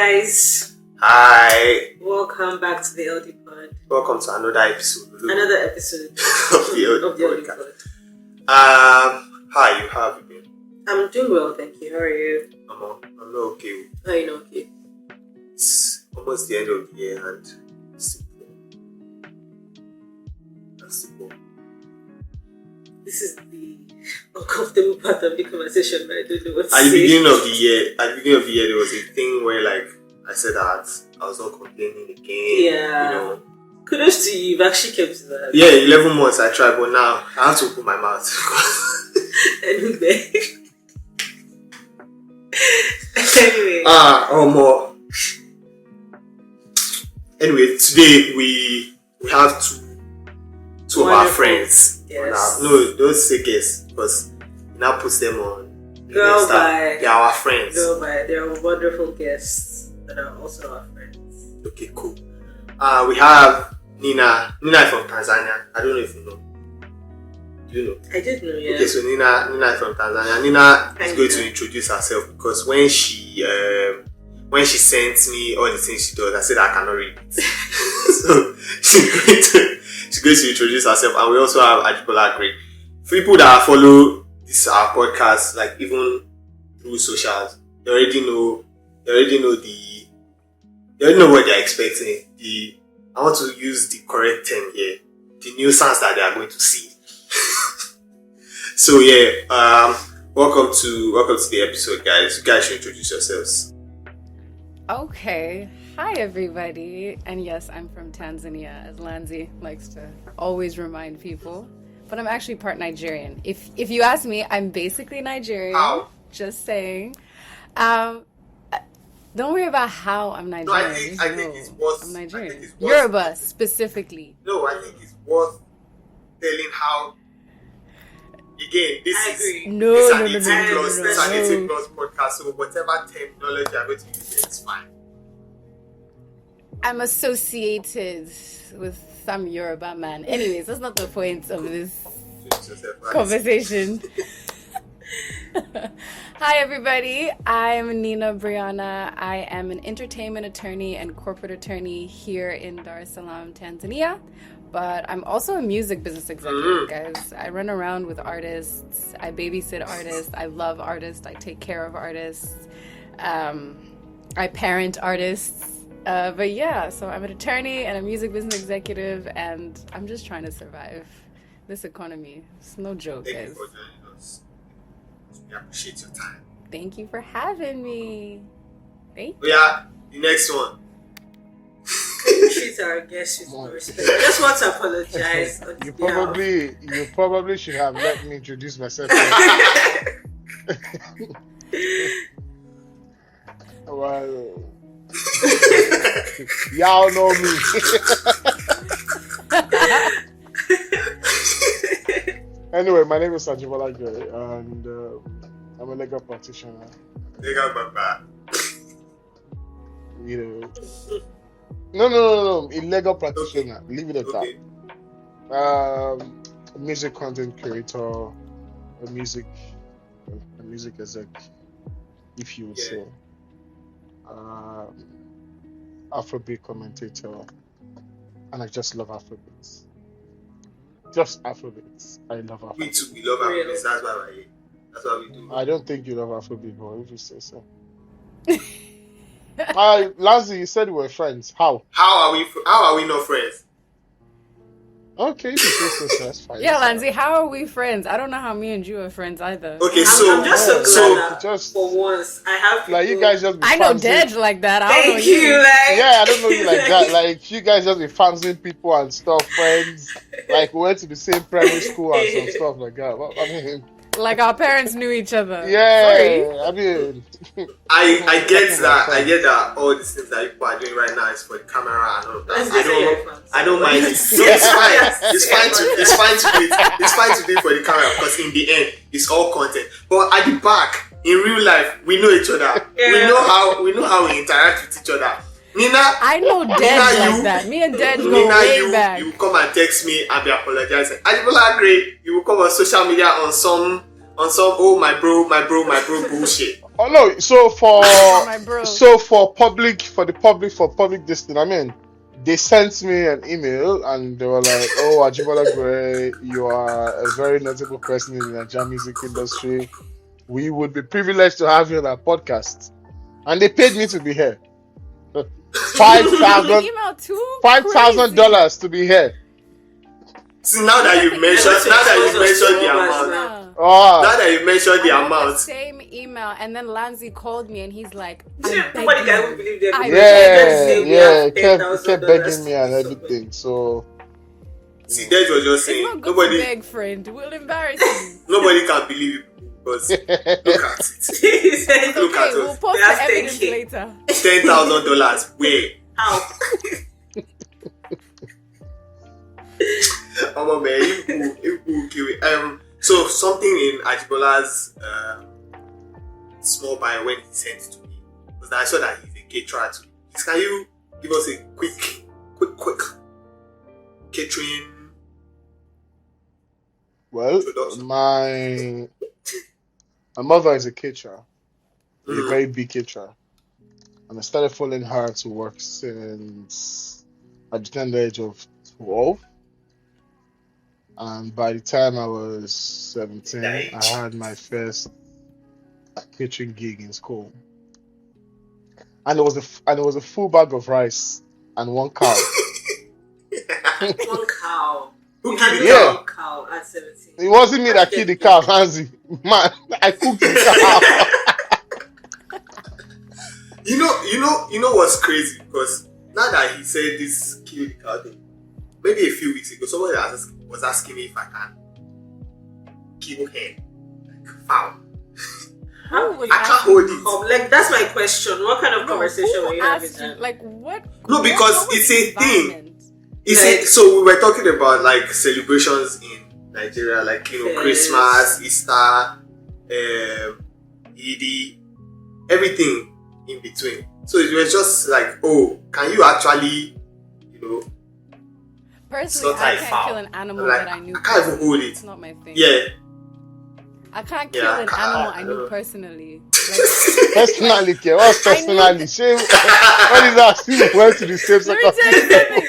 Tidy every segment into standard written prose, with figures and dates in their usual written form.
guys. Hi. Welcome back to the LD Pod. Welcome to another episode. Of the LD Pod. How have you been? I'm doing well, thank you. How are you? I'm not okay. How are you not okay? It's almost the end of the year and that's simple. This is the uncomfortable part of the conversation, but I don't know what to say. At the beginning of the year, there was a thing where I said that I was not complaining again. Yeah. You know. Kudos to you. You've actually kept to that. Yeah, 11 months I tried, but now I have to open my mouth. Anyway. More. Anyway, today we have two of our friends. Yes. No, don't say guests because you now put them on. Girl bye. They are our friends. Girl bye. They are wonderful guests that are also our friends. Okay, cool. We have Nina. Nina is from Tanzania. I don't know if you know. Do you know? I did know, yeah. Okay, so Nina is from Tanzania. Nina is going to introduce herself because when she sent me all the things she does, I said I cannot read it. So she's going to introduce herself, and we also have Ajibola Grey. For people that follow this our podcast, like even through socials, they already know what they're expecting. I want to use the correct term here. The nuisance that they are going to see. So yeah, welcome to the episode, guys. You guys should introduce yourselves. Okay. Hi, everybody. And yes, I'm from Tanzania, as Lanzi likes to always remind people. But I'm actually part Nigerian. If you ask me, I'm basically Nigerian. How? Just saying. Don't worry about how I'm Nigerian. No, I think it's worth. I'm Nigerian. I think it's worth, Yoruba, specifically. No, I think it's worth telling how. Again, this is an 18 plus podcast, so whatever terminology I'm going to use here is fine. I'm associated with some Yoruba man. Anyways, that's not the point of this conversation. Hi everybody, I'm Nina Brianna. I am an entertainment attorney and corporate attorney here in Dar es Salaam, Tanzania. But I'm also a music business executive, guys. I run around with artists. I babysit artists. I love artists. I take care of artists. I parent artists. But yeah, so I'm an attorney and a music business executive, and I'm just trying to survive this economy. It's no joke, Thank guys. you for joining us. We appreciate your time. Thank you for having me. Thank you. Yeah, the next one. We treat our guests with more respect. I just want to apologize. You probably should have let me introduce myself. Well, y'all know me. Anyway, my name is Ajibola Grey, and I'm a legal practitioner. Legal papa. You know. No. Illegal practitioner. Okay. Leave it at that. A music content creator, a music exec, if you would say. Afrobeat commentator, and I just love Afrobeats. Just Afrobeats. I love Afrobeats. We too, we love Afrobeats. That's why we do. I don't think you love Afrobeat, but if you say so. Lanzi, you said we were friends. How are we not friends? Okay, if you say so, that's fine. Yeah, Lanzi, how are we friends? I don't know how me and you are friends either. Okay, I'm just so glad that just for once I have people. Like you guys just be I know fancying. Dej like that. I don't know Thank you. Yeah, I don't know you like that. Like you guys just be fancying people and stuff, friends. Like we went to the same primary school and some stuff like that. Well, I mean, like our parents knew each other. yeah. Sorry. I mean, I get that all these things that people are doing right now is for the camera and all of that. I don't mind it. No, it's fine to do it for the camera because in the end it's all content. But at the back, in real life, we know each other. Yeah. We know how we interact with each other. Nina, I know Dej like that. Me and Dej go way back. You come and text me and be apologizing. Ajibola Grey, you will come on social media on some oh my bro bullshit. Oh no, so for My bro. public this thing, I mean, they sent me an email and they were like, "Oh, Ajibola Grey, you are a very notable person in the Nigerian music industry. We would be privileged to have you on our podcast." And they paid me to be here. Five The thousand email too? $5,000 to be here. See, now that you mentioned the amount, No. Oh, now that you mentioned the I got the amount, same email, and then Lanzi called me, and he's like, Nobody can even believe them. yeah, kept begging me and everything. So see, that was just It's saying not good to nobody beg, friend. We'll embarrass you. nobody can believe it because look at it. It's Look okay, at we'll us. post the That's evidence 10K. later. $10,000 where? How? Oh man, you kill it. So something in Ajibola's small bio when he sent to me was that I saw that he's a caterer too. Can you give us a quick catering? well, Introduction. my mother is a caterer, a very big caterer, and I started following her to work since at the tender age of 12. And by the time I was 17, I had my first catering gig in school, and it was a full bag of rice and one cow. One cow. Who You killed handled the Yeah. one cow at 17. It wasn't me that killed the cow, Hansi. Man, I cooked the cow. You know what's crazy? Because now that he said this kill the cow thing, maybe a few weeks ago, somebody was asking me if I can kill hen, like fowl. Who was I can't asking hold you? it. Like, that's my question. What kind of No, conversation who were you having? asked you? Like, what? No, because what was it's the a thing. environment? You see, so we were talking about like celebrations in Nigeria, like Yes. Christmas, Easter, Eid, everything in between. So it was just like, oh, can you actually, Personally, not I like can't foul. kill an animal Like, that I knew. I can't even personally. hold it. It's not my thing. Yeah. I can't kill Yeah, I an can't- animal I I don't knew know. personally. Like, Personally, Ke, what's I knew- personally? Say, what is that? Still went to the same let me second. tell you something.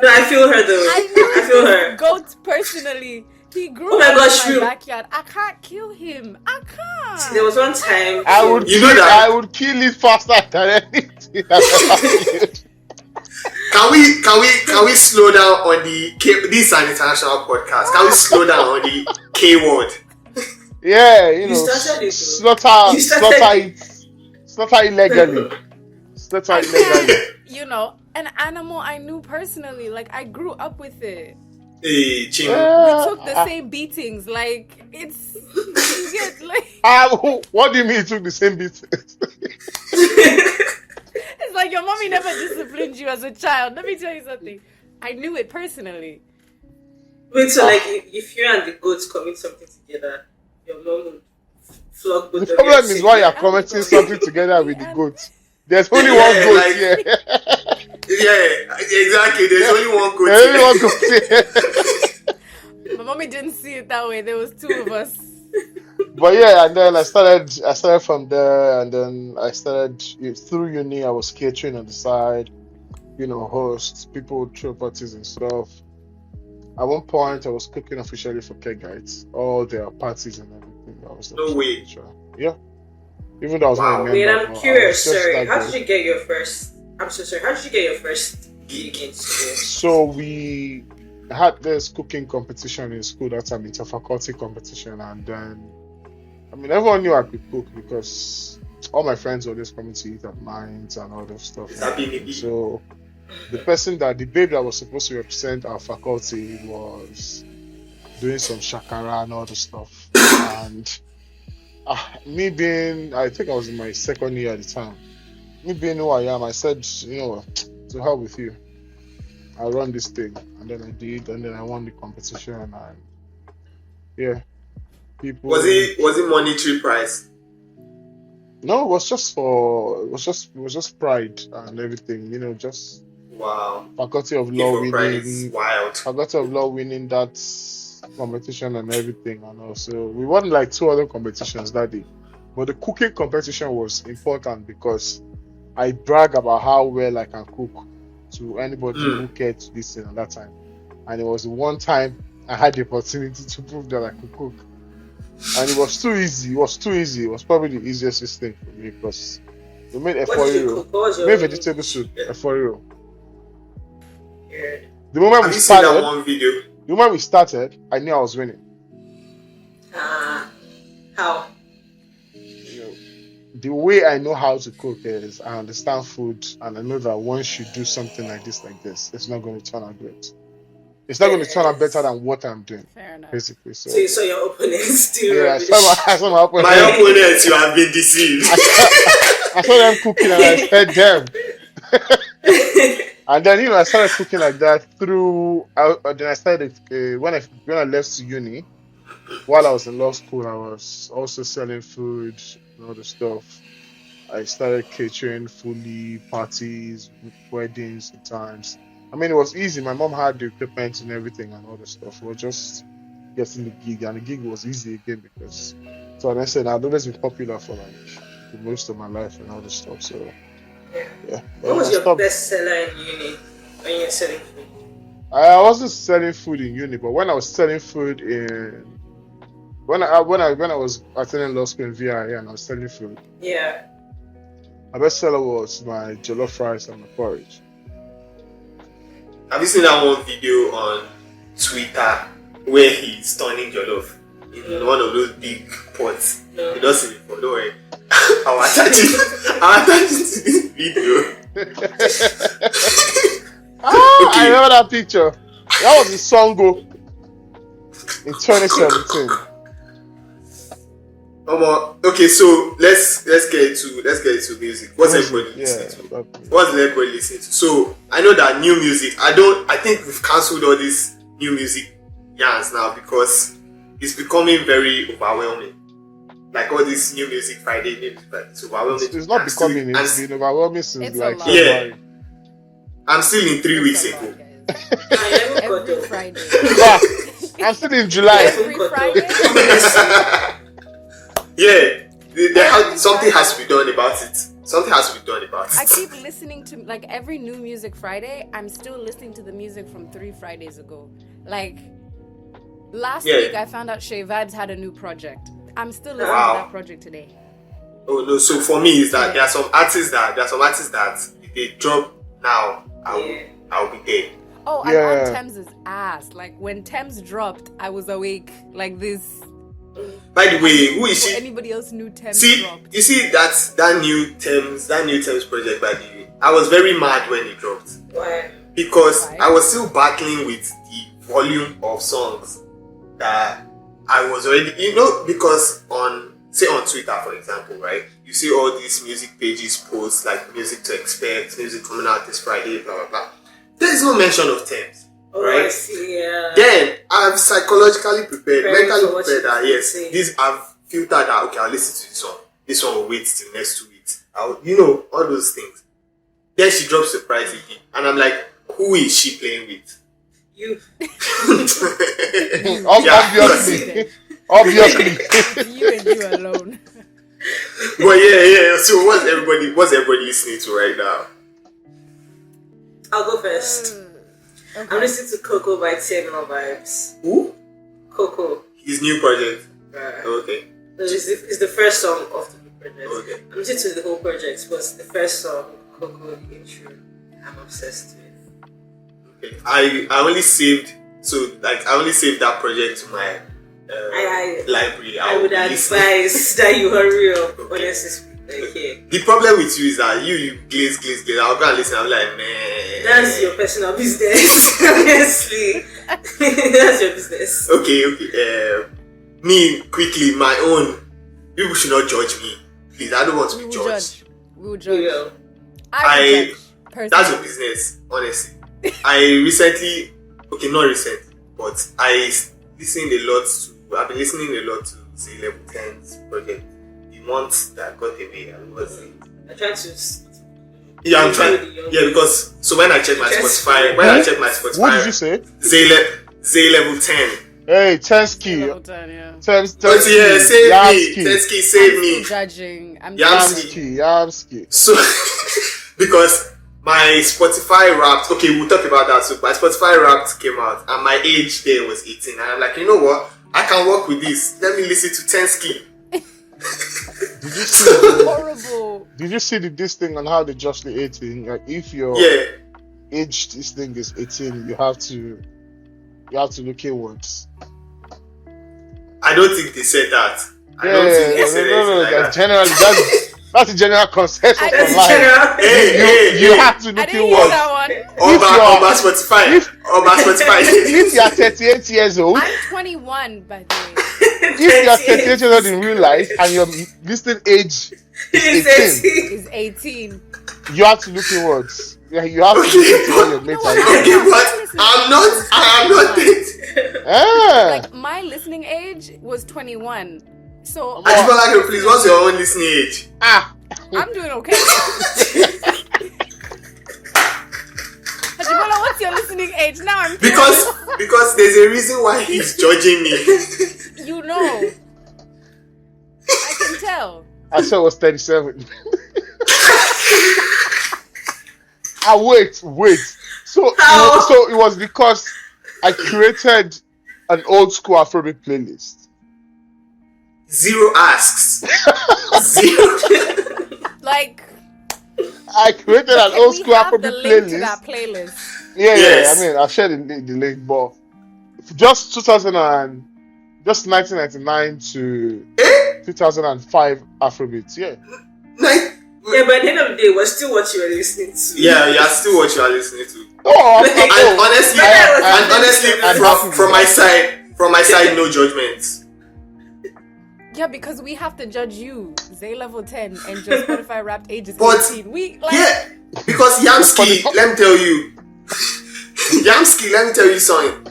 No, I feel her though. I knew I feel this her. goat personally. He grew Oh my up gosh, in you- my backyard. I can't kill him. I can't. There was one time. I would You know that- I would kill it faster than anything I've ever killed. Can we slow down on the K? This is an international podcast. Can we slow down on the K word? Yeah, You started it, slaughter You started slaughter illegally. Slaughter I illegally. can't, an animal I knew personally. Like, I grew up with it. Hey, Chim. We took the same beatings. Like, it's you get like What do you mean you took the same beat? it's like your mommy never disciplined you as a child. Let me tell you something. I knew it personally. Wait, so like if you and the goats commit something together, your mom would flog both The of you. problem is why you're commenting something together with the goat. There's only one Yeah, goat like- here. Yeah, exactly. There's only one goat. There's only one goat here. My mommy didn't see it that way. There was two of us. But yeah, and then I started from there, and then I started through uni. I was catering on the side, host people would throw parties and stuff. At one point, I was cooking officially for Kegites, all their parties and everything. I was the No official way. caterer. Yeah, even though I was not a Wow. member. Wait, no, I'm I curious. was just Sorry, that how good. did you get your first? I'm so sorry. How did you get your first gig in school? So we had this cooking competition in school that time, inter-faculty competition, and then everyone knew I could cook because all my friends were just coming to eat at mine and all that stuff. Is that BBB? So the babe that was supposed to represent our faculty was doing some shakara and all the stuff. And me being, I think I was in my second year at the time, me being who I am, I said, to hell with you. I'll run this thing. And then I did, and then I won the competition, and yeah. People Was it monetary prize? No, it was just pride and everything, just Wow. faculty of Gift law of pride is winning wild. faculty of law winning that competition and everything, and also we won like two other competitions that day. But the cooking competition was important because I brag about how well I can cook to anybody who cared to listen at that time. And it was the one time I had the opportunity to prove that I could cook. And it was too easy. It was probably the easiest thing for me because we made What did you cook? What was we your made vegetable soup, Yeah. efforio. Yeah. The moment Have we you seen that started, one video? the moment we started, I knew I was winning. How? You know, the way I know how to cook is I understand food and I know that once you do something like this, it's not going to turn out great. It's not going to turn out better than what I'm doing, Fair enough. basically. So So you saw your opponents still yeah, I rubbish. saw my opponent. My opponents, you have been deceived. I saw them cooking and I fed them. And then I started cooking like that then I started when I left to uni. While I was in law school, I was also selling food and all the stuff. I started catering fully parties, weddings sometimes. I mean, it was easy. My mom had the equipment and everything and all the stuff. We were just getting the gig, and the gig was easy again because. So I said I'd always been popular for like the most of my life and all the stuff. So yeah. What was I your stopped- best seller in uni when you were selling food? I wasn't selling food in uni, but when I was selling food when I was attending law school in VIA and I was selling food, Yeah. my best seller was my jollof rice and my porridge. Have you seen that one video on Twitter where he's turning jollof in one of those big pots? No. You don't see it before, don't worry. I'll attach it to this video. I remember that picture. That was the Songo in 2017. Okay, so let's get into music. What's everybody listening to? What's everybody listening to? So I know that new music. I think we've cancelled all this new music yarns now because it's becoming very overwhelming. Like all this new music Friday, it's overwhelming. It's not becoming. It's been overwhelming since It's like a lot. February. I'm still in 3 weeks It's a ago. lot, guys. I never got Every those. Friday. Yeah, I'm still in July. Every Friday. Something has to be done about it. Something has to be done about it. I keep listening to like every new music Friday. I'm still listening to the music from 3 Fridays ago. Like last week, I found out Shay Vibes had a new project. I'm still listening to that project today. Oh no! So for me, is that there are some artists that if they drop now, I'll be there. Oh, Yeah. I'm on Thames' ass. Like when Thames dropped, I was awake like this. By the way, who is Before she? anybody else knew Thames See, dropped. you see that new Thames project. By the way, I was very mad when it dropped Why? because Why? I was still battling with the volume of songs that I was already, because on Twitter, for example, right? You see all these music pages posts like music to expect, music coming out this Friday, blah blah blah. There is no mention of Thames. Oh, Right? I see. Yeah. Then I've psychologically prepared, Preparing mentally for what prepared that you yes, say. this I've filtered that. Okay, I'll listen to this one. This one will wait till next 2 weeks. All those things. Then she drops surprise again, and I'm like, who is she playing with? You. Obviously. You and you alone. But yeah. So what's everybody listening to right now? I'll go first. Okay. I'm listening to Coco by More Vibes. Who? Coco. His new project. Okay. It's the first song of the new project. Okay. I'm listening to the whole project, but the first song, Coco, the intro, I'm obsessed with. Okay. I only saved that project to my library. I would advise that you hurry up, honestly speaking. Okay. The problem with you is that you glaze. I'll go and listen. I'm like, man. That's your personal business, honestly. That's your business. Okay. Me quickly, my own. People should not judge me, please. I don't want to We be will judged. judge. We will You judge. will. I will judge. That's Personally. your business, honestly. I recently, okay, not recent, but I've been listening a lot to say Level 10's project. The month that got away, I was it. I tried to. Yeah, I'm trying. Yeah, because so when I check my Spotify, What did you say? Zay Level 10, Hey, Level Tensky. 10, yeah. But yeah, save me. Yamski. Tensky, save I'm me. still judging. I'm Yamski. Yamski. So, because my Spotify Wrapped, okay, we'll talk about that. So, my Spotify Wrapped came out, and my age there was 18. And I'm like, you know what? I can work with this. Let me listen to Tensky. Did you see horrible. Did you see this thing on how they judge the 18? Like, if your age this thing is 18, you have to look inwards. I don't think they said that. I don't think they said anything like that's that. generally that's the general consensus I of didn't life. You have to I look didn't hear inwards. that one. Oba Spotify. If you are 38 years old, I'm 21, by the way. if you are 38 years old in real life and your listening age is 18, Is 18. you have to look inwards. Yeah, you have to look into what your mates are doing. Okay, but I am not it. Like, my listening age was 21. So Ajibola Grey, please, what's your own listening age? I'm doing okay. Ajibola, what's your listening age? Now I'm Because there's a reason why he's judging me. You know. I can tell. I said it was 37. Wait. So it was because I created an old school Afrobeat playlist. Zero asks. Zero. Like, I created an old school we have the Afrobeat link to playlist. that playlist. Yes. I mean, I'll share the link, but just 1999 to 2005 Afrobeats, yeah. Yeah, but at the end of the day, we're still what you were listening to. Yeah, you're still what you are listening to. And honestly, from my side, no judgments. Yeah, because we have to judge you. Zay level 10 and your Spotify Wrapped age is But 18. yeah, because Yamski, let me tell you. Yamski, let me tell you something.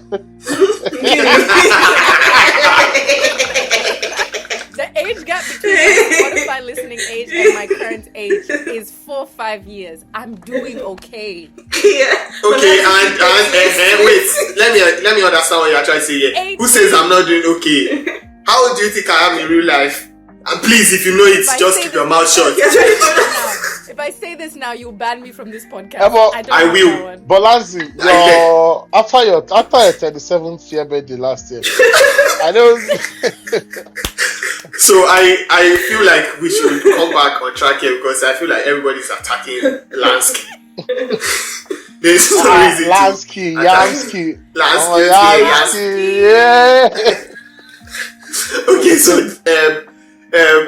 The age gap between my Spotify listening age and my current age is 4 or 5 years. I'm doing okay. Yeah. Okay, and wait, let me understand what you're trying to say here. Who says I'm not doing okay? How do you think I am in real life? And please, if you know it, just keep your mouth shut. If I say this now, you'll ban me from this podcast. I will. But Lancy, after your 37th year birthday last year, I don't. So I feel like we should come back on track here because I feel like everybody's attacking Lansky. There's no reason. Yamski. Yeah. Okay, so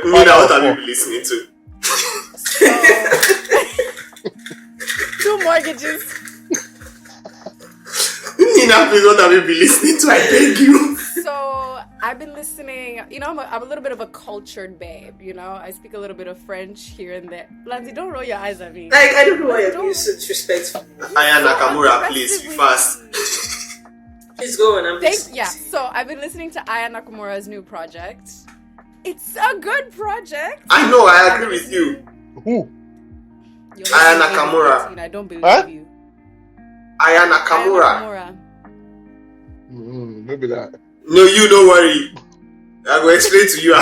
Nina, what have you been listening to? 2 mortgages. Nina, please, what have you been listening to? I beg you. So I've been listening. You know, I'm a little bit of a cultured babe. You know, I speak a little bit of French here and there. Lanzi, don't roll your eyes at me. Like, I don't know why you're being so disrespectful. Aya Nakamura, please, be fast. Please go on. I'm listening. Yeah. So I've been listening to Aya Nakamura's new project. It's a good project. I know. I agree with you. Who? Aya Nakamura. I don't believe you. Aya Nakamura. Maybe that. No, you don't worry. I will explain to you.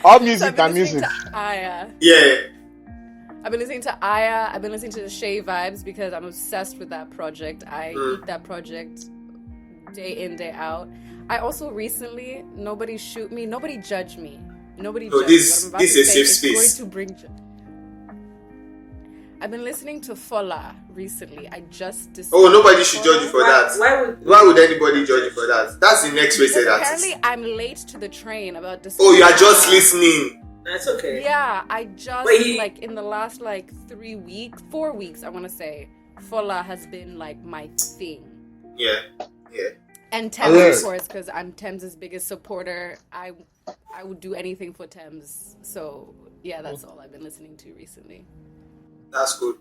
All music and music. Aya. Yeah. I've been listening to Aya. I've been listening to the Shay Vibes because I'm obsessed with that project. I eat that project day in, day out. I also recently, nobody shoot me, nobody judge me. Nobody judge me. This is a safe space. Going to bring I've been listening to Fola recently. I just decided. Oh, nobody should judge you for that. Why would anybody judge you for that? That's the next rated artist. Apparently, I'm late to the train about this. Oh, you are just listening. That's okay. Yeah, I just like in the last 4 weeks, I want to say, Fola has been like my thing. Yeah. And Thames, of course, because I'm Thames' biggest supporter. I would do anything for Thames. So yeah, that's all I've been listening to recently. That's good.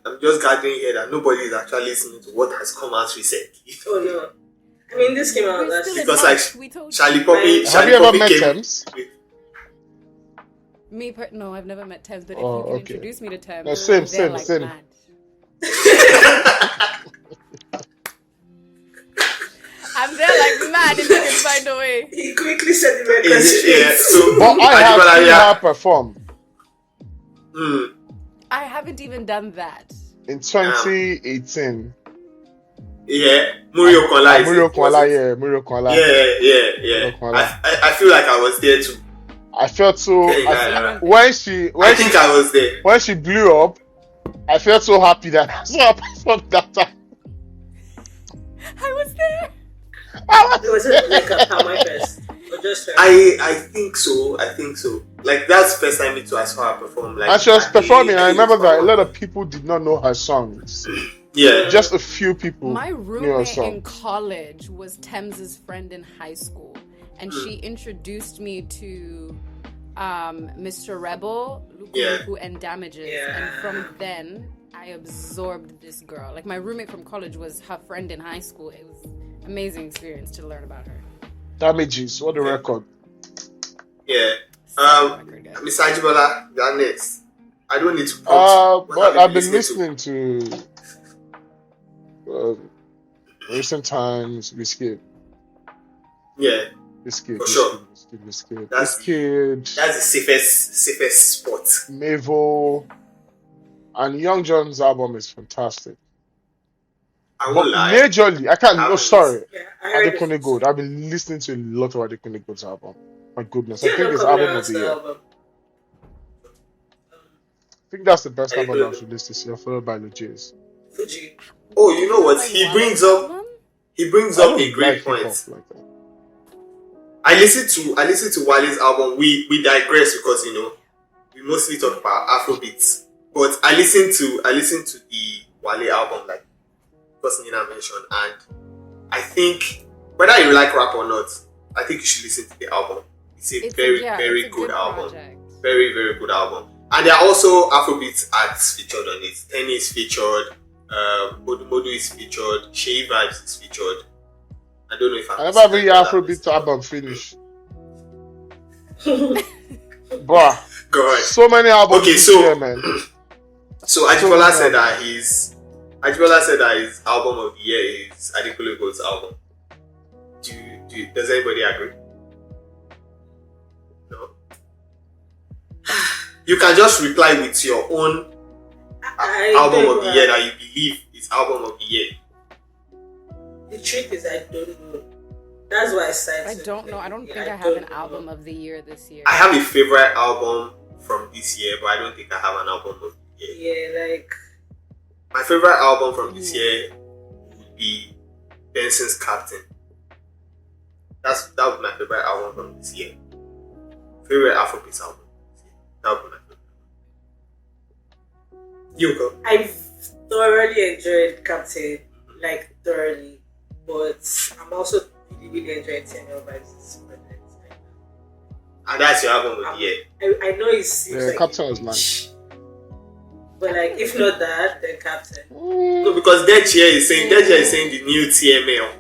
I'm just gathering here that nobody is actually listening to what has come out recently. Oh no. I mean, this came out last week. Because Charlie Poppy. Have you ever met Thames? No, I've never met Thames, but if you can introduce me to Thames, no, same. Mad. and it didn't find a way. He quickly said the record Yeah, so But I have Ajibola, seen yeah. her perform I haven't even done that. in 2018. Yeah, Murio Kola. Murio Kola, yeah, Murio Kola. Yeah. I feel like I was there too. I felt so Yeah. when she I think I was there. when she blew up. I felt so happy that I saw her perform that time. I was there. Was it like a Palmy Fest? Or just her? I think so. Like that's the first time me too I saw her perform. Like And she was at the- performing. I remember that a perform. lot of people did not know her songs. Yeah. Just a few people My knew her roommate in song. college was Thames' friend in high school, and she introduced me to Mr. Rebel, Luku Yeah. Luku, and Damages. Yeah. And from then, I absorbed this girl. Like, my roommate from college was her friend in high school. It was an amazing experience to learn about her. Damages, what a record. Yeah. Record, guys. Miss Ajibola, you're next. I don't need to prompt you. What But have I've you been listening to recent times Wizkid. Yeah. Wizkid, For sure. Wizkid. That's- Wizkid, That's the safest spot. Mavo, and Young John's album is fantastic. I But won't lie. majorly, I can't. I No, was- sorry. Yeah, I heard Adekune it. Gold. I've been listening to a lot of Adekune Gold's album. My goodness, I Yeah, think no it's coming album out of the the year. album. I think that's the best album Adekune I've released this year, followed by Legis. Fuji. Oh, you know what? Like, He Wale's brings up album? a great point. Like that. I listened to Wale's album. We digress because we mostly talk about Afrobeats. But I listened to the Wale album like person Nina mentioned, and I think whether you like rap or not, I think you should listen to the album. It's a very it's a good album. project. Very, very good album. And there are also Afrobeats acts featured on it. Tenny is featured, Modu is featured, Shea Vibes is featured. I don't know if I never really Afrobeat album finish. Bruh, God. so many albums Okay, this so- year, man. So Ajibola said that his album of the year is Adekunle Gold's album. Does anybody agree? No. You can just reply with your own album of the year that you believe is album of the year. The truth is, I don't know. That's why I started. I don't know. I don't think I have don't an know. album of the year this year. I have a favorite album from this year, but I don't think I have an album of the year. Yeah, like My favorite album from this year would be Benson's Captain. That would be my favorite album from this year. Favorite Afrobeats album. That would be my favorite. You go. I thoroughly enjoyed Captain, like thoroughly, but I'm also really enjoying Tenor Vibes. And that's your album of the year. I know it seems Yeah, like Captain was nice. but like if not that, then Captain. No, because Dead Year is saying the new TML.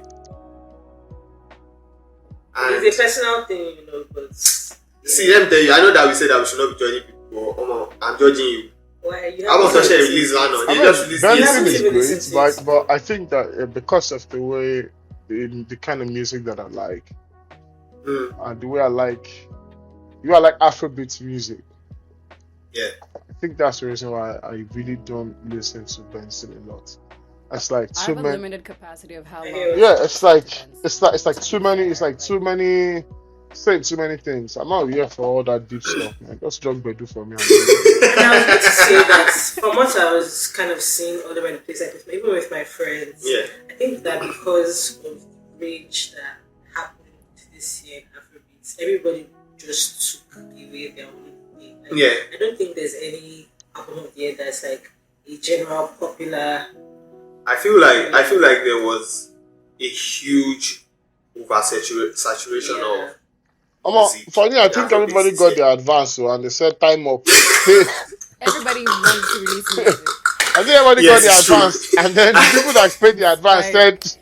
And It's a personal thing, but see, let me tell you, I know that we said that we should not be judging people, but I'm judging you. why you Album have Social release last I They mean, just released Benson this. Yeah. is great, but I think that because of the way, the kind of music that I like, and the way I like Afrobeat music, Yeah. I think that's the reason why I really don't listen to Benson a lot. It's like I too have a many. limited capacity of how long. Yeah, It's like too many. It's like too many. Saying too many things. I'm not here for all that deep stuff, man. Just drug bedu for me. And I was going to say that from what I was kind of seeing all over the place, like even with my friends, Yeah. I think that because of the rage that happened this year in Afrobeats, everybody just took away their own thing. Like, Yeah. I don't think there's any album of the year that's like a general popular. I feel like there was a huge saturation Yeah. of For me, I think Afrobeats everybody this got year. their advance, so, and they said time up. Everybody wants to release music. I think everybody Yes, got it's their advance, and then the people that paid the advance Right. said,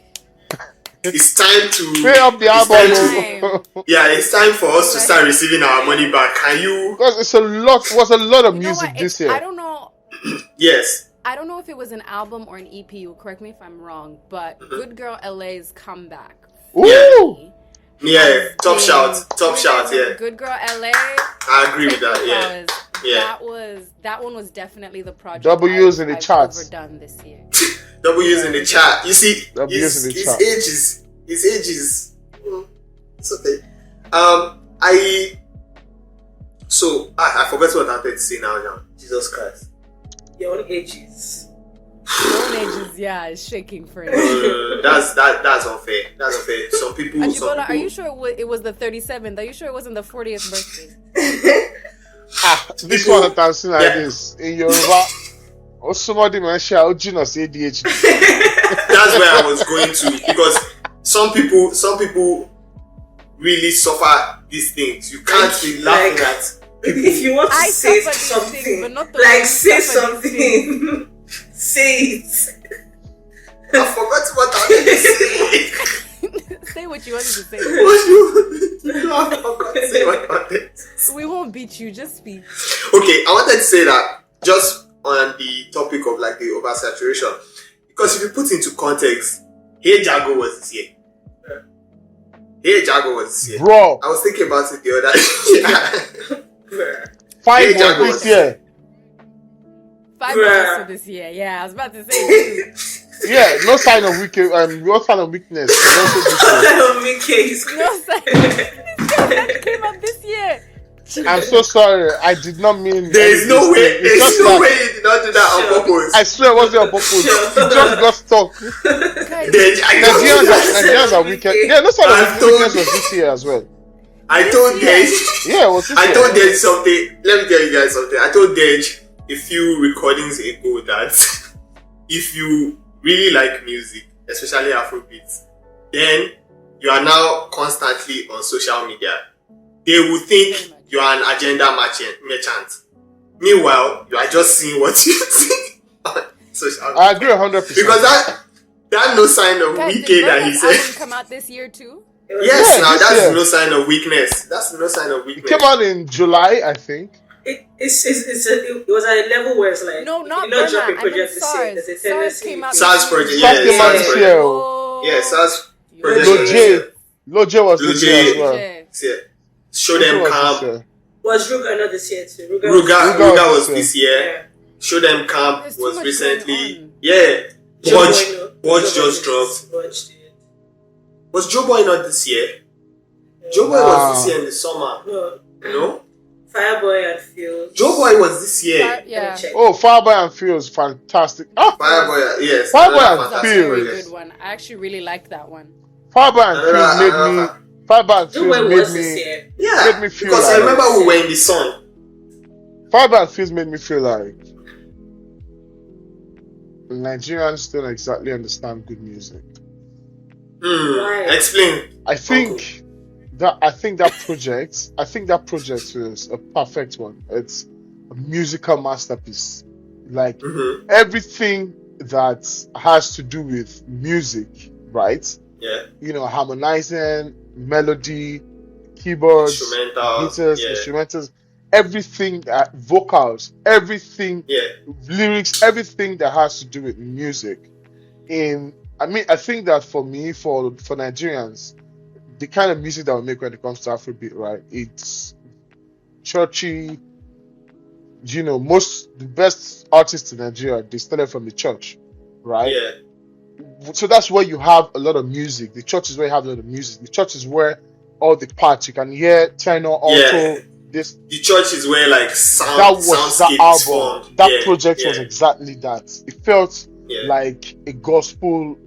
it's time to pay up the it's album. time. yeah, it's time for us to start receiving our money back. Can you? Because it was a lot of You know music what? this I year. don't know. Yes. I don't know if it was an album or an EP. You correct me if I'm wrong, but Good Girl LA's comeback Ooh! Yeah, top shout, yeah. Good Girl LA. I agree with that, yeah. Yeah. That one was definitely the project W's in the I've charts. overdone this year. W's in the chat. You see, W's in the chat. His ages. It's okay. I forgot what I wanted to say now. Jesus Christ. Your own ages. Your own ages, yeah, is shaking for it. That's unfair. That's unfair. Some people. Ajibola, are you sure it was the 37th? Are you sure it wasn't the 40th birthday? This one that I'm seeing like this in Yoruba. Or somebody mentioned ADHD. That's where I was going to, because some people really suffer these things. You can't be laughing at. If you want to say something, things, but not the like say something, say it. I forgot what I wanted to say. Say what you wanted to say. I forgot to say what I wanted. We won't beat you, just speak. Okay, I wanted to say that just on the topic of like the oversaturation, because if you put into context, Hey Jago was this year. Hey Jago was this year. Bro, I was thinking about it the other day. 5 Hey, Jago this year. 5 months for this year. Yeah, I was about to say. Yeah, no sign of weakness. No sign of weakness. No sign. That came out this year. I'm so sorry. I did not mean. There's no way you did not do that on purpose. I swear it wasn't on purpose. It just got stuck. Nigerians are wicked. Yeah, no sign of weakness was this year as well. I told Dej. Yeah, it was this I year. told Dej something. Let me tell you guys something. I told Dej a few recordings ago that if you really like music, especially Afrobeats, then you are now constantly on social media. They will think you are an agenda merchant. Meanwhile, you are just seeing what you see on social media. I agree 100%. Because that no sign of weakness that he said. Did come out this year too? Yes, now that's no sign of weakness. That's no sign of weakness. It came out in July, I think. It was at a level where it's like No, not not drop a Burna. project the same. SARS. There's a SARS tendency. came out. SARS project, SARS yeah, came out this SARS year. Oh. Yeah, SARS Loje. Loje was this year as well. Yeah. Show them camp. Was Ruga not this year too? Ruga was this year. Yeah. Show them camp There's too was much recently. going on. Yeah. Watch just did. dropped. Watch did. Was Joe Boy not this year? Joe Boy was this year in the summer. No? Fireboy and Fields. Joe Boy was this year. Yeah. Oh, Fireboy and Fields, fantastic. Fireboy, yes. Fireboy and That's a Fields. very good one. I actually really like that one. Fireboy and Fields made me. Fireboy and Fields made me feel because like. I remember we were in the sun. Fireboy and Fields made me feel like Nigerians don't exactly understand good music. Explain. I think that project is a perfect one. It's a musical masterpiece. Like everything that has to do with music, right? Yeah. You know, harmonizing, melody, keyboards, guitars, instrumentals, everything, vocals, everything, lyrics, everything that has to do with music. I think that for me, for Nigerians, the kind of music that we make when it comes to Afrobeat, right? It's churchy. You know, the best artists in Nigeria, they started from the church, right? Yeah. So that's where you have a lot of music. The church is where you have a lot of music. The church is where all the parts you can hear, tenor, alto. The church is where like sound. That was that album. Formed. That project was exactly that. It felt like a gospel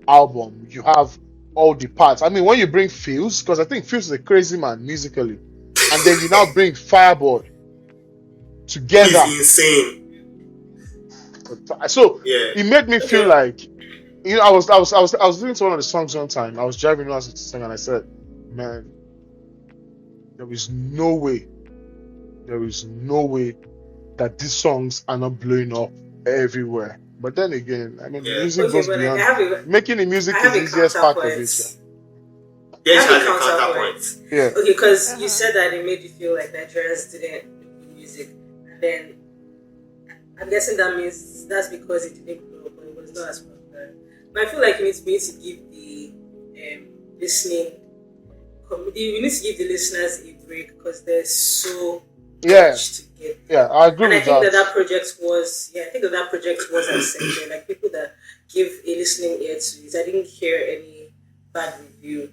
album. You have all the parts. I mean, when you bring Fields, because I think Fields is a crazy man musically, and then you now bring Fireboy together. He's insane. So it made me feel like, you know, I was listening to one of the songs one time. I was driving around to sing, and I said, man, there is no way that these songs are not blowing up everywhere. But then again, I mean, music goes beyond. Making the music is the easiest part of it. Yes, has a counterpoint. Yeah. Okay, because you said that it made you feel like Nigerians didn't do music, and then I'm guessing that means that's because it didn't grow up, but it was not as popular. But I feel like you need to give the listening you need to give the listeners a break because there's so Yeah, much to get. yeah, I agree And I with think that. that project was, I think that project was accepted. Like people that give a listening ear to it, I didn't hear any bad review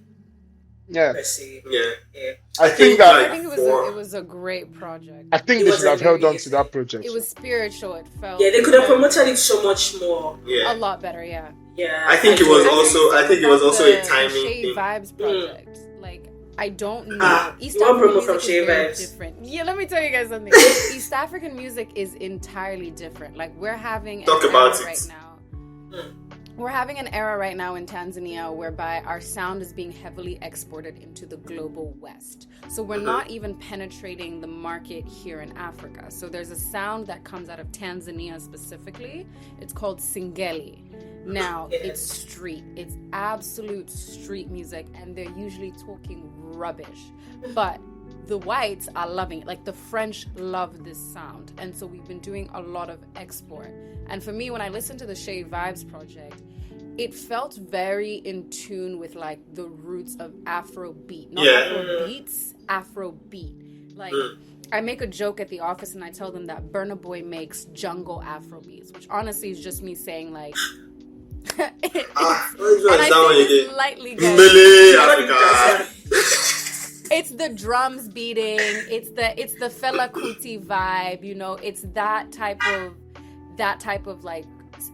Yeah, per se. Yeah. Yeah. I think that I think it was a great project. I think It they was should have held on to amazing. that project. It was spiritual. It felt Yeah, they could have promoted it so much more. Yeah. a lot better. Yeah. Yeah. I think it was also a The timing Shea thing. Vibes project. Like I don't know. East you want African promo from music Shea is very Vibes? different. Yeah, let me tell you guys something. East African music is entirely different. Like we're having Talk an about era it. right now. We're having an era right now in Tanzania whereby our sound is being heavily exported into the global West. So we're not even penetrating the market here in Africa. So there's a sound that comes out of Tanzania specifically. It's called Singeli. Now, it's street. It's absolute street music, and they're usually talking rubbish. But the whites are loving it. Like the French love this sound. And so we've been doing a lot of export. And for me, when I listened to the Shea Vibes project, it felt very in tune with like the roots of Afrobeat. Not Afrobeats, Afrobeat. Like I make a joke at the office and I tell them that Burna Boy makes jungle Afrobeats, which honestly is just me saying like and I say this lightly, guys. Malay Africa. It's the drums beating, it's the Fela Kuti vibe, you know, it's that type of like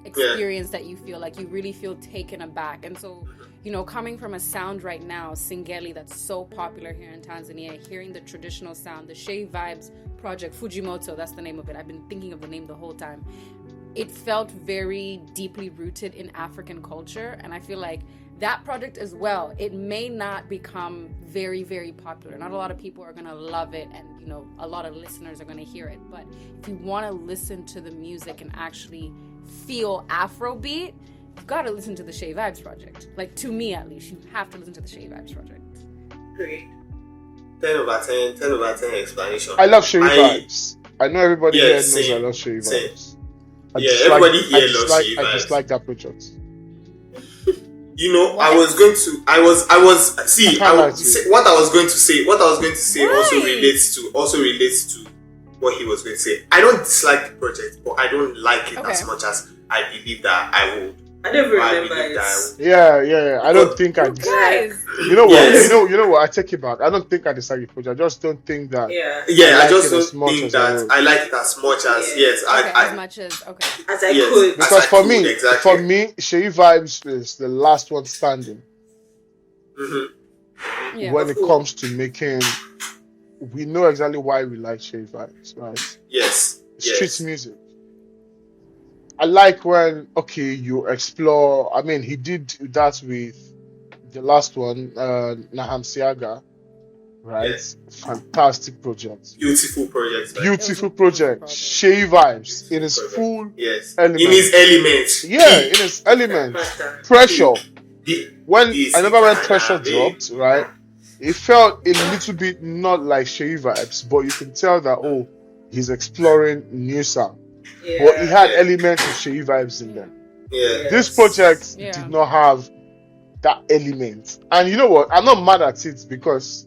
experience that you feel like you really feel taken aback. And so, you know, coming from a sound right now, Singeli, that's so popular here in Tanzania, hearing the traditional sound, the Shea Vibes project, Fujimoto, that's the name of it. I've been thinking of the name the whole time. It felt very deeply rooted in African culture, and I feel like that project as well, it may not become very, very popular. Not a lot of people are going to love it, and, you know, a lot of listeners are going to hear it. But if you want to listen to the music and actually feel Afrobeat, you've got to listen to the Shea Vibes project. Like, to me, at least, you have to listen to the Shea Vibes project. Great. 10 over 10 explanation. I love Shea Vibes. I know everybody here knows same, I love Shea same. Vibes. Everybody here loves Shea I Vibes. dislike that project. You know, What? what I was going to say also Right. relates to what he was going to say. I don't dislike the project, but I don't like it Okay. as much as I believe that I would. I never Or I remember believe it. that I would. Yeah. I don't think I. Guys, You know what? Yes. You know what? I take it back. I don't think I dislike the project. I just don't think that. Yeah. Yeah, I I like just it as don't much think as I that would. I like it as much as Yeah. yes. okay, as I much as, okay. As I Yes. could. As Because I for could, me, exactly. Shea Vibes is the last one standing Yeah. when it comes to making. We know exactly why we like Shea Vibes, right? yes. Street music. I like when you explore. I mean, he did that with the last one, Naham Siaga, right? Yes. Fantastic project. Beautiful project. Right? Beautiful It was a project. project. Shea Vibes in its Project. full Yes. element. In his element. Yeah, in its element. Pressure. When I remember when Pressure dropped, right? It felt a little bit not like Shea Vibes, but you can tell that he's exploring new sound. Yeah. But he had Yeah. elements of Shea Vibes in there. Yeah. This project Yeah. did not have that element. And you know what? I'm not mad at it because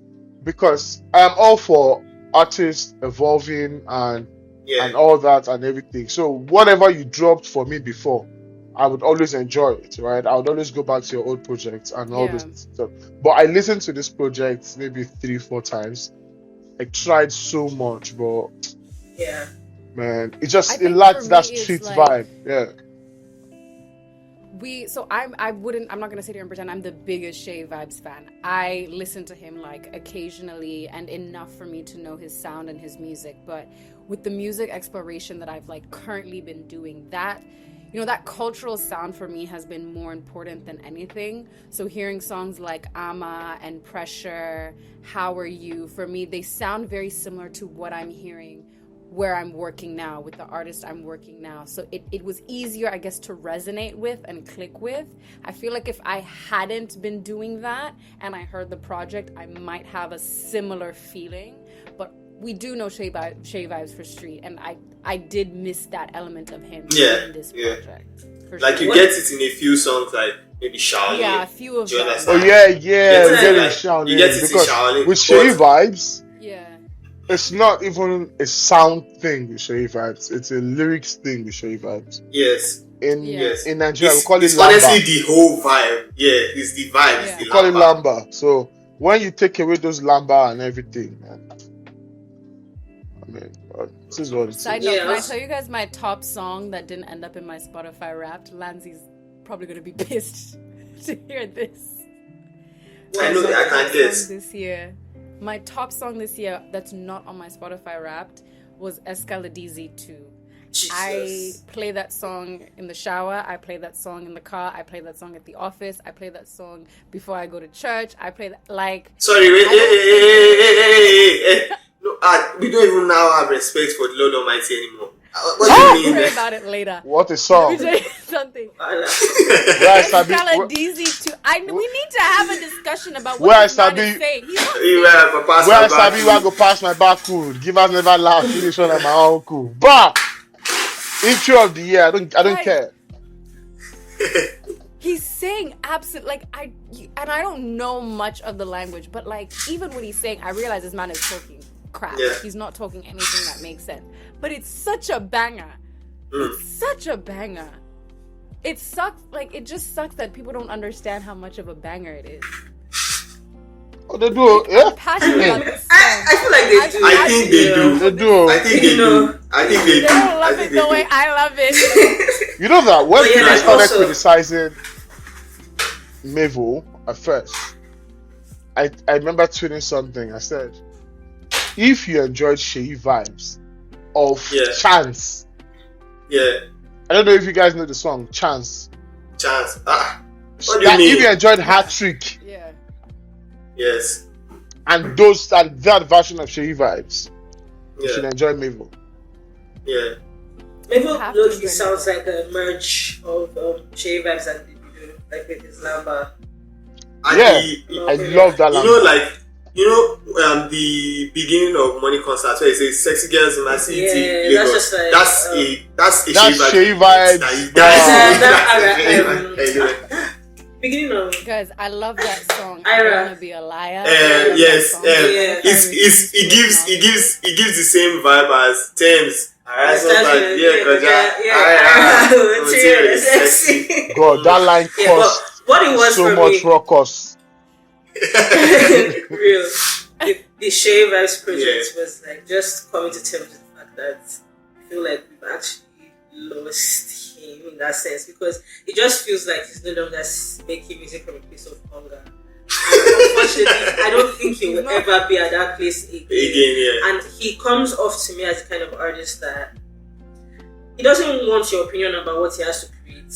I'm all for artists evolving and Yeah. all that and everything. So whatever you dropped for me before, I would always enjoy it, right? I would always go back to your old projects and all this stuff. But I listened to this project maybe 3-4 times. I tried so much, but Yeah. man, it I it think lacks for that me, it's street like- vibe. Yeah. I'm not gonna sit here and pretend I'm the biggest Shea Vibes fan. I listen to him like occasionally and enough for me to know his sound and his music. But with the music exploration that I've like currently been doing, that, you know, that cultural sound for me has been more important than anything. So hearing songs like Ama and Pressure, How Are You, for me, they sound very similar to what I'm hearing where I'm working now, with the artist I'm working now. So it was easier, I guess, to resonate with and click with. I feel like if I hadn't been doing that and I heard the project, I might have a similar feeling. But we do know Shea Vibes for street, and I did miss that element of him Yeah, in this yeah. project. For Like sure. you get it in a few songs, like maybe Shaolin. Yeah, a few of Do you them. understand? Oh yeah, You we get get it, it like, Shaolin. you get it in Because Shaolin, with Shay vibes, Yeah. it's not even a sound thing with Shay vibes. It's a lyrics thing with Shay vibes. Yes. In Yes. in Nigeria, we call it It's lamba. honestly the whole vibe. Yeah, it's the vibe. It's Yeah. the We call it lamba. lamba. So when you take away those lamba and everything, man, I mean, this is what it Side is. note, Yeah. can I tell you guys my top song that didn't end up in my Spotify Wrapped? Lanzy's probably gonna be pissed to hear this. I know that I can't guess. This year, my top song this year that's not on my Spotify Wrapped was Escaladizi 2. I Jesus. play that song in the shower. I play that song in the car. I play that song at the office. I play that song before I go to church. I play that like. Sorry, wait, hey. No, we don't even now have respect for the Lord Almighty anymore. What do you mean? Pray about it later. What a Let song! me tell you something. Where I sabi, Escaladizi 2. We need to have a discussion about Where I what this man sabi- is saying. He's not where I sabi, where I go pass my barcode. Give us never laugh. Finish on my uncle. Bah! Intro of the year. I don't Right. care. He's saying absolute like I don't know much of the language, but like even when he's saying, I realize this man is talking crap. Yeah. Like, he's not talking anything that makes sense. But it's such a banger. It's such a banger. It sucks. Like it just sucks that people don't understand how much of a banger it is. Oh, they do. I'm Yeah, passionate about this song. I feel like they do. I think they do. they do. I think they do. I think they They do. don't I love think it they the way do. I love it. You know that when But yeah, people there's started also- criticizing Mavo at first, I remember tweeting something. I said, if you enjoyed Shay vibes of Yeah. Chance, Yeah, I don't know if you guys know the song Chance. chance. What do you That mean? if you enjoyed Hat Trick Yeah. Yes. and that version of Shay vibes, you should Yeah. enjoy Mavo. Yeah. Maybe Have to Loki bring sounds it like a merge of Shay vibes and Davido, like with his lamba. And Yeah. the- I love that you know, like, the beginning of Money Concert where it says "Sexy Girls in My City." Yeah, Lagos. that's just like, that's a That's Shay vibe. vibes. Anyway. Beginning of Guys, I love that song. I Ira. don't want to be a liar. I love that Yes, song. Yeah. it gives the same vibe as Thames. Alright, so bad. Yeah, yeah. Material is sexy. God, that line Yeah, but cost what it was so for much me, ruckus. real, the Shay vibes project Yeah. was like just coming to terms with the fact that I feel like we've actually lost him in that sense, because it just feels like he's no longer making music from a place of hunger. And unfortunately, I don't think he will ever be at that place again. Yeah. And he comes off to me as the kind of artist that he doesn't want your opinion about what he has to create.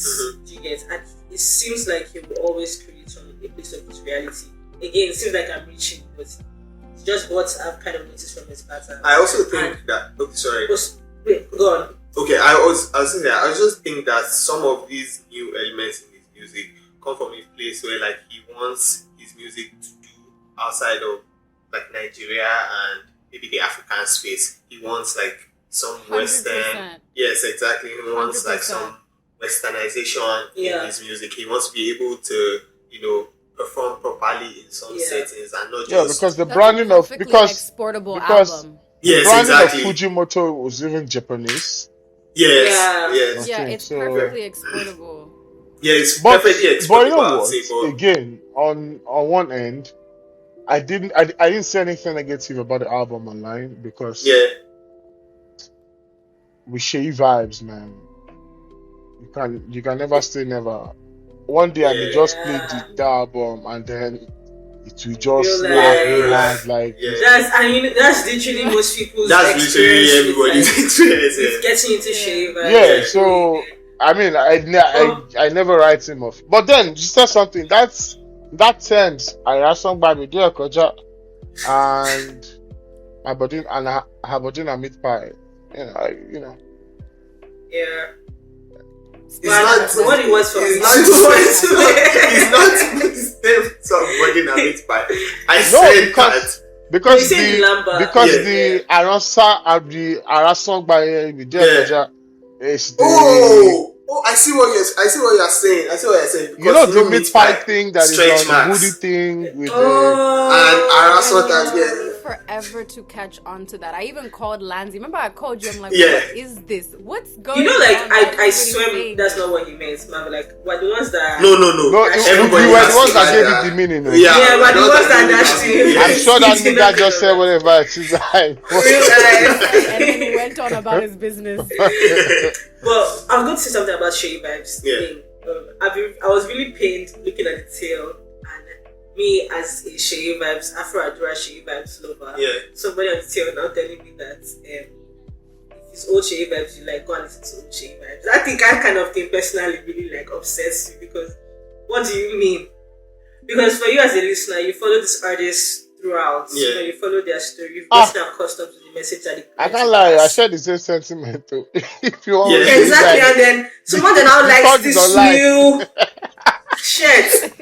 Do you get? And it seems like he will always create from a place of his reality. Again, it seems like I'm reaching, but it's just what I've kind of noticed from his pattern. I also think that. Okay, sorry. Wait, go on. Okay, I saying that. I just think that some of these new elements in his music come from a place where, like, he wants his music to do outside of, like, Nigeria and maybe the African space. He wants, like, some Western. 100%. Yes, exactly. He wants like 100%. some Westernization Yeah. in his music. He wants to be able to, perform properly in some Yeah. settings and not Yeah, just. because the That's branding a of perfectly because exportable because- album. Yes, branding exactly. of Fujimoto was even Japanese. Yes, Yeah. yes. Yeah, Okay, it's so- perfectly exportable. Yeah, it's But perfectly you exportable, know I would what? say, but Again, on one end, I didn't say anything negative about the album online because yeah, we share vibes, man. You can never say never. One day I may just play the album and then it will just Real land like Yeah. That's literally most people's that's literally experience with, everybody's like, experience. with Yeah. getting into Shay vibes. yeah. So I mean, I never write him off. But then you said something that terms I have song by me dear Koja and Aberdeen and meat pie. You know. Yeah. It's not what it was for me. It's not somebody that makes by. I said because- that. Because You said the Lamba. the Arasa of the Arasong by Media Yeah. Koja is the Oh, I see what you're saying. You know the meat meat pie thing that is stretch on the marks Woody thing with and harassment It and took yeah. me forever to catch on to that. I even called Lanzi. Remember, I called you. I'm like, Yeah. what is this? What's going You know, on? like I Everybody's swear saying that's this. not what he meant, man. But like, we're the ones that No, Everybody you were has the ones to that like gave that. it the meaning. No? Yeah, we're the ones that gave it dashed the him. meaning. I'm sure that He's nigga not just said gonna- whatever. She's like, Real life. And then he went on about his business. Well, I'm going to say something about Shay Vibes Yeah. thing. I was really pained looking at the tail, and me as a Shay Vibes, Afro Shay Vibes lover, Yeah. somebody on the tail now telling me that if it's old Shay Vibes, you like go and listen to old Shay Vibes. I think that kind of thing personally really like upsets you because what do you mean? Because for you as a listener, you follow this artist throughout. Yeah. You know, you follow their story. You've gotten accustomed to the message that they I create can't to lie. I pass. share the same sentiment too. If you want Yeah. to Exactly, like, and then someone that now the likes thought is this online. new shit.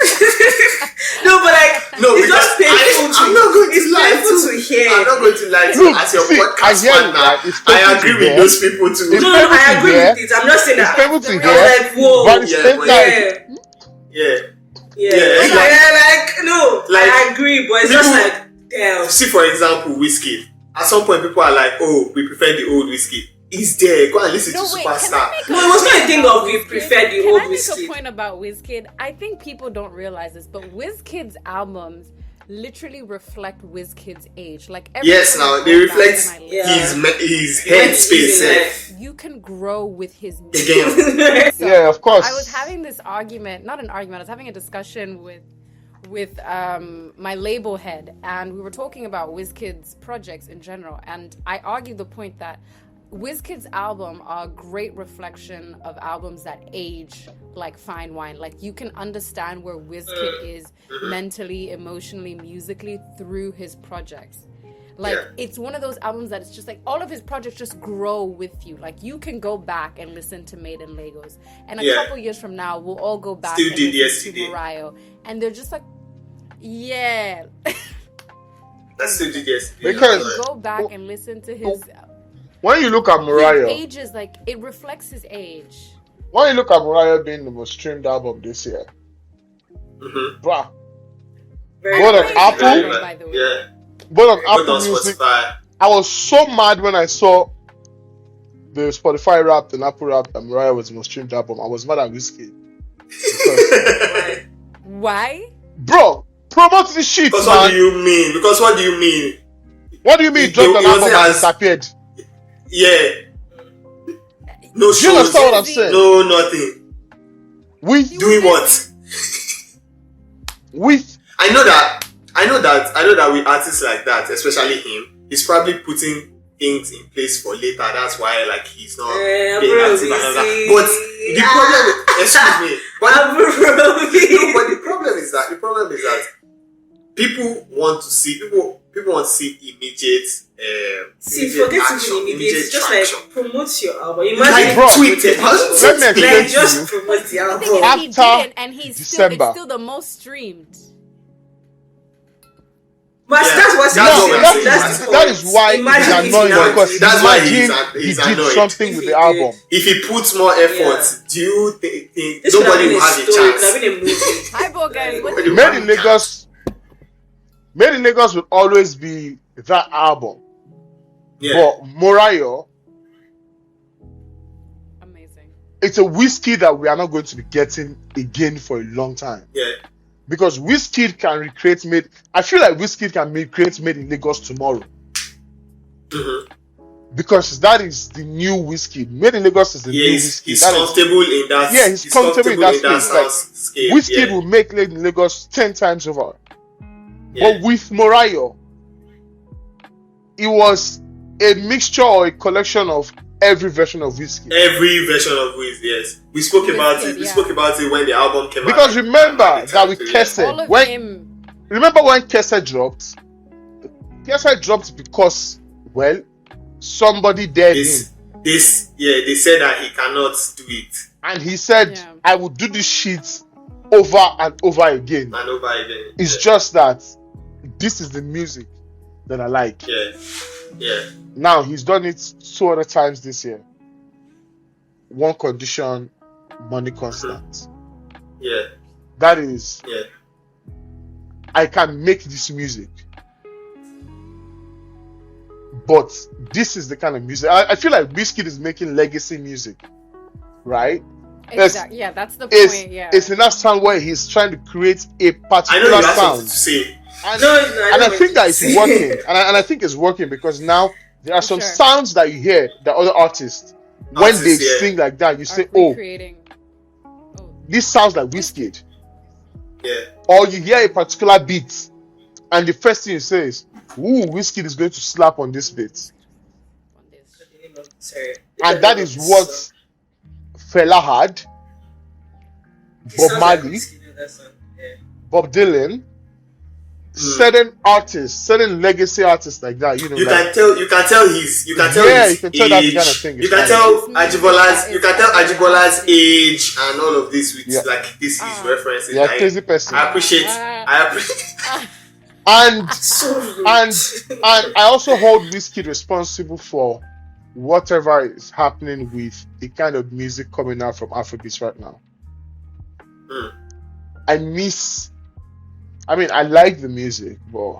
No, but like, No, it's because just painful I'm not going to it's lie painful to to hear. I'm not going to lie to Look, you. As your see, I podcast hear you, partner, right? It's I painful agree to with hear. those people too. It's No, I painful to agree hear. with it. I'm not saying It's that. painful to I was hear. I was like, whoa. But at the Yeah, same but time, Yeah, Yeah. yeah. Like, no, Like, I agree, but it's just people- like, damn. See, for example, Whiskey. At some point, people are like, "Oh, we prefer the old Whiskey." He's there. Go and listen to Wait, can Superstar. I make a No, it was not a point thing about of we Wizkid? prefer the Can old I make Wizkid. a point about Wizkid? I think people don't realize this, but Wizkid's albums literally reflect Wizkid's age. Like every Yes, time I now go they back reflect and I listen, his Yeah. headspace. Yeah. you can grow with his music. Again, So, yeah, of course. I was having this argument, not an argument, I was having a discussion with my label head, and we were talking about Wizkid's projects in general, and I argued the point that Wizkid's album are a great reflection of albums that age like fine wine. Like you can understand where Wizkid is mentally, emotionally, musically through his projects. Like it's one of those albums that it's just like all of his projects just grow with you. Like you can go back and listen to Made in Lagos, and a couple years from now we'll all go back Still and did listen to yesterday. Mariah, and they're just like, yeah. that's still did yesterday. Because- Go back and listen to his. when you look at His Mariah, ages, like it reflects his age. when you look at Mariah being the most streamed album this year, bruh, Very What an nice. apple? By the way. Yeah. both on Put Apple on Music, Spotify. I was so mad when I saw the Spotify Wrapped and Apple Wrapped that Mariah was the most streamed album. I was mad at Wizkid. Because, Why? bro, promote the shit, Because what man. do you mean? Because what do you mean? What do you mean It- dropped it an album wasn't and as- disappeared? Yeah. No Do you shows. understand what I'm saying? No nothing. With Doing what? I know that with artists like that, especially him, he's probably putting things in place for later. That's why like he's not being bro, active and all that. see. But the problem, excuse me, but Bro. the problem is that people want to see immediate. See, immediate forget to action, be immediate. It's just traction. like promote your album. Like Imagine bro, tweet it. let me explain like to just you. promote the The album. thing is, he After didn't, and he's December. it's still the most streamed. But Yeah, that's what that's I'm what saying. I'm That's saying. the That point. is why Imagine he's annoying if he because That's why imagine he's he did annoyed. something with the album. If he puts more effort, Yeah. do you think This could have nobody been will a have a story. It chance? could have been a movie. Hi, Bo, guys. What Nobody will Made have in a chance. Lagos will always be that album. Yeah. But Mariah, amazing. it's a whiskey that we are not going to be getting again for a long time. Yeah. Because Wizkid can recreate Made. I feel like Wizkid can recreate Made in Lagos tomorrow. Because that is the new Wizkid. Made in Lagos is the new Yes, Wizkid. he's That is- comfortable in that. Yeah, he's comfortable in that space. Like, sound scale. Wizkid Yeah. will make Made in Lagos 10 times over. Yeah. But with Mariah, it was a mixture or a collection of every version of Wizkid. Every version of Wiz, yes. We spoke about Wizkid, it. We yeah. spoke about it when the album came out. Because remember At the that time, with so, yeah. Kese, All of when him. remember when Kese dropped? Kese dropped because, well, somebody dared him. They said that he cannot do it And he said, Yeah. I will do this shit over and over again. and over again. It's yeah. just that this is the music that I like. Yeah. Now, he's done it 2 other times this year. One condition, money constant. Yeah. That is, Yeah. I can make this music, but this is the kind of music. I feel like Wizkid is making legacy music, right? Exactly. Yeah, that's the It's, point. Yeah. it's in that sound where he's trying to create a I know particular you have something sound. to say. And, No, and I think that it's working. And I think it's working because now there are some Sure. sounds that you hear that other artists, when they Artists, yeah. sing like that, you Are say, oh, recreating. Oh, this sounds like Wizkid. Yeah. Or you hear a particular beat, and the first thing you say is, ooh, Wizkid is going to slap on this beat. on this. Sorry. And that is what Fela had, Bob Marley, Bob Dylan, certain artists, certain legacy artists like that, You can tell his you can tell age. that the kind of thing is You can fine. tell Ajibola's age and all of this with like this his references. You're a crazy person. I appreciate And So rude. and I also hold Wizkid responsible for whatever is happening with the kind of music coming out from Afrobeats right now. I like the music, but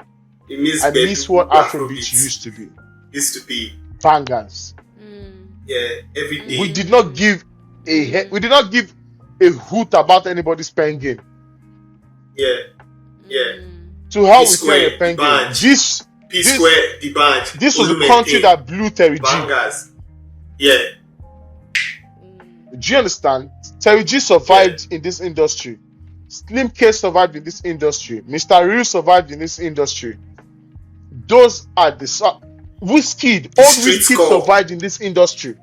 I miss what Afrobeats used to be. Used to be Bangers. every day. We did not give a hoot about anybody's pen game. Yeah. To hell P with Square, your pen the game. band. P This- Square, the band. This was the Olume country King, that blew Terry G. Bangers. Yeah. Do you understand? Terry G survived in this industry. Slim K survived in this industry. Mr. Real survived in this industry. Those are the Wizkid. Old Street Wizkid score. survived in this industry.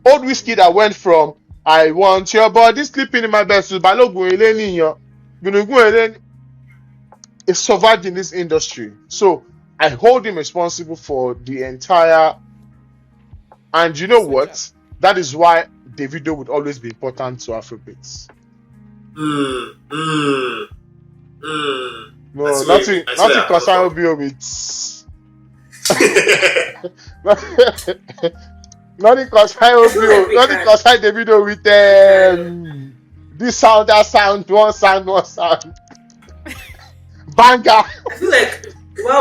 Old Wizkid that went from I want your body sleeping in my bed to Balogun Eleniyan. It survived in this industry. So I hold him responsible for the entire. And you know what? That is why Davido would always be important to Afrobeats. No, That's nothing where I concern come Obio with. Nothing concern Obio. we Nothing can. concern Davido with this sound, that sound, one sound. Banger. I feel like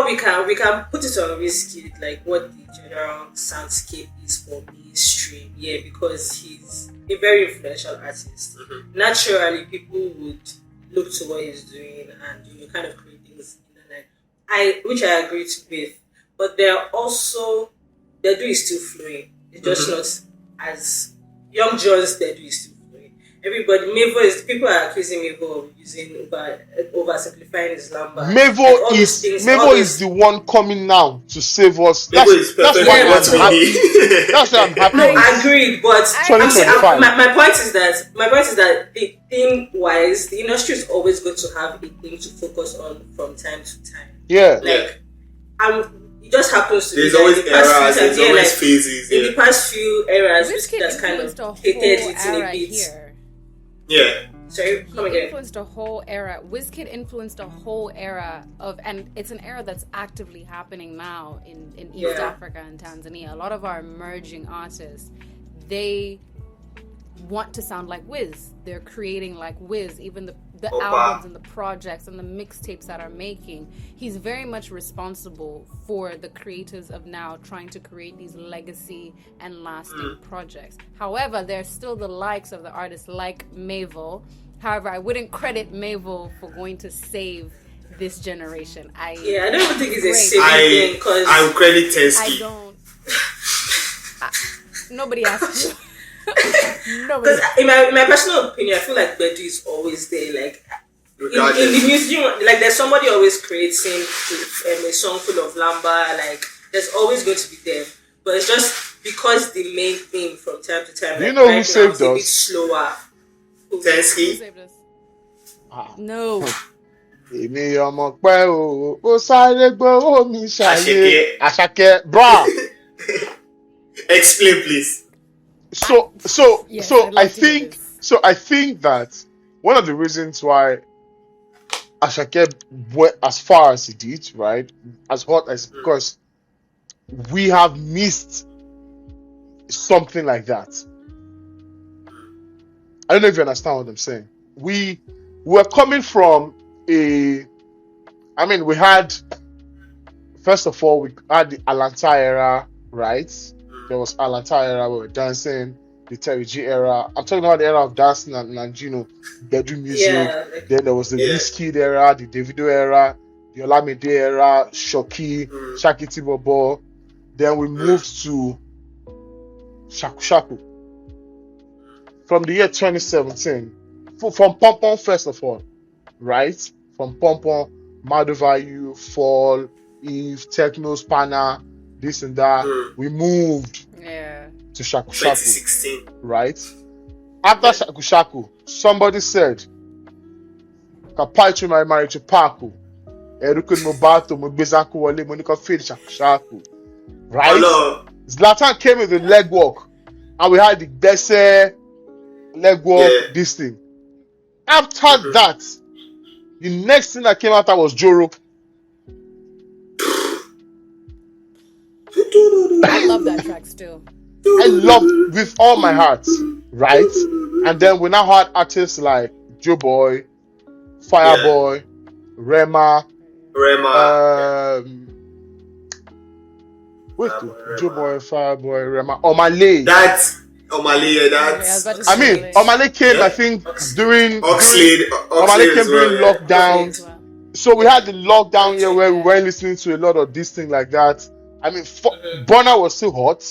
we can put it on Wizkid, like what the general soundscape is for mainstream, because he's a very influential artist. Naturally, people would look to what he's doing and kind of create things in the line. Which I agree with, but their do is still flowing. It's just not as Young John's their do is still flowing. People are accusing Mavo of using oversimplifying his lamba. Mavo is the one coming now to save us. That's why I'm happy. That's why I'm happy. No, I agree, but 2025. My point is that the thing wise, the industry is always going to have a thing to focus on from time to time. Yeah. Like, it just happens to There's be always like the past eras, few there's times, always like, phases. in the past few eras, Wizkid that's kind influenced a of whole hated it in a era bit. here. Yeah. Sorry, come He again. influenced a whole era. Wizkid influenced a whole era and it's an era that's actively happening now in East Africa and Tanzania. A lot of our emerging artists, they want to sound like Wiz. They're creating like Wiz. Even the albums and the projects and the mixtapes that are making, he's very much responsible for the creators of now trying to create these legacy and lasting projects. However, there's still the likes of the artists like Mavo. However, I wouldn't credit Mavo for going to save this generation. I don't even think it's a saving thing because I would credit Tensky. I don't. Nobody asked you. Because in my personal opinion, I feel like Bedu is always there. Like in the museum, like there's somebody always creating a song full of lamba. Like there's always going to be there, but it's just because the main thing from time to time. You know who saved us? A bit slower. Tensky. No. Èmi ọmọ pẹ́ o, ó sáré gbówó mi ṣàyè. Àṣàkẹ́, bra. Explain, please. So I think that one of the reasons why Ashake went as far as he did, right, as hot as because we have missed something like that. I don't know if you understand what I'm saying. We were coming from we had, first of all, we had the Alanta era, right? There was Alanta era, we were dancing, the Terry G era. I'm talking about the era of dancing and bedroom music. Yeah. Then there was the Wizkid era, the Davido era, the Olamide era, Shoki, Shaki Bobo. Then we moved to Shaku Shaku. From the year 2017, from Pompon, first of all, right? From Pompon, Madovayu, Fall, Eve, Techno, Spanner, this and that. We moved to Shaku Shaku. 2016. Right? After Shaku Shaku, somebody said, Kapaichu my marriage to Paku. Erukun Mobato, Mubezaku Wale, Monica Fade Shaku Shaku. Right? Hello. Zlatan came with the leg walk. And we had the Besse leg walk, this thing. After that, the next thing that came after was Joro. I love that track still. I loved with all my heart, right? And then we now had artists like Joe Boy, Fireboy, Rema. Wait, Joe Boy, Fireboy, Rema, Omale. Omale came, I think, during Omale came during lockdown. So we had the lockdown here where we weren't listening to a lot of this thing like that. I mean, Burna was still hot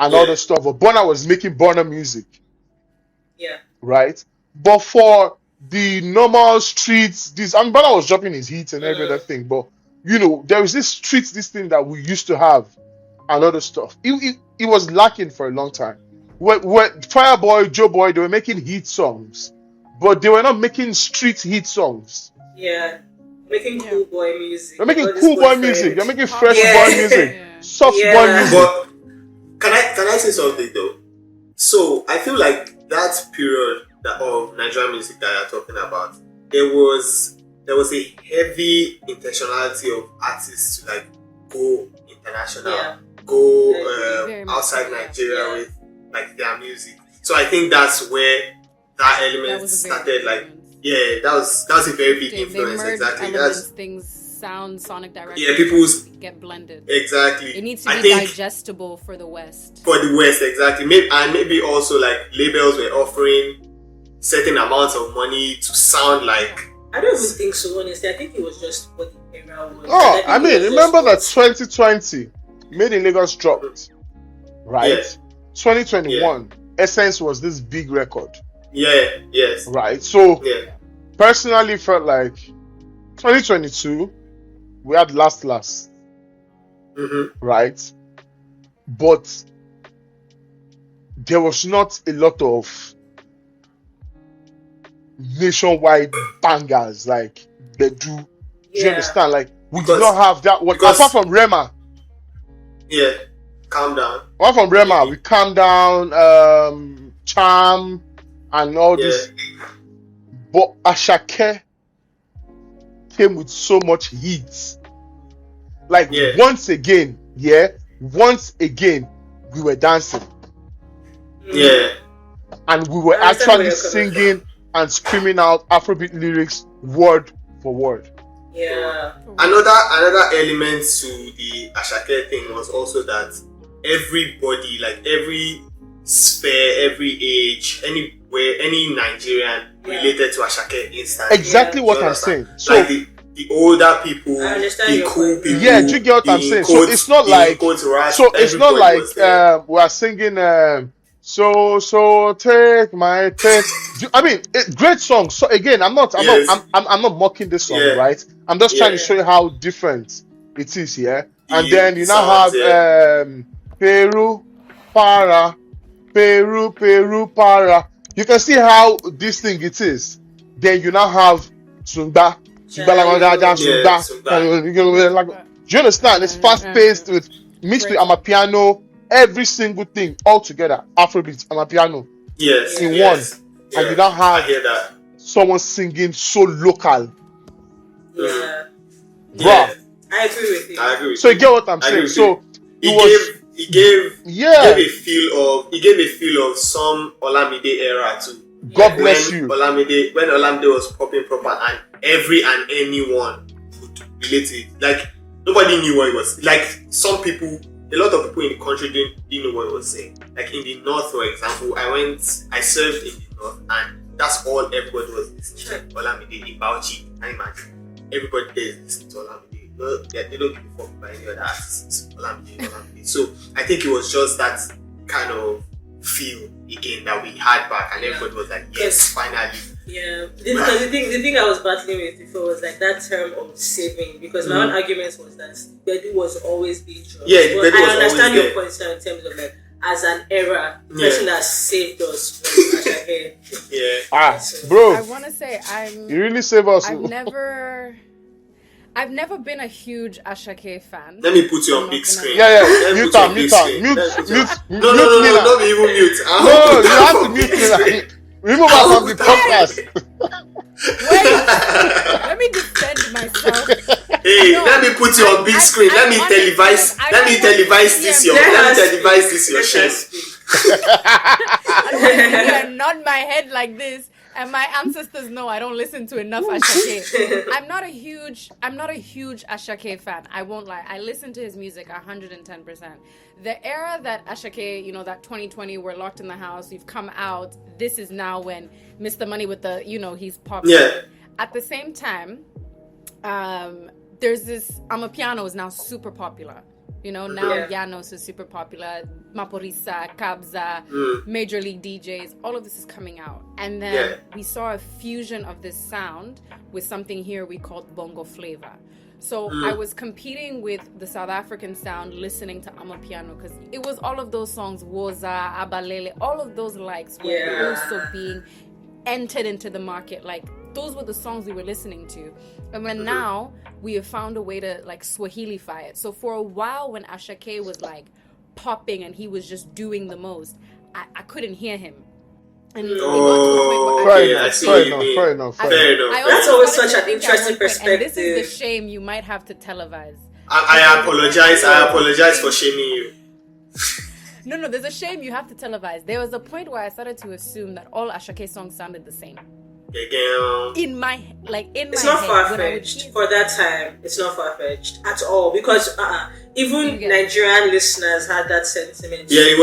and all the stuff, but Burna was making Burna music. Yeah. Right? But for the normal streets, Burna was dropping his hits and every other thing, but there was this thing that we used to have and other stuff. It was lacking for a long time. When Fireboy, Joe Boy, they were making hit songs, but they were not making street hit songs. Yeah. Making cool boy music. They're making cool boy music. They're making fresh boy music. Soft boy music. But can I say something though? So I feel like that period of Nigerian music that you're talking about, there was a heavy intentionality of artists to like go international, go outside Nigeria with like their music. So I think that's where that element started. Like, that was a very big influence. Exactly. Sonic direction. Yeah, people's get blended. Exactly. It needs to be digestible for the West. For the West, exactly. Maybe also like labels were offering certain amounts of money to sound like. I don't even think so, honestly. I think it was just what the era was. Oh, I mean, remember that 2020 Made in Lagos dropped, right? Yeah. 2021 Essence was this big record. Yeah. Yes. Right. So personally felt like 2022 we had last. Right? But there was not a lot of nationwide bangers like they do. Do you understand? Like we did not have that one apart from Rema. Yeah. Calm down. Apart from Rema, we Calm Down, Charm, and all this. But Ashake came with so much heat. Like once again, we were dancing. Yeah. And we were actually singing and screaming out Afrobeat lyrics word for word. Yeah. Another element to the Ashake thing was also that everybody, like every sphere, every age, anywhere, any Nigerian related to Ashake instantly. Exactly what I'm saying. So like the older people, the cool people. Yeah, do you get what I'm saying? So it's not like we are singing so take my take. I mean, great song. So again, I'm not mocking this song, right? I'm just trying to show you how different it is here. And then you now have Peru para. You can see how this thing it is. Then you now have Sunda. Do you understand? It's fast paced with mixed with amapiano, every single thing all together. Afrobeats, amapiano. Yes. In one. And you now have someone singing so local. Yeah. Bruh. I agree with you. So you get what I'm saying? So he gave a feel of some Olamide era too. God bless you. When Olamide was popping proper, and every and anyone could relate to it. Like nobody knew what it was. Like some people, a lot of people in the country didn't know what it was saying. Like in the north, for example, I served in the north, and that's all everybody was listening to. Olamide in Bauchi. I imagine everybody there is listening to Olamide. No, they don't give a fuck about any other artists. Olamide. So I think it was just that kind of feel again that we had back, and everybody was like, yes, finally. Yeah, because the thing I was battling with before was like that term of saving, because my own argument was that Bedu was always being dropped. Yeah, Bedu was I understand always your there. point in terms of like as an era, the person that saved us was Ashake. Yeah. Bro, I want to say you really save us. I've never been a huge Ashake fan. Let me put you on big screen. Yeah. Let me Mute put you on her. big Mute her. screen. Mute. No, not even mute. No, you have to mute me. Remove her from the podcast. Wait, let me defend myself. Hey, No, let me put you on big screen. Let me televise. Let me televise this your chest. And nod my head like this, and my ancestors know I don't listen to enough Ashake. I'm not a huge Ashake fan. I won't lie. I listen to his music 110%. The era that Ashake, that 2020, we're locked in the house, we've come out. This is now when Mr. Money with the, he's popular. Yeah. At the same time, there's this Amapiano is now super popular. Now Llanos is super popular. Maporisa, Kabza, Major League DJs, all of this is coming out. And then we saw a fusion of this sound with something here we called bongo flavor. So I was competing with the South African sound, listening to Amapiano, because it was all of those songs, Woza, Abalele, all of those likes were also being entered into the market. Like, those were the songs we were listening to. And then now we have found a way to like Swahilify it. So for a while when Ashake was like popping and he was just doing the most, I couldn't hear him. And it got to a point where fair enough. That's always such an interesting perspective. And this is the shame you might have to televise. I apologize for shaming you. No, there's a shame you have to televise. There was a point where I started to assume that all Ashake songs sounded the same. In my it's not far-fetched for that time. It's not far-fetched at all, because even Nigerian listeners had that sentiment. Yeah, it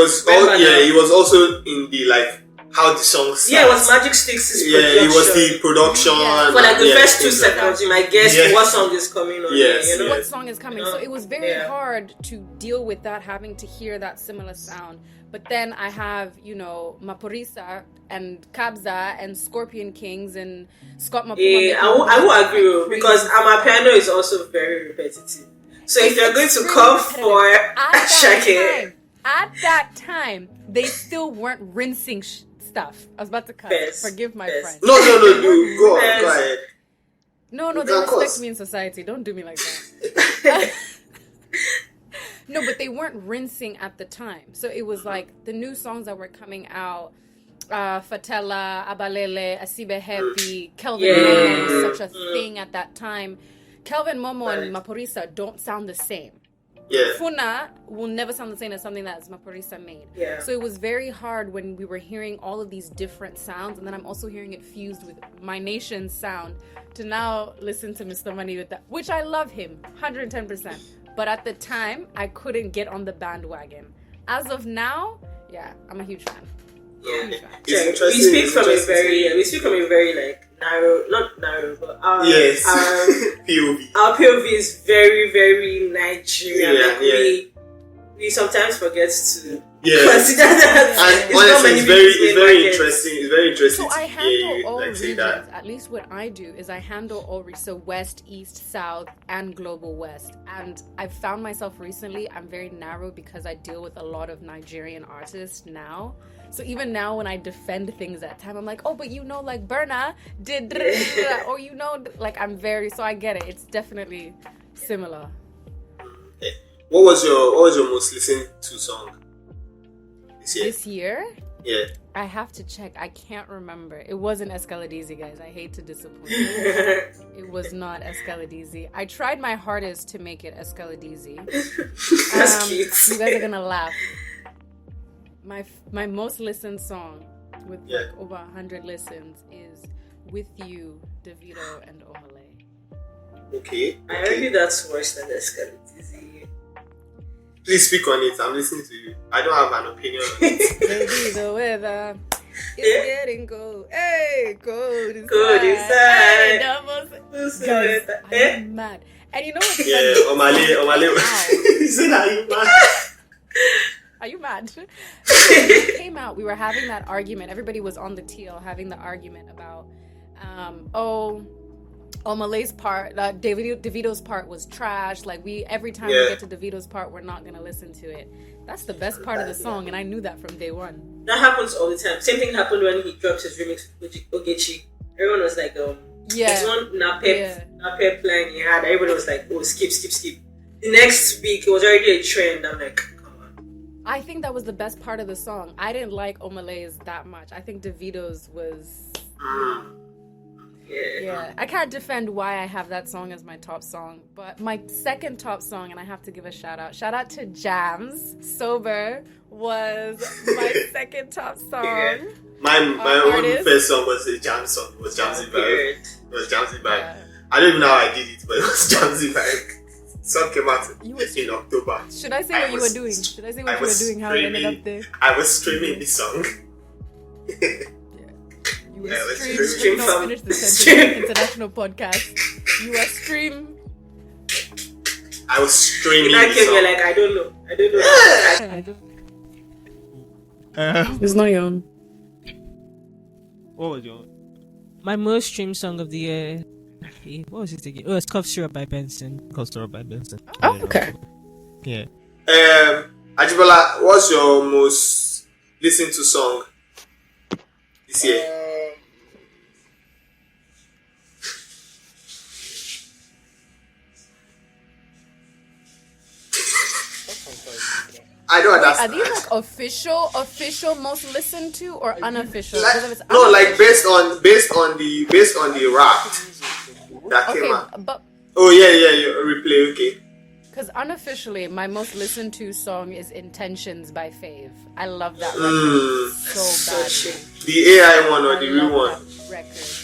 was also in the like how the song starts. Yeah, it was Magic Sticks' production. Yeah, it was the production. Yeah. For like the first 2 seconds, you might guess what song is coming on. What song is coming. So it was very hard to deal with that, having to hear that similar sound. But then I have, Maporisa and Kabza and Scorpion Kings and Scott Mapuma. Yeah, I will agree, because Amapiano is also very repetitive. So if you're going to come for Ashake, at that time, they still weren't rinsing stuff. I was about to cut. Forgive my French. No, go ahead. No, they respect me in society. Don't do me like that. No, but they weren't rinsing at the time. So it was like the new songs that were coming out, Fatella, Abalele, Asibe Happy, Kelvin Momo was such a thing at that time. Kelvin Momo and Maporisa don't sound the same. Yeah. Funa will never sound the same as something that Maporisa made. Yeah. So it was very hard when we were hearing all of these different sounds, and then I'm also hearing it fused with my nation's sound, to now listen to Mr. Money with that, which I love him, 110%. But at the time, I couldn't get on the bandwagon. As of now, I'm a huge fan. Yeah, we speak from a very like not narrow, but POV. Our POV is very, very Nigerian. We sometimes forget to consider that. And honestly, it's very interesting. It's very interesting. So I handle all regions. That. At least what I do is I handle all so West, East, South, and Global West. And I've found myself recently, I'm very narrow because I deal with a lot of Nigerian artists now. So even now when I defend things at time, I'm like, oh, but like Burna did, or like I'm very, so I get it. It's definitely similar. Okay. What was your most listened to song this year? Yeah. I have to check. I can't remember. It wasn't Escaladizi, guys. I hate to disappoint you. It was not Escaladizi. I tried my hardest to make it Escaladizi. That's cute. You guys are gonna laugh. My most listened song with Yeah. like over 100 listens is With You, Davido and Omale. Okay. I argue that's worse than Escalade. Please speak on it. I'm listening to you. I don't have an opinion on it. Maybe the weather is getting cold. Hey, cold inside. Cold inside. Hey, Guys, Eh? I'm mad. And you know what's Yeah, funny? Omale. He said, "Are you mad?" Are you mad? When it came out, we were having that argument. Everybody was on the TL having the argument about, Omale's part, Davido's part was trash. Like every time we get to Davido's part, we're not gonna listen to it. That's the best part of the song, and I knew that from day one. That happens all the time. Same thing happened when he dropped his remix with Ogechi. Everyone was like, there's one Napep line he had. Everybody was like, oh, skip. The next week, it was already a trend. I'm like, come on. I think that was the best part of the song. I didn't like Omale's that much. I think Davido's was... Yeah, I can't defend why I have that song as my top song, but my second top song, and I have to give a shout out to Jams. Sober was my second top song. Yeah. My own first song was a jam song. It was Jamsy Vibe. It was Jamsy Vibe. Yeah. I don't even know how I did it, but it was Jamsy Vibe. Song came out in October. Should I say what you were doing? Should I say what you were doing? How it ended up there? I was streaming this song. You were stream not from finish the sentence. International podcast. You were stream. I was streaming In that this case, song. you're like, I don't know. It's not your own. What was your? My most streamed song of the year. What was it again? Oh, it's Cough Syrup by Benson. Cough Syrup by Benson. Oh, okay. Yeah. Ajibola, what's your most listened to song this year? I don't understand. Are these like official most listened to or unofficial? Like, Because if it's no, like unofficial- based on the rap that came out. Okay, but Oh yeah, replay. Okay. because unofficially, my most listened to song is "Intentions" by Fave. I love that record so badly. The AI one or the I real love one? that record.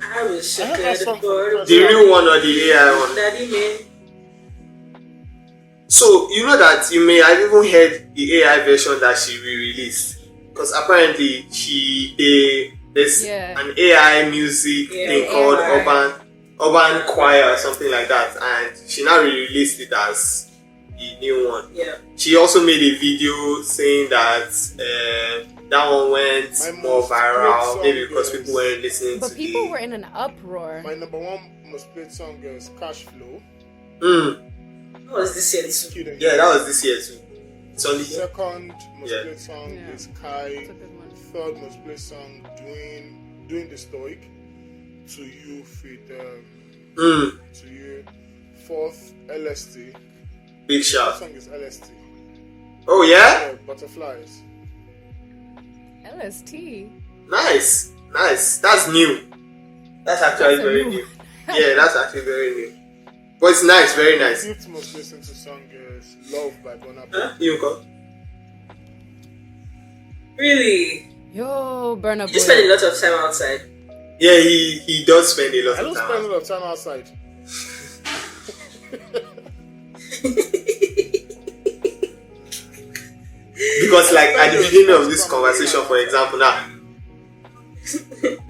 I was so I heard good that song for The real one or the AI one? Daddy man. So you know that you may have even heard the AI version that she re-released, because apparently there's an AI music thing called urban choir or something like that, and she now re-released it as the new one. Yeah. She also made a video saying that that one went more viral, maybe because people weren't listening But to people the... were in an uproar. My number one most played song is Cash Flow. That was this year. Yeah, that was this year too. It's only Second most played song is Kai. That's a good one. Third most played song doing the Stoic. To You fit to You. Fourth LST. big That shout. song is LST. Oh yeah? Butterflies. LST. Nice. That's new. That's actually That's a very new new. Yeah, that's actually very new. But it's nice, very nice. Fifth most listened to song is Love by Burna Boy. You go. Really? Yo, Burna Boy. You spend a lot of time outside. Yeah, he does spend a lot I don't of spend a time. lot of time outside. Because like at the beginning of this conversation, for example, now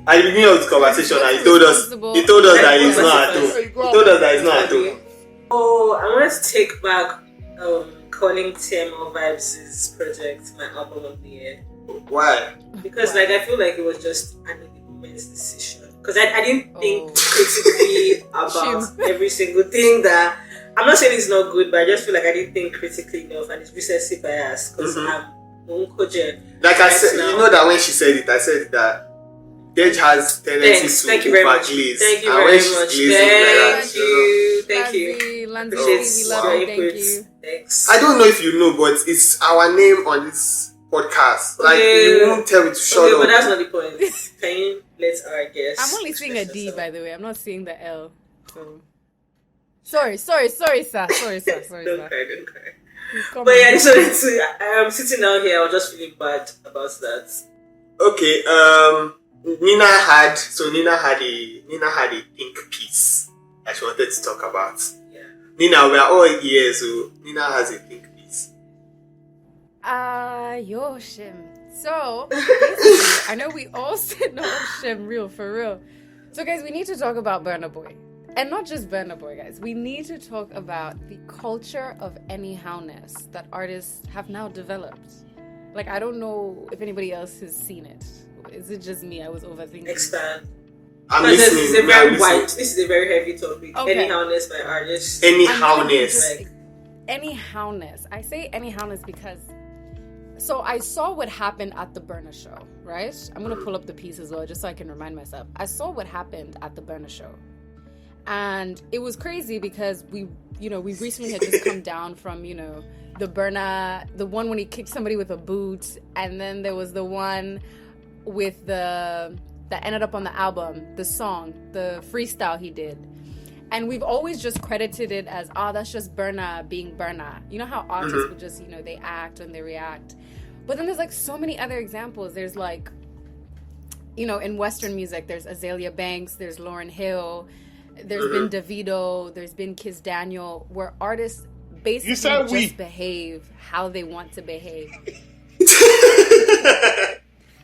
at the beginning of this conversation, now he told us that he's not at home. He told us that he's not at home. Oh, I want to take back calling TMO Vibes' project my album of the year. Why? Because like I feel like it was just an immense decision. Because I didn't think critically about every single thing that... I'm not saying it's not good, but I just feel like I didn't think critically enough, and it's recency bias because I'm Unkoje. Like I said, you know that when she said it, I said that Dej has tendency Thank to you very much. overglaze. Thank you And very when she's much. glazing like that, Thank you. Lanzi, Appreciate we love your you. Thank input. you. Thanks. I don't know if you know, but it's our name on this podcast. Like, you won't tell me to shut Okay, up. but that's not the point. Can you let our guests... I'm only seeing a express D, yourself? by the way. I'm not seeing the L. So. Sorry, sir. Sorry, sir. Don't sir. cry. Come But on. yeah, I just wanted to... I'm sitting down here, I was just feeling bad about that. Okay. Nina had a think piece that she wanted to talk about. Yeah. Nina, we are all here, so Nina has a think piece. Yo, Shim. So, basically, I know we all said no, Shim, real, for real. So, guys, we need to talk about Burna Boy. And not just Burna Boy, guys. We need to talk about the culture of anyhowness that artists have now developed. Like, I don't know if anybody else has seen it. Is it just me? I was overthinking. Expand. I'm Because listening. this is a very wide. This is a very heavy topic. Okay. Anyhowness by artists. Anyhowness. Anyhowness. I say anyhowness because... So I saw what happened at the Burna show, right? I'm going to pull up the piece as well, just so I can remind myself. I saw what happened at the Burna show. And it was crazy because we recently had just come down from, the Burna, the one when he kicked somebody with a boot. And then there was the one with that ended up on the album, the song, the freestyle he did. And we've always just credited it as, that's just Burna being Burna. You know how artists would just, they act and they react. But then there's like so many other examples. There's like, in Western music, there's Azalea Banks, there's Lauryn Hill, there's been Davido, there's been Kiss Daniel, where artists basically just behave how they want to behave.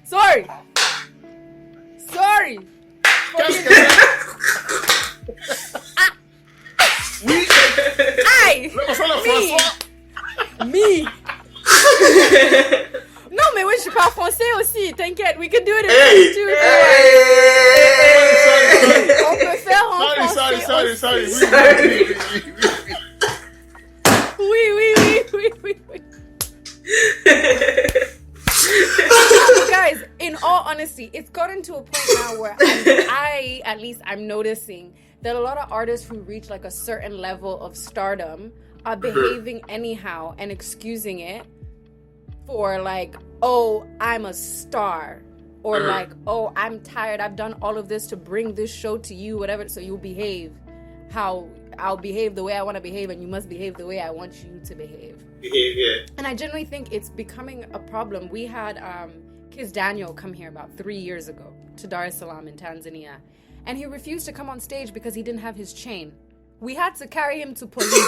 Sorry. Me. Non, mais oui, je parle français aussi. T'inquiète, we can do it in French too. On peut faire en français. Sorry. Oui. Guys, in all honesty, it's gotten to a point now where I'm noticing that a lot of artists who reach like a certain level of stardom are behaving anyhow and excusing it for like, oh, I'm a star, or like, oh, I'm tired, I've done all of this to bring this show to you, whatever, so you'll behave how I'll behave the way I want to behave, and you must behave the way I want you to behave. And I genuinely think it's becoming a problem. We had Kiss Daniel come here about 3 years ago to Dar es Salaam in Tanzania, and he refused to come on stage because he didn't have his chain. We had to carry him to police.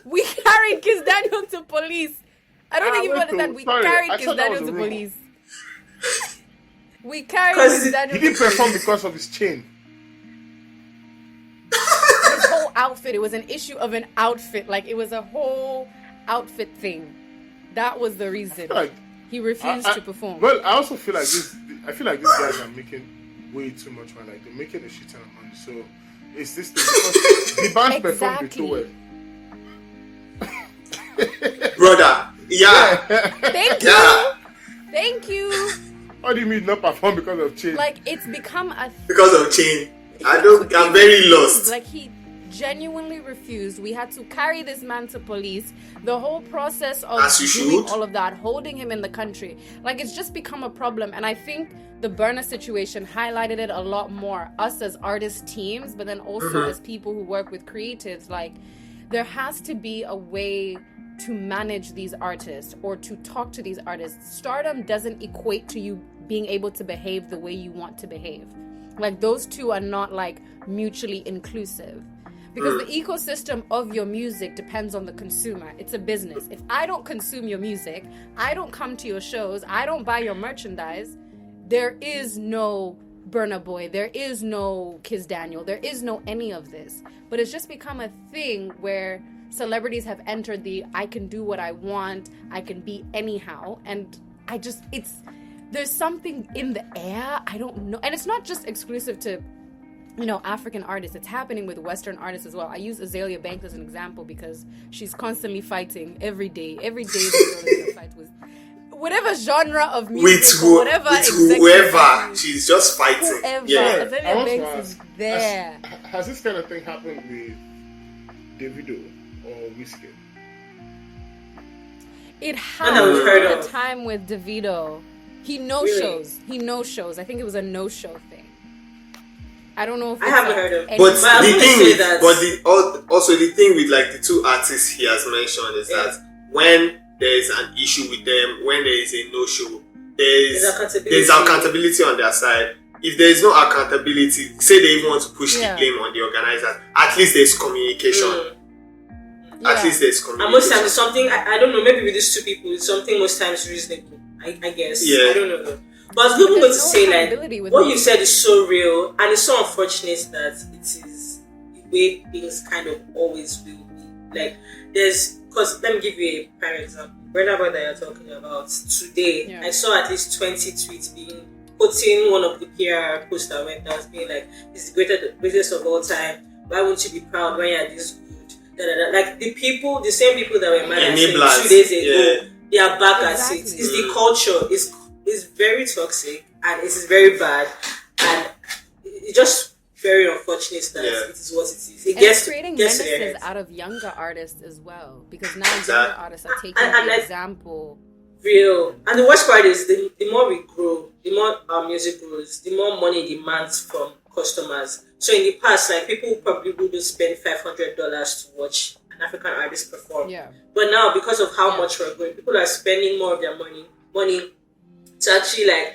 We carried Kiss Daniel to police. I don't think you understand. We carried Kiss Daniel to police. We carried Kiss Daniel. He didn't perform because of his chain. His whole outfit. It was an issue of an outfit. Like, it was a whole outfit thing. That was the reason. He refused to perform. Well, I also feel like this. I feel like these guys are making way too much money. Like, they're making a shit ton of money. So it's this thing because the band performed too well. Brother, yeah. Thank you. What do you mean not perform because of chain? Like, it's become a thing. Because of chain. I'm very lost. Like, he genuinely refused. We had to carry this man to police. The whole process of doing all of that, holding him in the country, like, it's just become a problem. And I think the Burna situation highlighted it a lot more. Us as artist teams, but then also as people who work with creatives, like, there has to be a way to manage these artists or to talk to these artists. Stardom doesn't equate to you being able to behave the way you want to behave. Like, those two are not like mutually inclusive, because the ecosystem of your music depends on the consumer. It's a business. If I don't consume your music, I don't come to your shows, I don't buy your merchandise, there is no Burna Boy, there is no Kiss Daniel, there is no any of this. But it's just become a thing where celebrities have entered the I can do what I want, I can be anyhow, and there's something in the air, I don't know. And it's not just exclusive to, African artists. It's happening with Western artists as well. I use Azalea Banks as an example because she's constantly fighting every day. Every day the girl is in a fight with whatever genre of music, with whoever. She's just fighting. Whoever. Yeah. Azalea Banks is there. Has this kind of thing happened with Davido or Whiskey? It happened at a time with Davido. He no-shows. I think it was a no-show thing. I don't know if I haven't heard of it. But the thing with like the two artists he has mentioned is that when there is an issue with them, when there is a no-show, there's accountability on their side. If there is no accountability, say they even want to push the blame on the organizers, at least there's communication. At least there's communication. And most times it's something, I don't know, maybe with these two people, it's something most times reasonable. I guess. Yeah. I don't know. But I was going to say, like, what you said is so real, and it's so unfortunate that it is the way things kind of always will be. Like, because let me give you a prime example. Burna Boy that you're talking about today, I saw at least 20 tweets being putting one of the PR posts that went down, being like, "This is the greatest of all time. Why won't you be proud when you're this good?" Like the same people that were mad at 2 days ago, they are back at it. It's the culture. It's very toxic and it is very bad, and it's just very unfortunate that it is what it is. It's creating menaces out of younger artists as well, because now younger artists are taking the example. Real. And the worst part is the more we grow, the more our music grows, the more money demands from customers. So in the past, like, people probably wouldn't spend $500 to watch an African artist perform. Yeah. But now, because of how much we're growing, people are spending more of their money to actually, like,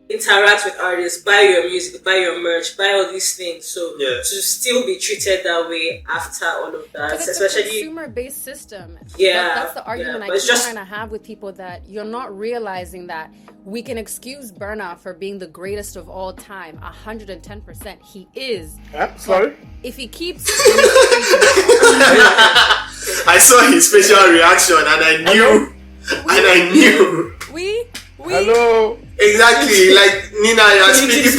interact with artists, buy your music, buy your merch, buy all these things. So to still be treated that way after all of that, it's especially a consumer-based system. Yeah, that's the argument I keep trying to have with people, that you're not realizing that we can excuse Burna for being the greatest of all time, 110%. He is. Sorry. If he keeps, I saw his facial reaction, and I knew. We. Hello. Exactly, like Nina, you're speaking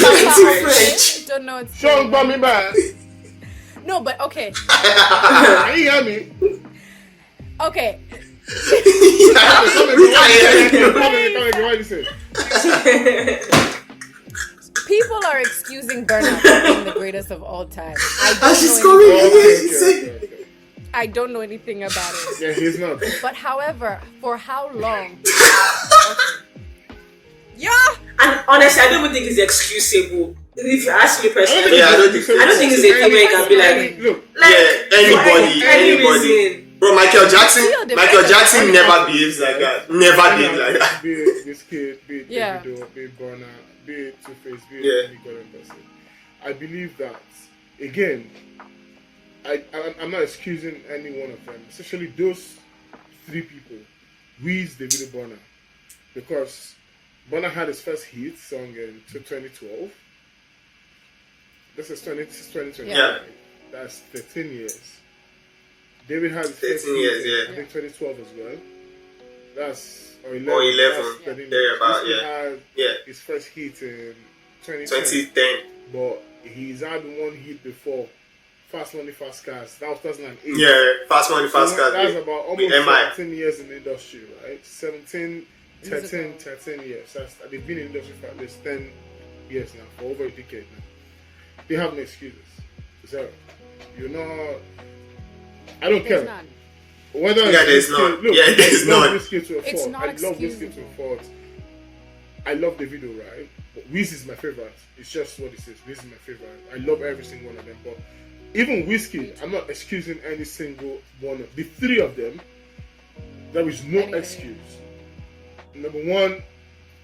French. Don't know. Sean, got me back. No, but okay. Can you hear me? Okay. People are excusing Burna for being the greatest of all time. I don't know anything about it. Yeah, he's not. But however, for how long? Yeah. And honestly, I don't even think it's excusable. If you ask me personally, I don't think it's a thing where you can be like, anybody. Bro, Michael Jackson never behaves like that. Never did like that. Be it this kid, be it Davido, be it Burna, be it Two-Face, be it any current person. I believe that, again, I'm not excusing any one of them, especially those three people, Wiz, Davido, Burna, because Burna had his first hit song in 2012. This is 2020. Yeah. That's 13 years. David had his 13 years, I think 2012 as well. That's 11. Or 11. Had his first hit in 2010. But he's had one hit before. Fast Money, Fast Cars. That was 2008. Yeah, Fast Money, Fast Cars. That's about almost 17 years in the industry, right? 13 years. They've been in the industry for at least 10 years now, for over a decade now. They have no excuses. Zero. You're not. I don't care. None. Whether there's none. There's none. It's not I love Whiskey to a fault. I love the video, right? But Wiz is my favorite. It's just what it is. Wiz is my favorite. I love every single one of them. But even Whiskey, I'm not excusing any single one of the three of them. There is no excuse. Number one.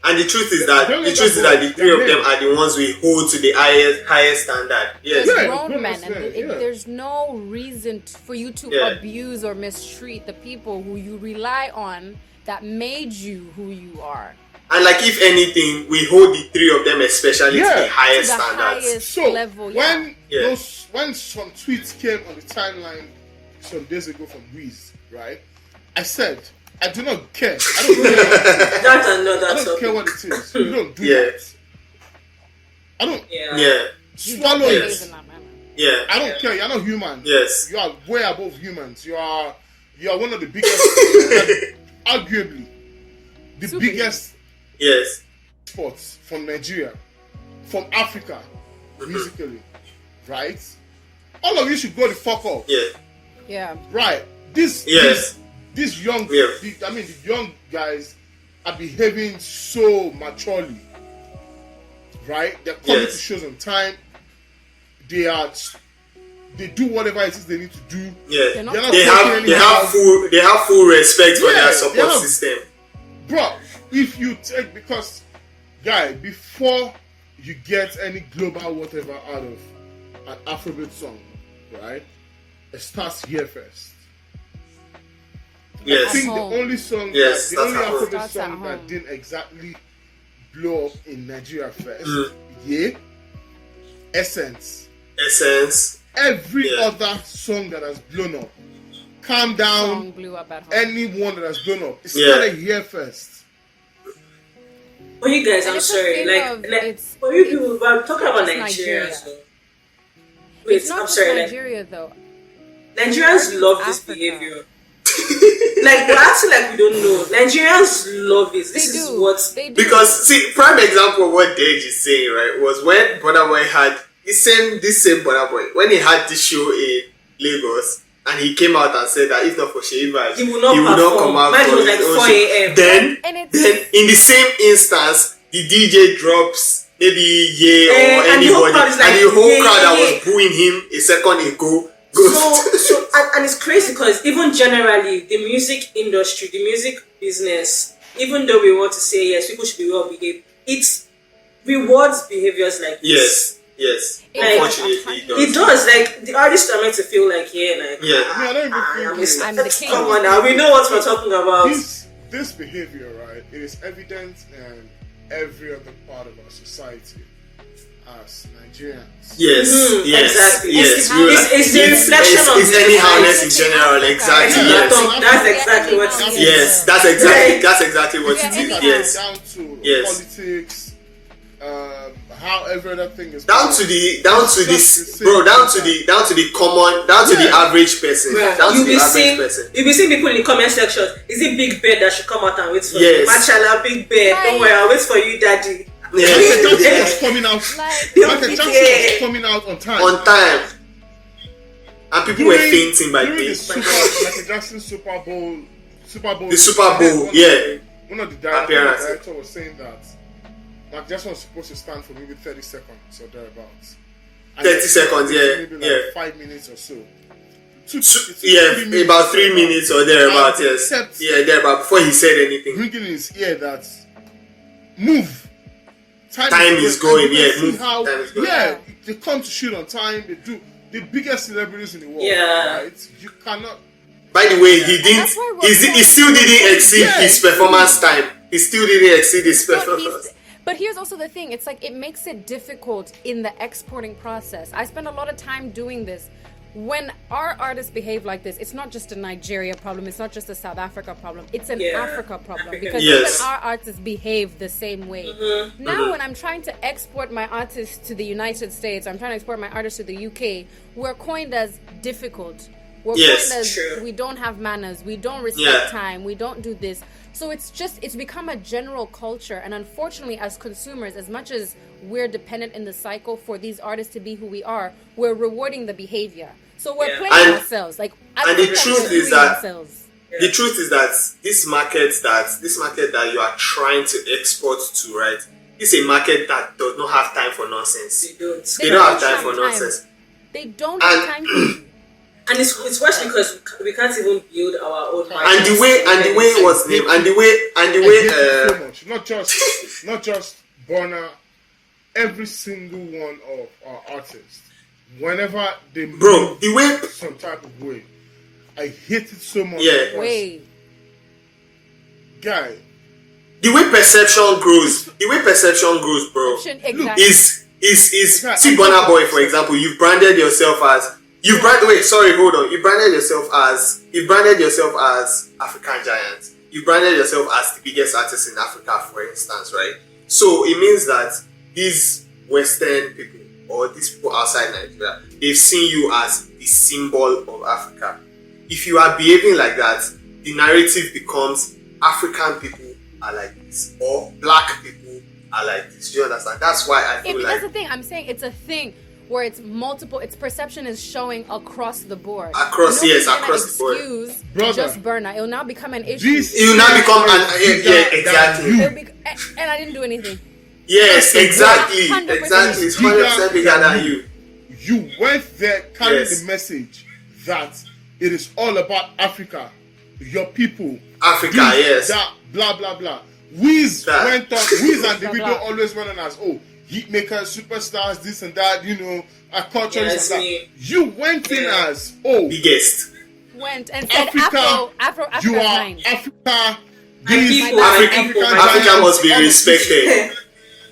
And the truth is that the three of them are the ones we hold to the highest standard. Yes. There's grown men, and there's no reason for you to abuse or mistreat the people who you rely on that made you who you are. And like, if anything, we hold the three of them especially to the highest standards. Level. When some tweets came on the timeline some days ago from Wiz, right? I said, I do not care. I don't care. I don't care what it is. You don't do that. I don't. Swallow it. Yeah. I don't care. You're not human. Yes. You are way above humans. You are one of the biggest, arguably, the biggest. Yes. Sports from Nigeria, from Africa, musically, right? All of you should go the fuck off. Yeah. Right. These young, the young guys are behaving so maturely, right? They're coming to shows on time. They do whatever it is they need to do. Yeah. They have full respect for their support system. Bro, if you take, because guy, before you get any global whatever out of an Afrobeat song, right? It starts here first. Yes. I think the only song, the only Afrobeat Starts at song that home. didn't exactly blow up in Nigeria first, yeah, Essence. Every other song that has blown up, Calm Down, Song blew up at home. anyone that has blown up, it started here first. For you guys, And I'm it's a sorry. thing Like, of- for you people, I'm talking about just Nigeria. Nigeria. So. Wait, It's not I'm just sorry. Like, Nigeria though. Nigerians love this Africa. behavior. Like, we're acting like we don't know. Nigerians love it. This They is do. what. They do. Because see, prime example of what Dej is saying, right, was when Burna Boy had this same Burna Boy, when he had this show in Lagos, and he came out and said that if not for Sheiva, He will not perform. come out Mine for was his like own 4 show. a.m. And Then in the same instance, the DJ drops maybe Ye or And the whole anybody, crowd is like, and the whole "Ye, crowd that ye, was ye." booing him a second ago goes. And it's crazy because even generally, the music industry, the music business, even though we want to say yes, people should be well behaved, it rewards behaviors like this. Yes. It Unfortunately, It does. Like, the artists are meant to feel like, I don't even think I'm the king. Come on now, we know what we're talking about. this behavior, right? It is evident in every other part of our society as Nigerians. Yes, exactly. yes. It's the reflection of it's anyhowness in general, exactly. Yes. That's exactly what it is. Yes, that's exactly what it is. Yes, Down to Yes. politics, how every other thing is down to the average person, Right. down to You'll the be average seeing person. people in the comment section. Is it Big Bear that should come out and wait for Yes. you? Machala, Big Bear, don't worry, I'll wait for you, Daddy. Michael Yes. Jackson was coming out. Michael Jackson was coming out on time. On time, and people were fainting by during the this. Michael Jackson Super Bowl. The Super Bowl, yeah. One of the Appearance. director was saying that Michael Jackson was supposed to stand for maybe 30 seconds or thereabouts. And 30 seconds, yeah, maybe like yeah. 5 minutes or so. About 3 minutes or thereabouts. Yes, Except yeah, thereabout before he said anything. ringing in his ear that move. Time is going, And you yeah, can see move. how, Time is going. yeah, they come to shoot on time. They do the biggest celebrities in the world. Yeah. Right? You cannot. By the way, he didn't. that's why we're He still didn't exceed his performance time. He still didn't exceed his performance. But here's also the thing. It's like it makes it difficult in the exporting process. I spend a lot of time doing this. When our artists behave like this, it's not just a Nigeria problem. It's not just a South Africa problem. It's an Africa problem because Yes. even our artists behave the same way. Now, when I'm trying to export my artists to the United States, I'm trying to export my artists to the UK, we're coined as difficult. We're Yes, coined as true. we don't have manners, we don't respect Yeah. time, we don't do this. So it's become a general culture, and unfortunately, as consumers, as much as we're dependent in the cycle for these artists to be who we are, we're rewarding the behavior. So we're Yeah. playing And- ourselves. Like, and the think truth we're is doing that- ourselves. The truth is that this market that you are trying to export to, right? It's a market that does not have time for nonsense. They don't. They don't have time for nonsense. They don't have time for you. And it's worse because we can't even build our own market. And the way it was named, and the way so much. Not just Burna, every single one of our artists. Whenever they bro, move the way some type of way, I hate it so much. Yeah. because, Wait. guy, the way perception grows, bro, Exactly. is see Burna Boy, for example. You've branded yourself as you branded yourself as African giant. You branded yourself as the biggest artist in Africa, for instance, right? So it means that these Western people or these people outside Nigeria, they've seen you as the symbol of Africa. If you are behaving like that, the narrative becomes African people are like this or black people are like this. Do you understand? That's why I feel That's like the thing. I'm saying it's a thing where it's multiple. Its perception is showing across the board. Across Nobody's the gonna board. excuse Brother. just Burna. It'll now become an issue. this you now become exactly. It'll be, and I didn't do anything. Yes, exactly. 100%. Exactly. It's 100% bigger than you. You went there carrying Yes. the message that it is all about Africa, your people. Africa, this, yes. that, blah, blah, blah. Wiz That- went on. Wiz and Blah, Davido blah. always went on as hit makers, superstars, this and that. A culture, Yeah, this and it's that. You went in Yeah. as Biggest. Went and said Africa, Afro you is are mine. Africa. And This people, African Africa giant. must be respected.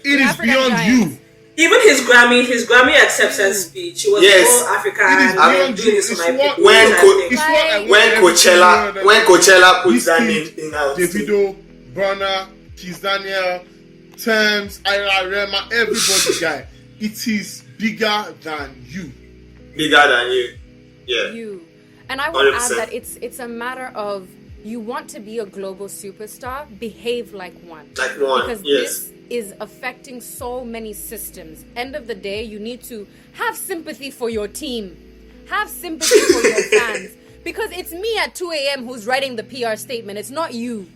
It is African beyond giants. you. Even his Grammy acceptance speech, he was Yes. all African. It is and I'm beyond doing you. this for It's my what- people. When kind of co- thing. It's what I want When everything Coachella, to know when that Coachella puts this that kid, thing out. Davido, Burna, Tanzania, Thames, Rema, everybody guy. It is bigger than you. Bigger than you. Yeah. You. And I would 100%. add that it's a matter of you want to be a global superstar, behave like one. Like one, Because yes. this is affecting so many systems. End of the day, you need to have sympathy for your team. Have sympathy for your fans. Because it's me at 2 a.m. who's writing the PR statement. It's not you.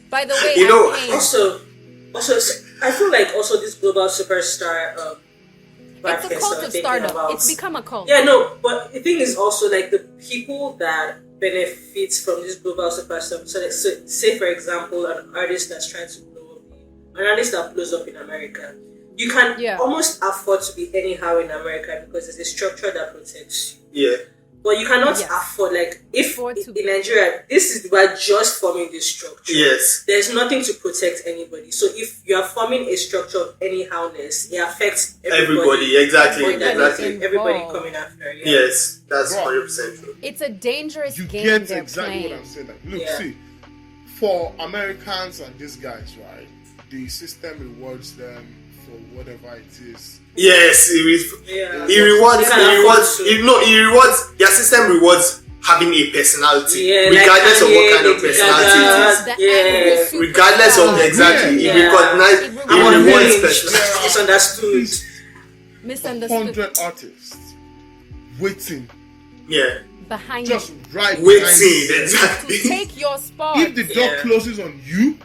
By the way, You know, I'm paying. Also, I feel like also this global superstar. It's a cult of stardom. It's become a cult. Yeah, no, but the thing is also like the people that benefit from this global superstar. So, like, say for example, an artist that's trying to blow up, an artist that blows up in America, you can almost afford to be anyhow in America because there's a structure that protects you. Yeah. But you cannot Yes. afford, like, if Afford to in Nigeria, we're just forming this structure. Yes. There's nothing to protect anybody. So if you are forming a structure of anyhowness, it affects Everybody. Exactly. Everybody. Exactly. Everybody Involved. coming after. Yeah. Yes. That's Bro. 100% true. It's a dangerous You game get they're exactly playing. what I'm saying. Like, look, Yeah. see, for Americans and these guys, right? The system rewards them for whatever it is. Yes. Yeah. He rewards. You can He rewards. afford to. He rewards. Their system rewards having a personality, Yeah, regardless of like what kind of Kanye, personality Lady it is. The Yeah. angry superstar. Regardless of exactly, Yeah. he recognizes. It He rewards- rewards Unhinged, personality. misunderstood. Misunderstood. 100 artists waiting, Yeah. Behind you. just right Waiting. behind you. Exactly. To take your spot. If the door Yeah. closes on you,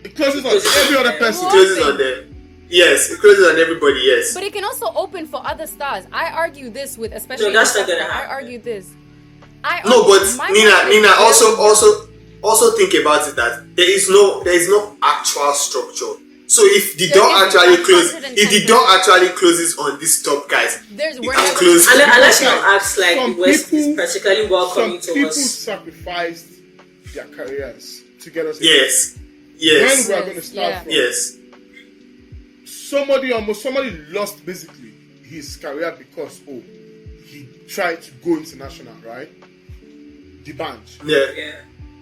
it closes on Closes every on other them. person. It closes on them. Yes. It closes on everybody. Yes. But it can also open for other stars. I argue this with, especially. No, that's not with gonna Africa. I happen. argue this. No, but my Nina, mind is also think about it that there is no actual structure. So if the There door isn't. actually I'm closes, confident if the that door actually closes on these top guys, There's it we're has never- closed. Unless you act like Some the West is people- particularly welcoming Some to people us. sacrificed their careers to get us. Yes. When Yes. we are going to start Yeah. from, Yes. somebody lost basically his career because he tried to go international, right? The band. Yeah. Yeah.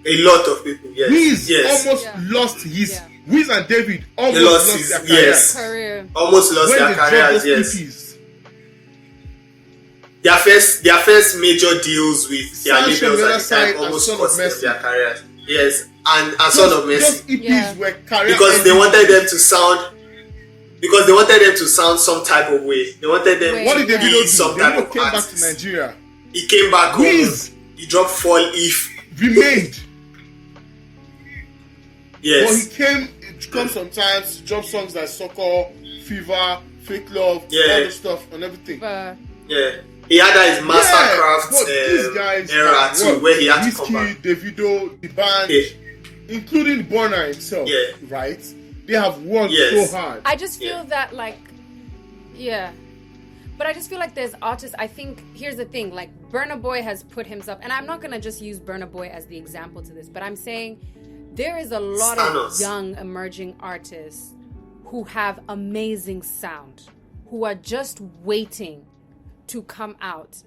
A lot of people. Yes. Wiz Yes. almost Yeah. lost his. Yeah. Wiz and David almost They lost lost his- their careers. yes. career. Almost lost When their they dropped careers. those Yes. EPs, Their first major deals with their Sancho labels on the at other the side time and almost Son of cost them Mercy. their careers. Yes. And Son of Mercy. Those EPs Yeah. were career Because they ending. wanted them to sound some type of way. They wanted them Wait, What to did be Davido do? some type Davido of came back to artist. Nigeria. He came back home. Wiz He dropped Fall If. remained. But Yes. he come sometimes, drop songs like Soccer, Fever, Fake Love, Yeah. all the stuff and everything. Yeah. He had that his But Mastercraft these guys era are too, what? where he had to Whiskey, come back. Davido, the band, Yeah. including Burna himself, Yeah. right? They have worked Yes. so hard. I just feel Yeah. that but I just feel like there's artists. I think here's the thing, like Burna Boy has put himself, and I'm not gonna just use Burna Boy as the example to this, but I'm saying there is a lot of Thanos. young emerging artists who have amazing sound, who are just waiting to come out.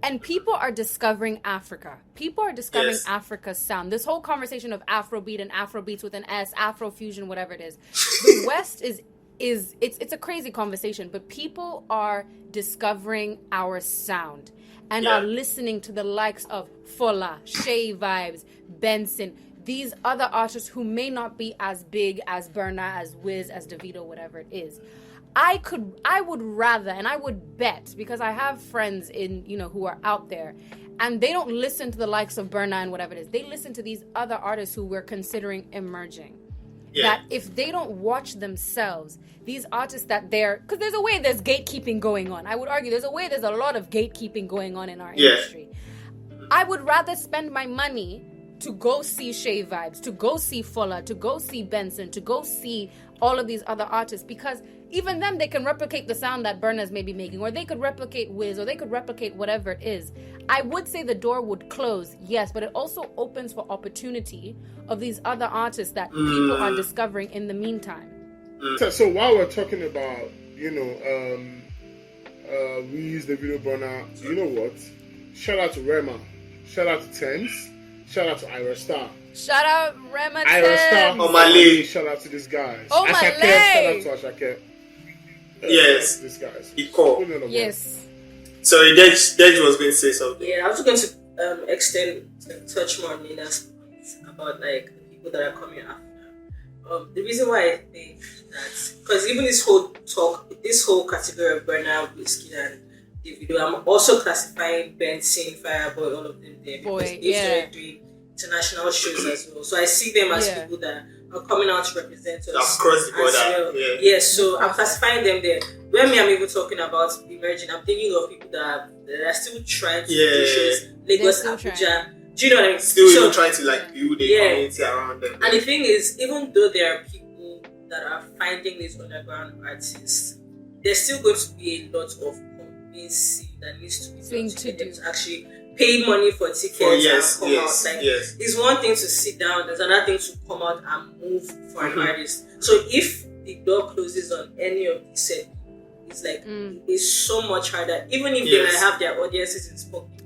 And people are discovering Africa. People are discovering Yes. Africa's sound. This whole conversation of Afrobeat and Afrobeats with an S, Afrofusion, whatever it is. The West it's a crazy conversation, but people are discovering our sound and Yeah. are listening to the likes of Fola, Shay Vibes, Benson, these other artists who may not be as big as Burna, as Wiz, as Davido, whatever it is. I would rather, and I would bet, because I have friends who are out there, and they don't listen to the likes of Burna and whatever it is. They listen to these other artists who we're considering emerging. Yeah. That if they don't watch themselves, these artists because there's gatekeeping going on. I would argue there's a lot of gatekeeping going on in our Yeah. industry. I would rather spend my money to go see Shay Vibes, to go see Fuller, to go see Benson, to go see all of these other artists, because even them, they can replicate the sound that Burna's maybe making, or they could replicate Wiz, or they could replicate whatever it is. I would say the door would close, yes, but it also opens for opportunity of these other artists that people are discovering in the meantime. So while we're talking about, we use the video Burna, you know what? Shout out to Rema, shout out to Thames, shout out to Ira Star. Shout out Rema Ira Star, Omale. shout out to these guys. Omale. Ashake, shout out to Ashake. Yes. These guys. Equal. Yes. Sorry, Dej was going to say something. Yeah, I was going to touch more on Nina's points about like the people that are coming after. The reason why I think that, because even this whole category of Burna, Whiskey, and Davido, I'm also classifying Benson, Fireboy, all of them there, because they're doing international shows as well. So I see them as people that are coming out to represent us across the border. Well. Yes, so I'm classifying them there. When I'm even talking about emerging, I'm thinking of people that are still trying to do shows, Lagos, Abuja. Do you know what I mean? Still even trying to like build a community around them. And the thing is, even though there are people that are finding these underground artists, there's still going to be a lot of convincing that needs to be done to get them to actually pay money for tickets and come out. Like, it's one thing to sit down, there's another thing to come out and move for an artist. So if the door closes on any of these set, it's like it's so much harder. Even if they might have their audiences in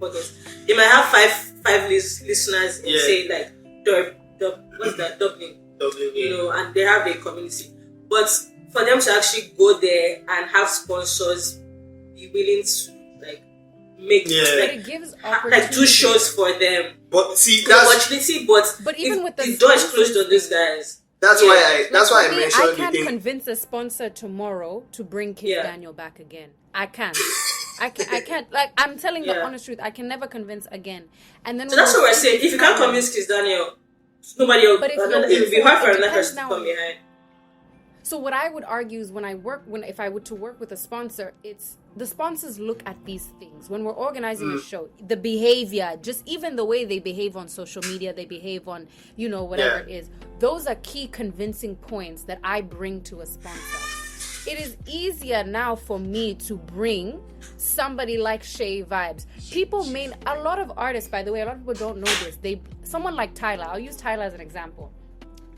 pockets, they might have five listeners in say like Dublin, and they have a community. But for them to actually go there and have sponsors be willing to like make but it gives like do shows for them. But see, that's opportunity. But even with the door is closed on these guys. That's why I mentioned. I can't convince a sponsor tomorrow to bring Kid Daniel back again. I can't. I can't. Like, I'm telling the honest truth. I can never convince again. And then so that's what we're saying. If you can't convince Kid Daniel, nobody else. But it will be hard for another person to come behind. So what I would argue is if I were to work with a sponsor, it's the sponsors look at these things. When we're organizing a show, the behavior, just even the way they behave on social media, they behave on, whatever it is. Those are key convincing points that I bring to a sponsor. It is easier now for me to bring somebody like Shay Vibes. A lot of artists, by the way, a lot of people don't know this. Someone like Tyler, I'll use Tyler as an example.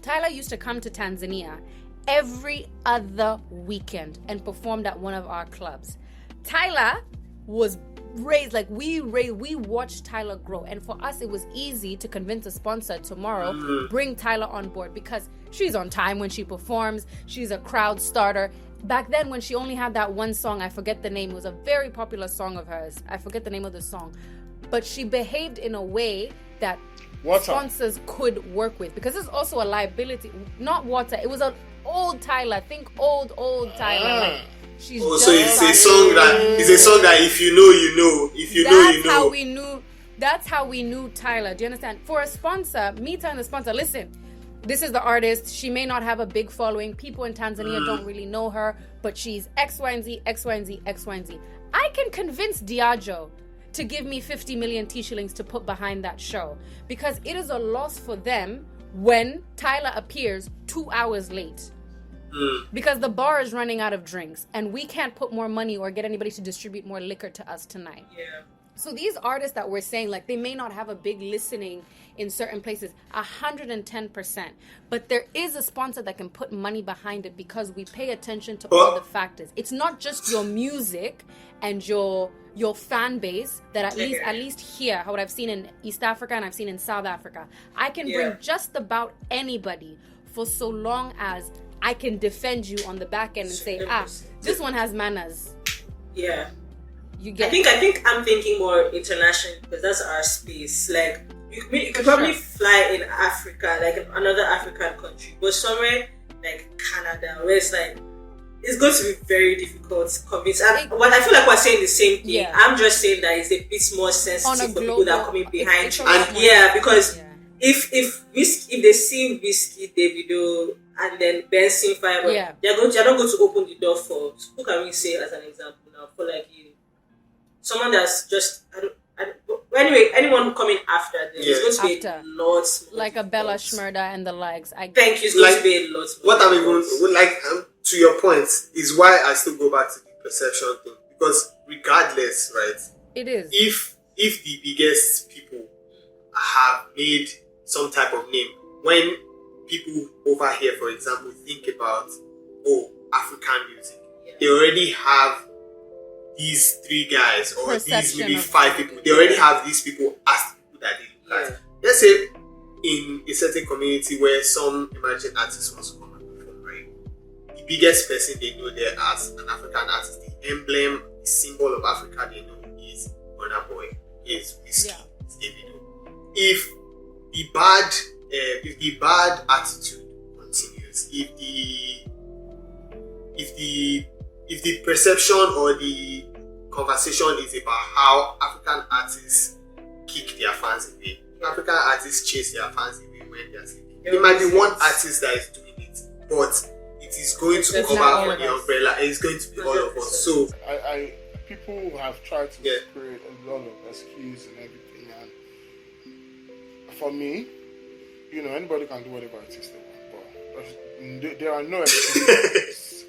Tyler used to come to Tanzania every other weekend and performed at one of our clubs. Tyler was raised, like we watched Tyler grow, and for us it was easy to convince a sponsor tomorrow, bring Tyler on board, because she's on time when she performs, she's a crowd starter. Back then when she only had that one song, I forget the name, it was a very popular song of hers, I forget the name of the song, but she behaved in a way that sponsors could work with, because it's also a liability. Not Water, it was an old Tyler. Think old Tyler. Like, she's so it's a song that if you know, you know. If you know, you know. That's how we knew Tyler. Do you understand? For a sponsor, me telling the sponsor, listen, this is the artist. She may not have a big following. People in Tanzania don't really know her, but she's X, Y, and Z, X, Y, and Z, X, Y, and Z. I can convince Diageo to give me 50 million T-shillings to put behind that show, because it is a loss for them when Tyler appears 2 hours late. Because the bar is running out of drinks and we can't put more money or get anybody to distribute more liquor to us tonight. So these artists that we're saying, like, they may not have a big listening in certain places, 110%, but there is a sponsor that can put money behind it, because we pay attention to all the factors. It's not just your music and your fan base that at least here, what I've seen in East Africa and I've seen in South Africa, I can bring just about anybody for so long as I can defend you on the back end and say, this one has manners. Yeah. You get. I think I'm thinking more international, because that's our space. Like you could probably fly in Africa, like in another African country, but somewhere like Canada, where it's like it's going to be very difficult to convince. And what I feel like we're saying the same thing. I'm just saying that it's a bit more sensitive for people that are coming behind you. And because if they see Whiskey, Davido, and then Benson, Fireball, they're not going to open the door for, who can we say as an example now, for like someone that's just, Anyway, anyone coming after them is going to be After. a lot more Like a Bella difficult. Shmurda and the likes. Thank you. It's going Like, to be a lot more what I'm even difficult. to your point is why I still go back to the perception thing, because regardless, right? It is. If the biggest people have made some type of name, when people over here, for example, think about African music, they already have these 3 guys or Perception these maybe of 5 people. They already have these people as the people that they look at. Let's say in a certain community where some emerging artists want to come and perform, right? The biggest person they know there as an African artist, the emblem, the symbol of Africa they know is Burna Boy, is Whiskey, is Davido. If the bad attitude continues, if the perception or the conversation is about how African artists kick their fans away, African artists chase their fans away when they're sleeping. There might be one artist that is doing it, but it is going to It's cover not all for of the us. umbrella. It's going to be all of us. So I people have tried to Yeah. create a lot of excuse and everything, and for me, anybody can do whatever it is they want, but there are no excuses.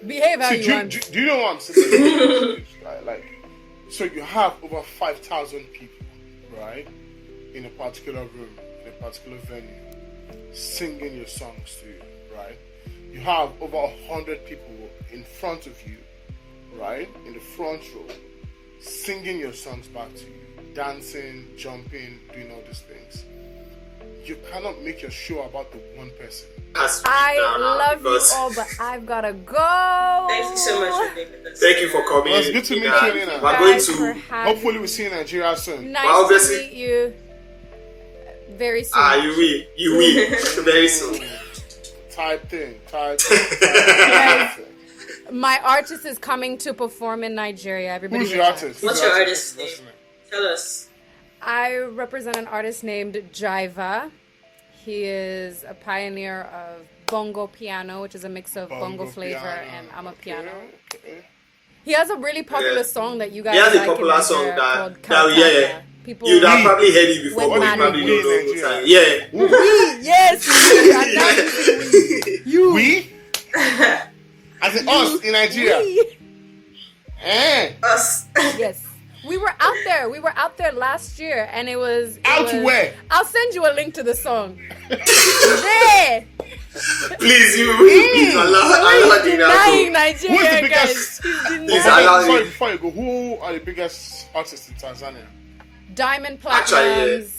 Behave how See, you do, want. do you know what I'm saying? Right? Like, so you have over 5,000 people, right, in a particular room, in a particular venue, singing your songs to you, right? You have over 100 people in front of you, right, in the front row, singing your songs back to you, dancing, jumping, doing all these things. You cannot make your show about the one person. I love you all, but I've gotta go. Thank you so much for being with us. Thank you for coming. Well, it's good to meet Nina. you, Nina. We're going Guys, for to. having Hopefully we'll see you in Nigeria soon. Nice Well, to obviously- meet you very soon. You will very soon. Type thing. Guys, my artist is coming to perform in Nigeria. Everybody Who's your relax. artist? What's Who's your your artist's name? What's his name? Tell us. I represent an artist named Jiva. He is a pioneer of bongo piano, which is a mix of bongo flavor piano. and amapiano. Okay. He has a really popular Yeah. song that you guys He has a like popular in song Nigeria that- called that- Calcutta. yeah. People, You'd have probably heard it before, With but you man probably in don't know Nigeria. the time. Yeah. yes, we are now using you. We? As in us in Nigeria. We. Us. Yes. We were out there. We were out there last year, and it was Out where? I'll send you a link to the song. There. Please, please allow He's Nina denying to. Nigeria, Who's the guys. biggest- He's Please denying. allow Sorry, me. before you go, who are the biggest artists in Tanzania? Diamond Actually, Platinums,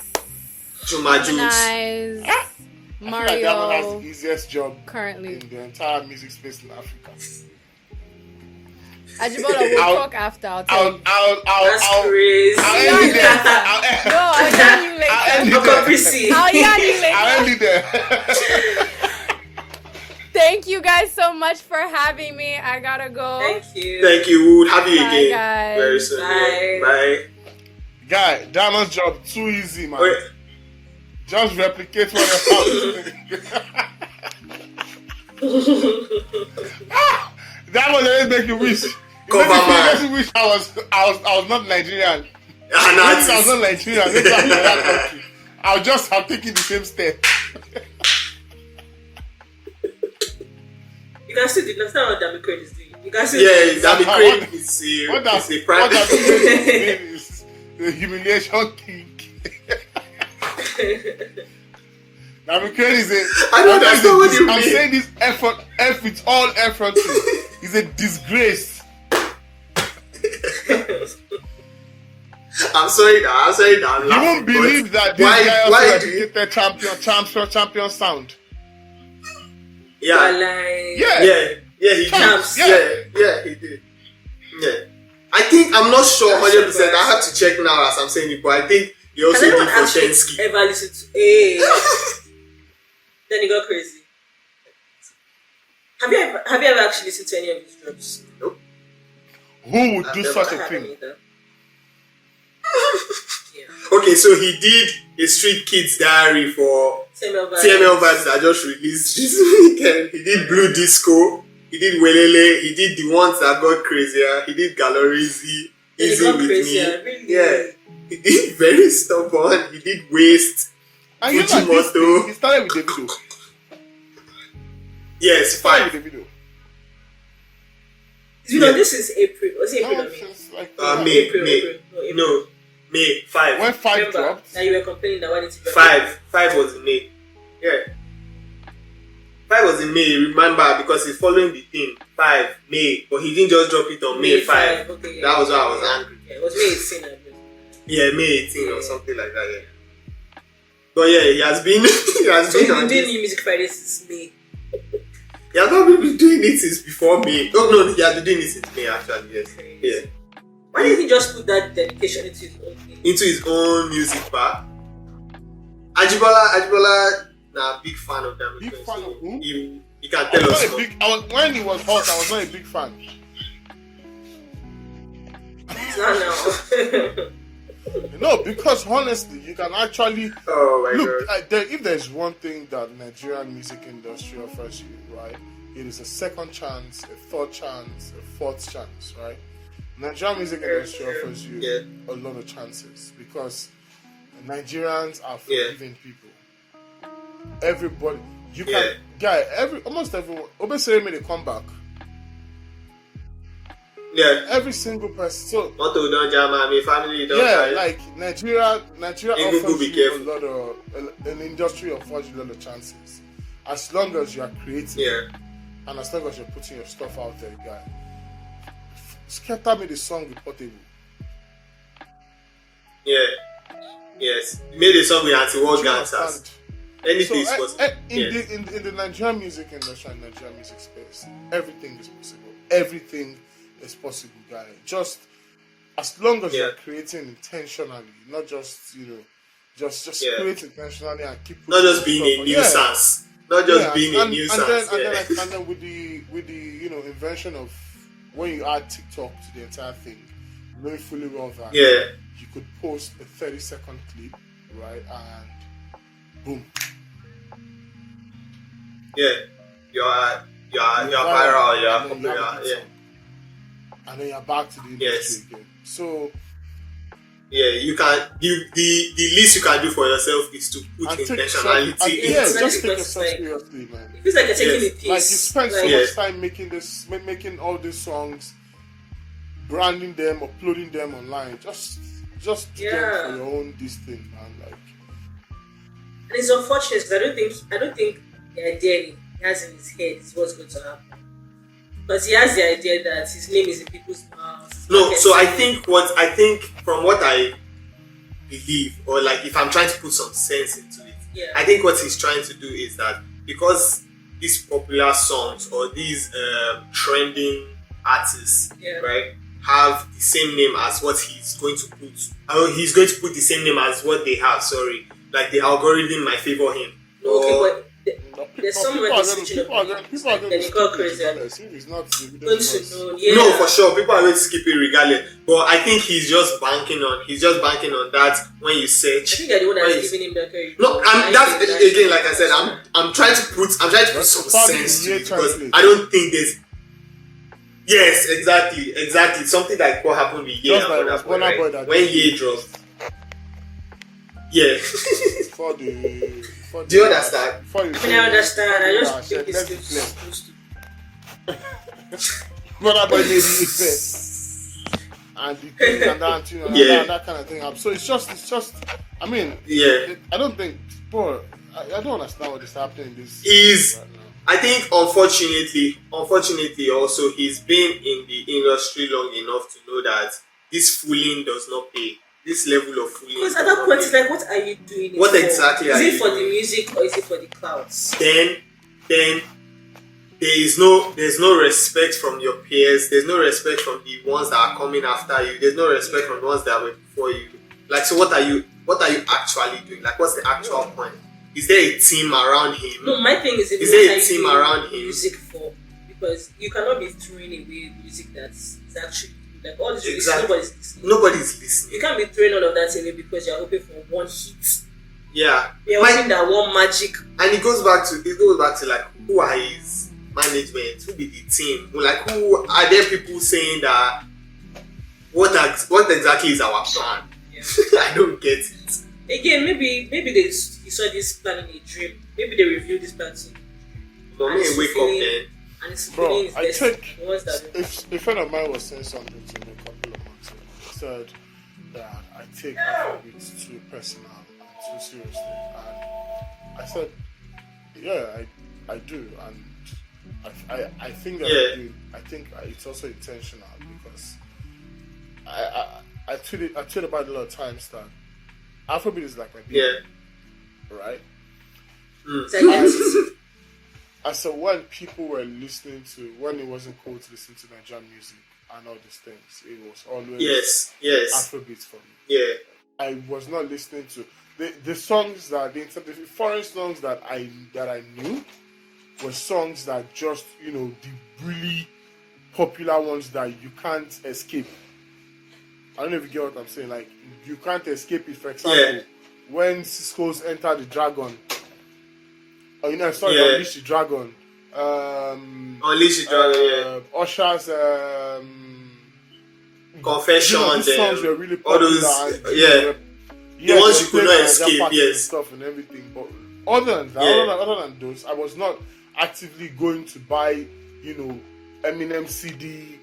Juma Jukes. Harmonize, I feel like that one has Mario. the easiest job Currently, in the entire music space in Africa. Ajibola, we'll I'll- talk after. I'll tell you. That's I'll crazy. end it there. No, I'll yarn you later. Uncle Prissy. I'll yarn you I'll later. end it there. Thank you guys so much for having me. I gotta go. Thank you. Thank you. We'll have you Bye, again guys. very soon. Bye. Bye. Guy, Diamond's job too easy, man. Wait. Just replicate what That was always make you wish. Cover man. Make you wish I was not Nigerian. An If I was artist. not Nigerian, maybe I'm from that country. I would just have taken the same step. You can still do that's not what Dami Crane is doing. You can still Yeah, that'd be What- great. It's a, What does it's a private. is the humiliation king. Now, McCain is a. I don't understand what you I'm mean. saying this effort, F with all effort, is a disgrace. I'm sorry that I'm You laughing, won't believe but that this why, guy why also do you? educated champion sound. Yeah, like, Yeah. he Champs, did. Yeah, he did. Yeah, I think I'm not sure 100%. I have to check now as I'm saying it, but I think he also has anyone did for actually Shensky. ever listened to? Hey. Then he got crazy. Have you ever actually listened to any of his drops? Nope. Who would I've do never such a I haven't thing? either. Yeah. Okay, so he did a Street Kids Diary for TML Vibes that just released this weekend. He did Blue Disco. He did Welele. He did the ones that got crazier. He did Galorizi. Then he Easy got with crazier. me. Really? Yeah. He did very stubborn. He did waste. And you know, like this thing, he started with Davido. Yes, 5. With Davido. You know, this is April. Was it April or May? It's like, May. April. No, May 5. when 5 Remember dropped, that you were complaining that why did you 5 was in May. Yeah. 5 was in May, remember, because he's following the thing. 5 May, but he didn't just drop it on May 5. Okay, That was why I was angry. Yeah, it was May 18. I believe. Yeah, May 18 or something like that. Yeah. But yeah, he has been. He has So been you've on been doing this. New Music Fridays since May. He has not been doing it since before May. Oh no, he has been doing it since May actually. Yes. Yeah. Why didn't he just put that dedication into his own thing? Into his own music bar. Ajibola, nah, big fan of them. Big fan of who? He can tell us more. when he was hot, I was not a big fan. It's not now. No, because honestly, you can actually Oh my look. god. If there's one thing that Nigerian music industry offers you, right, it is a second chance, a third chance, a fourth chance, right? Nigerian music industry offers you a lot of chances because Nigerians are forgiving people. Everybody, you can, almost everyone. Obesere made a comeback. Yeah. Every single person. So Moto don't jam, my family don't. like Nigeria Even offers be you careful. a lot of an industry offers you a lot of chances, as long as you are creative, and as long as you're putting your stuff out there, guy. Skepta made a song with Portable. Yeah. Yes. He made a song with anti-war gangsters. Anything is possible. In the Nigerian music industry and Nigerian music space, everything is possible. Everything is possible, guy. Just as long as you're creating intentionally, not just just create intentionally and keep not just being a nuisance. Not just being a nuisance. And then with the invention of when you add TikTok to the entire thing, knowing fully well that you could post a 30-second clip, right, and boom. Yeah, you're viral. You're popular. Yeah. And then you're back to the industry again. So yeah, you can. The least you can do for yourself is to put intentionality. Just take yourself seriously, man. It feels like you're taking a piece. Like you spend so much time making all these songs, branding them, uploading them online. Just do them for your own this thing, man. Like, and it's unfortunate because I don't think the idea he has in his head is what's going to happen. Because he has the idea that his name is in people's mouths. No, so I think from what I believe, or like if I'm trying to put some sense into it, I think what he's trying to do is that because these popular songs or these trending artists, right, have the same name as what he's going to put. He's going to put the same name as what they have. Sorry, like the algorithm might favor him. No, okay, but there's some people are going to go crazy. No, for sure, people are going to skip it regardless. But I think he's just banking on that when you search. I think they're the one that's giving him that credit. No, that's again, like I said, I'm trying to put some sense to it because I don't think there's. Yes, exactly. Something like what happened with Ye and Burna Boy, right? When Ye dropped. Yeah. Do you understand? I understand. I just think it's Burna Boy made it and the thing and that, that kind of thing. So it's just. I mean, I don't think, bro. I don't understand what is happening in this. Right now. I think unfortunately, also he's been in the industry long enough to know that this fooling does not pay. This level of fooling. Because at that point, it's like, what are you doing? What exactly are you doing? Is it for the music or is it for the clouds? Then there's no respect from your peers. There's no respect from the ones that are coming after you. There's no respect from the ones that were before you. Like, so what are you actually doing? Like, what's the actual point? Is there a team around him? No, my thing is there a team around him? Music for, because you cannot be throwing away music that's actually like all this. Exactly. Nobody's listening. Nobody's listening. You can't be throwing all of that away because you're hoping for one hit. Yeah. You're hoping that one magic. And it goes back to like, who are his management? Who be the team? Like, who are there? People saying that what exactly is our plan? I don't get it. Again, maybe he saw this plan in a dream. Maybe they reviewed this plan too. For me, wake up then. And it's Bro, feeling his I destiny. think The ones that if a friend of mine was saying something to me a couple of months ago, he said that I take Afrobeats too personal and too seriously. And I said, yeah, I do. And I think that I do. I think it's also intentional because I tweet about it a lot of times that Afrobeat is like my baby, right? I said when people were listening to, when it wasn't cool to listen to Nigerian music and all these things, it was always Afrobeats for me. Yeah. I was not listening to the songs that the foreign songs that I knew were songs that just, the really popular ones that you can't escape. I don't know if you get what I'm saying. Like, you can't escape it. For example, when Cisco's Enter the Dragon. Unleash the Dragon. Unleash the Dragon, Usher's Confession. These songs were really popular. All those, the ones you could not escape, and stuff and everything. But other than that, other than those, I was not actively going to buy, Eminem CD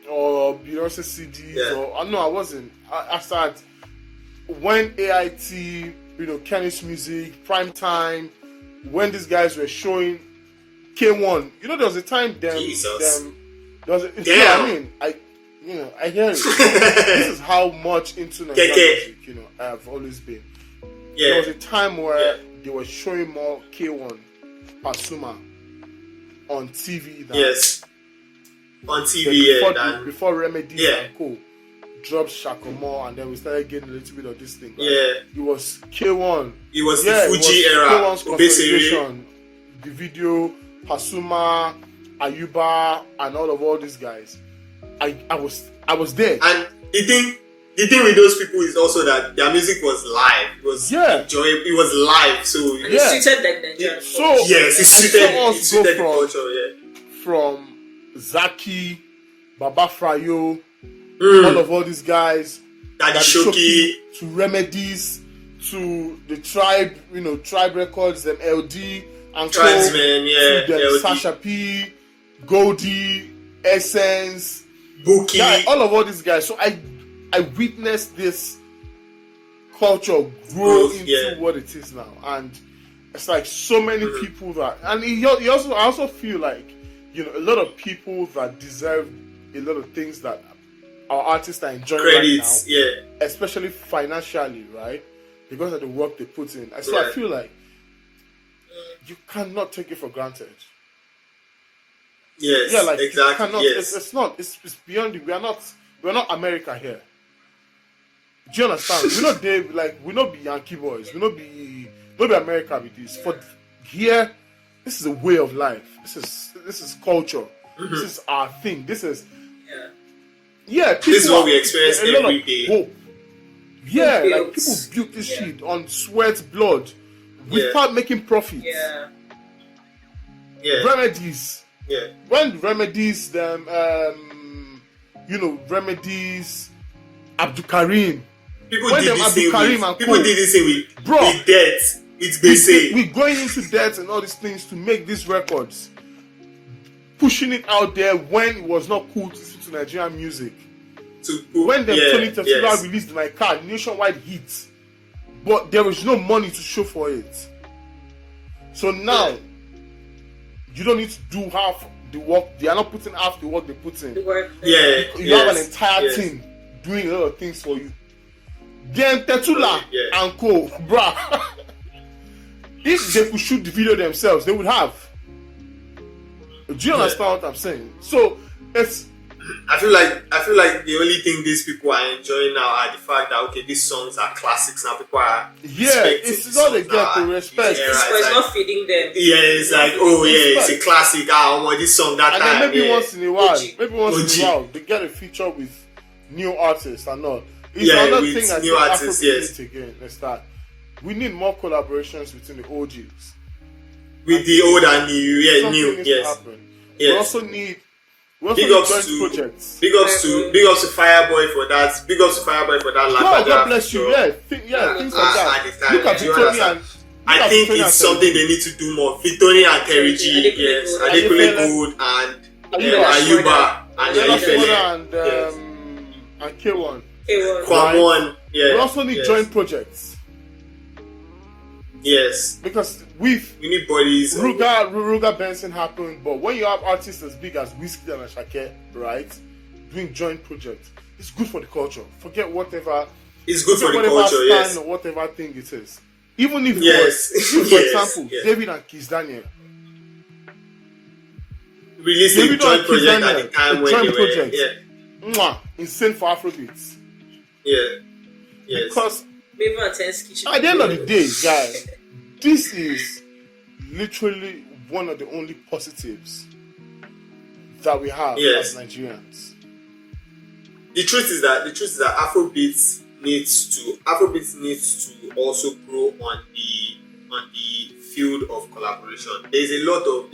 or Beyonce CDs or no, I wasn't. I started when AIT, Kenny's Music, Prime Time, when these guys were showing K1. There was a time there was a, Damn. I hear it. This is how much into Nigerian music, I've always been. There was a time where they were showing more K1 Pasuma on TV than on TV, before Remedies and Co. dropped Shakomore, and then we started getting a little bit of this thing. Right? It was K1. It was the Fuji era. K1's consolidation, the video, Pasuma, Ayuba, and all these guys. I was there. And the thing with those people is also that their music was live. It was enjoyable. It was live. So it's treated like Nigerian. It's treated culture. From Zaki, Baba Frayo, all these guys, Daddy Shoki, to Remedies, to the Tribe, Tribe Records, them LD, and Tribesmen, to Sasha P, Goldie, Essence, Buki, all these guys. So I witnessed this culture grow into what it is now, and it's like so many people that, and I also feel like a lot of people that deserve a lot of things that our artists are enjoying credits, right now, especially financially, right? Because of the work they put in. So I feel like you cannot take it for granted. Yes, exactly. You cannot, it's not. It's beyond. We're not America here. Do you understand? We not be Yankee boys. We not be America with this. For here, this is a way of life. This is culture. This is our thing. This is this is what we experience every day. Hope. Yeah, like people built this shit on sweat, blood, without making profits. Remedies. When Remedies, Remedies, Abdul Karim. People did this thing with debt. It's basic. We're going into debt and all these things to make these records. Pushing it out there when it was not cool to listen to Nigerian music. When Tony Tefila released My Card, nationwide hit. But there was no money to show for it. So now, you don't need to do half the work. They are not putting half the work they put in. You have an entire team doing a lot of things for you. Then Tetula and Co. Bruh. If they could shoot the video themselves, they would have. Do you understand what I'm saying? So it's. I feel like the only thing these people are enjoying now are the fact that these songs are classics now. People are it's not they get to respect. It's not feeding them. It's like it's a classic. This song that and time. And then maybe once in a while, they get a feature with new artists and all. It's another thing I think Afrobeats again. Let's start. We need more collaborations between the OGs. With the old and new, new, yes. We also need also Big need ups joint to projects. big ups to Fireboy for that. Big ups to Fireboy for that. God bless you. Yeah, things like that. At the time, Look at do you Victoria understand? and I think it's something they need to do more. Victoria and Terry G, yes, Adekule Gold and Ayuba and Ayifele, and K1. Kwamon, yeah. We also need joint projects. Yes. Because with we need bodies. Ruga Benson happened, but when you have artists as big as Whiskey and Ashake, right, doing joint projects, it's good for the culture. Forget whatever. It's good for the culture, yes. Or whatever thing it is. Even if for example, David and Kiss Daniel releasing a joint project at the time when they were insane for Afrobeats. Yeah. Yes. Because at the end of the day, guys, this is literally one of the only positives that we have as Nigerians. The truth is that Afrobeats needs to also grow on the field of collaboration. There's a lot of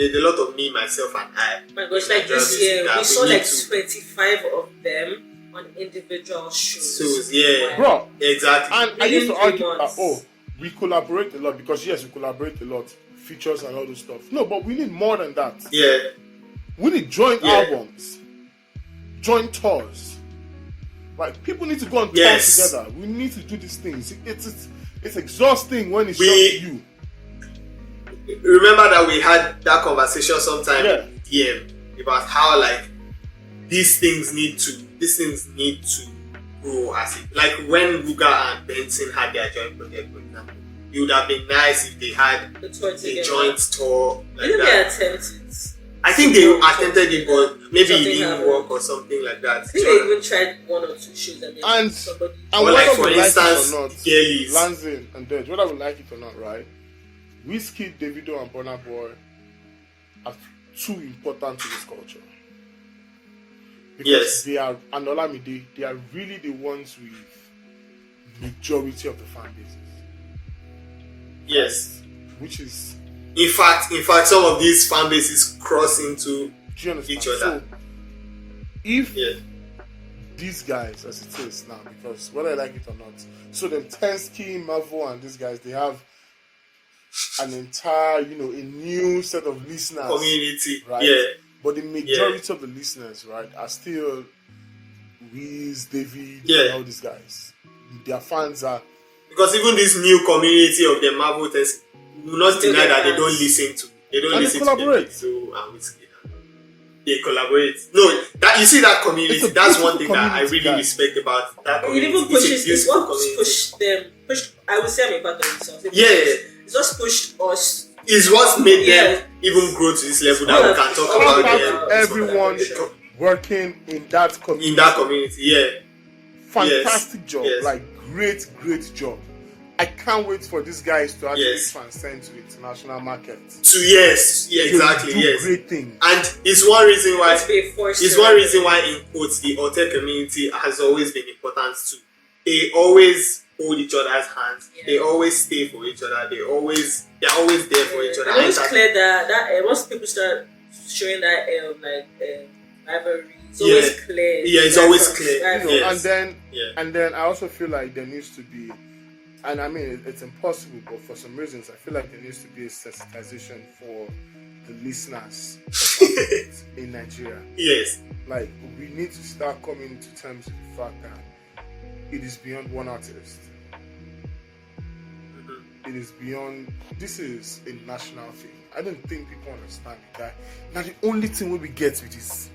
me, myself, and I. My gosh, like this year we saw like 25 of them on individual shows. Yeah, bro, exactly. And I used to argue that we collaborate a lot because yes, we collaborate a lot, features and all this stuff. No, but we need more than that. Yeah, we need joint albums, joint tours. Like people need to go on tours together. We need to do these things. It's exhausting when it's just you. Remember that we had that conversation sometime in DM about how like these things need to grow as it, like when Ruga and Benson had their joint project, for example. It would have been nice if they had a joint tour like that. They attempted. I think they attempted it, but maybe it didn't work or something like that. I think they even tried one or two shows and somebody. And or like for instance, Lansing and Dead, whether we like it or not, right? Whiskey, Davido, and Burna Boy are too important to this culture. Because they are, and Olamide, they are really the ones with majority of the fan bases. Yes. Which is... In fact, some of these fan bases cross into each other. So, if these guys, as it is now, because whether I like it or not, so them Tensky, Marvel, and these guys, they have an entire, a new set of listeners. Community, right? Yeah. But the majority of the listeners, right, are still Wiz, David, and all these guys. Their fans are... Because even this new community of the Marvel Tensky, will not deny that they don't listen to. They don't listen to Davido and Whiskey. They collaborate. No, that you see that community. That's one thing that I really respect about that community. It even pushes. It's what pushed them. I would say I'm a part of themselves. It's just pushed us. It's what made them even grow to this level that we can talk about them. Everyone working in that community. In that community, fantastic job. Like great job. I can't wait for these guys to actually transcend to the international market. Exactly. Great things. And it's one reason why in quotes the hotel community has always been important too. They always hold each other's hands. They always stay for each other. They're always there for each other. It's clear that once people start showing that rivalry, it's always clear. Yeah, it's always clear. And then I also feel like there needs to be. And I mean, it's impossible, but for some reasons, I feel like there needs to be a sensitization for the listeners in Nigeria. Yes. Like, we need to start coming to terms with the fact that it is beyond one artist. It is beyond, this is a national thing. I don't think people understand that. Now, the only thing we get with this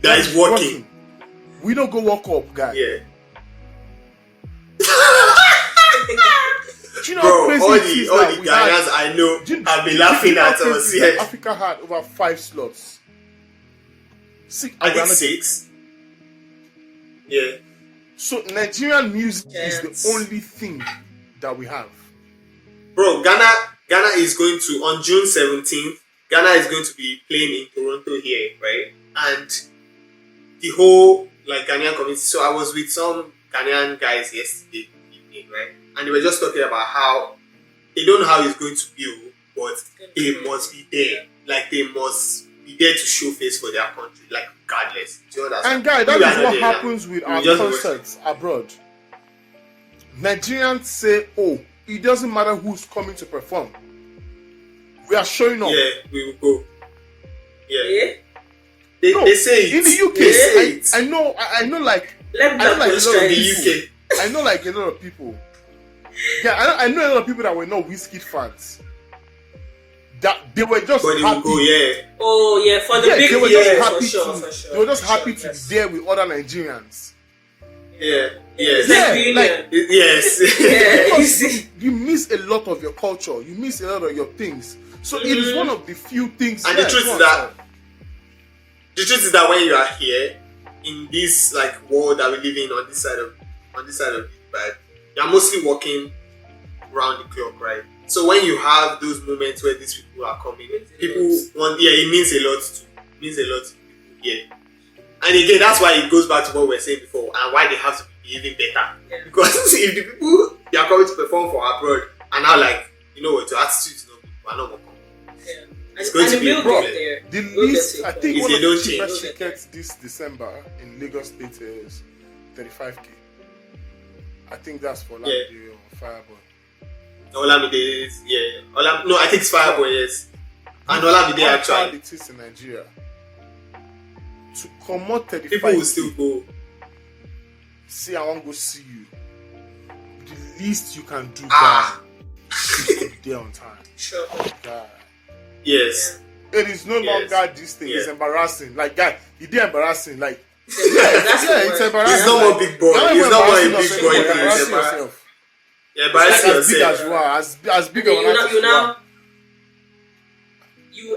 that is working. We don't go walk up, guys. Yeah. Do you know bro, how crazy all the Ghanaians I know have been laughing at us. Yeah. Africa had over 5 slots. I think 6. Yeah. So Nigerian music is the only thing that we have. Bro, Ghana is going to, on June 17th, Ghana is going to be playing in Toronto here, right? And the whole Ghanaian community. So I was with some Ghanaian guys yesterday evening, right? And they were just talking about how they don't know how it's going to be, but they must be there. Like they must be there to show face for their country, like regardless. Do you understand? And guy, that We is are not what there, happens with our just concerts abroad. Nigerians say, "Oh, it doesn't matter who's coming to perform. We are showing up." Yeah, we will go. Yeah. Yeah. They say it. In the UK, They say it. I know, like, Let I know, like, a Black lot of try the this. UK. I know, like, a lot of people. Yeah, I know a lot of people that were not Wizkid fans. That they were just But they will happy. go, yeah. Oh yeah, for the Yeah, big they were just happy for sure, to. for sure. They were just for sure, happy to yes. be there with other Nigerians. Yeah. It's Yes. like Yeah, reunion. like- Yes. Yeah, you Because see. you miss a lot of your culture. You miss a lot of your things. So it is one of the few things. And the yeah, truth go is on, that sorry. when you are here in this like world that we live in on this side of it, right, you're mostly working round the clock, right? So when you have those moments where these people are coming, people want, it means a lot to people here. And again, that's why it goes back to what we were saying before and why they have to be behaving better. Yeah. Because if the people they are coming to perform for abroad are now like, you know what, your attitude is not good, we're not more coming. Yeah. It's going to be a we'll problem. get there. The We'll least, get I to it. think If one they of the don't cheapest change. tickets this December in Lagos State is 35k. I think that's for Lamidi or Fireboy. Olamide is, no, I think it's Fireboy, yes. And Olamide How actually. hard it is in Nigeria to come out 35k. People will still go. See, I want to go see you. The least you can do, Ah. guy, is to be there on time. Sure. Guy. Yes. It is no Yes. longer this thing. It's Yeah. embarrassing. Like, guy, it's embarrassing. Like, That's the it's word. embarrassing. It's not more big boy. You're It's not more a embarrassing big yourself, boy you're thing. It's embarrassing embarrassing. yourself. Yeah, Like, embarrassing as big as yourself. you are, as big Then of an artist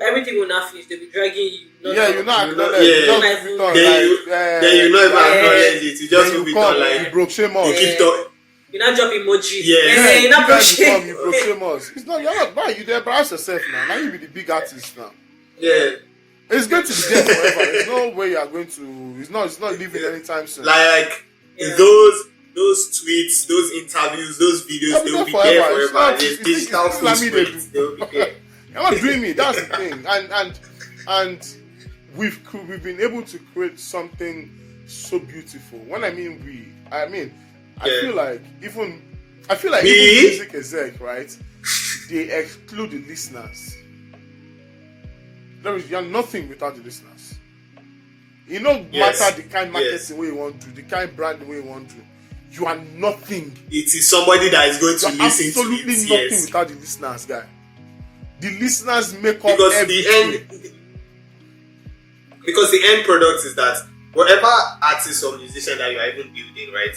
everything will not finish. They'll be dragging you. Yeah, you're not You know, acknowledged. yeah. You don't give it on, Then you not even Yeah. acknowledge it. You just then move you it on come, like you broke shame you on. keep talking. You not drop emoji. Yeah. Yeah, you not you broke guys come, you shame. broke shame us. It's not, you're not bad. You there embarrass yourself now. Now you be the big artist now. Yeah. It's going to be there forever. There's no way you are going to. It's not leaving anytime soon. Like Yeah. those tweets, those interviews, those videos, They'll be they will there be there forever. It's forever. not- There's it's digital Islamid they footprints. do. They will be there. You're not dreaming. That's the thing. And we've been able to create something so beautiful. When I mean I Yeah. feel like even We? music exec, right? They exclude the listeners. You're nothing without the listeners. You know, Yes. matter the kind marketing Yes. way you want to, the kind branding way you want to. You are nothing. It is somebody that is going to You're listen to absolutely it. nothing Yes. without the listeners, guy. The listeners make up Because everything. the end product is that whatever artist or musician that you are even building, right?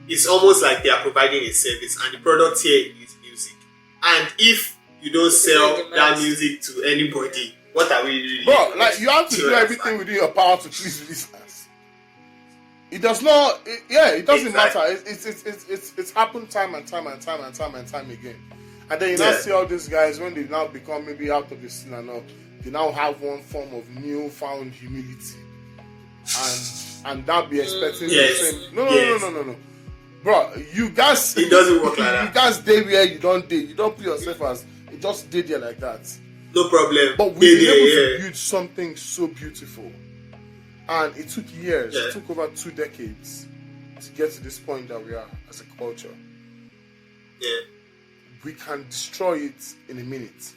It's almost like they are providing a service, and the product here is music. And if you don't sell that music to anybody, what are we really? Bro, like you have to do doing? everything within your power to please the listeners. It does not. It doesn't Exactly. matter. It's happened time and time again. And then you now Yeah. see all these guys when they now become maybe out of the scene and all. They now have one form of newfound humility, and that be expecting Yes. the same. No, Yes. no. Bro, you guys. It doesn't work like that. You guys stay where you don't date. You don't put yourself as you just stay there like that. No problem. But we've been able Yeah. to build something so beautiful. And it took years, Yeah. it took over 2 decades to get to this point that we are as a culture. Yeah. We can destroy it in a minute.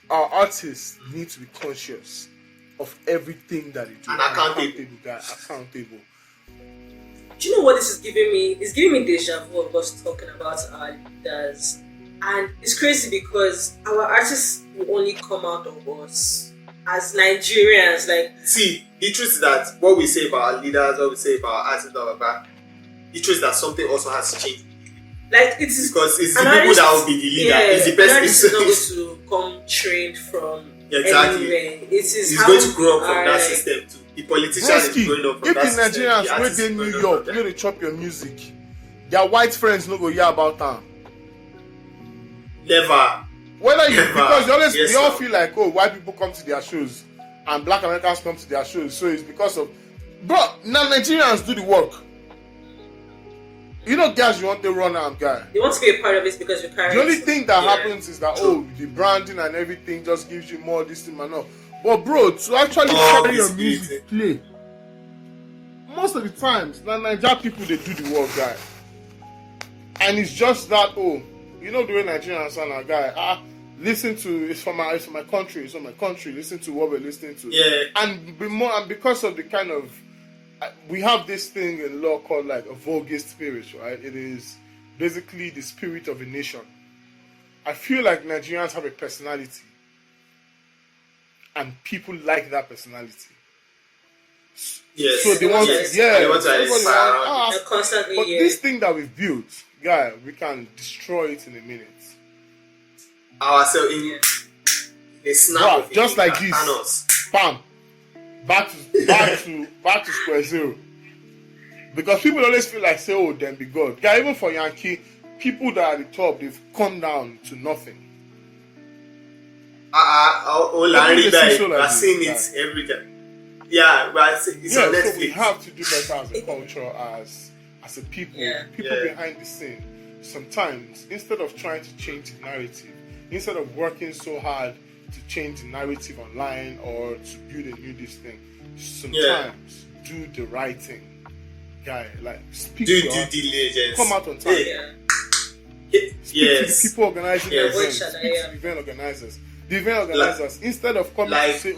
Our artists need to be conscious of everything that they do. And accountable. Accountable. Do you know what this is giving me? It's giving me deja vu of us talking about our leaders. And it's crazy because our artists will only come out of us as Nigerians. Like, See, the truth is that what we say about our leaders, what we say about our artists, blah, blah, blah, the truth is that something also has changed. it is Because it's the an people artist- that will be the leader. Yeah, It's the an artist is not person. going to come trained from Exactly. anywhere. It is He's how going to grow up we from are, that like, system too. The politician Broski, is growing up from if that the system. Nigerians The where artist they is New growing up York, from where they chop your music, their white friends no go hear about them. Never. Whether you Never. because Yes, they all sir. feel like, oh, white people come to their shows and black Americans come to their shows, so it's because of bro, now Nigerians do the work. guys, you want to run out, guy. They want to be a part of it because you're carrying. The only thing that Yeah. happens is that the branding and everything just gives you more this thing and all. But bro, to actually carry your music play, most of the times, the Nigerian people they do the work, guy. And it's just that the way Nigerians sound, a guy. Listen to it's from my country. It's from my country. Listen to what we're listening to. Yeah. And because of the kind of we have this thing in law called like a vulgar spirit, right? It is basically the spirit of a nation. I feel like Nigerians have a personality, and people like that personality. Yes. So they want, they want to inspire. They're constantly. But this thing that we've built, guy, we can destroy it in a minute. Ourselves in a snap of just like this. Thanos. Bam. Back to square zero. Because people always feel like say, then be God. Guy, even for Yankee, people that are at the top, they've come down to nothing. Larry died. I've seen it every time. Yeah, but it's on Netflix. So we have to do better as a culture, as a people. People behind the scene. Sometimes, instead of trying to change the narrative, instead of working so hard to change the narrative online or to build a new this thing, sometimes do the right thing, guy. Like speak do to due diligence. come out on time. Speak to the people organizing the event. Speak to the event organizers. The event organizers, instead of coming to say,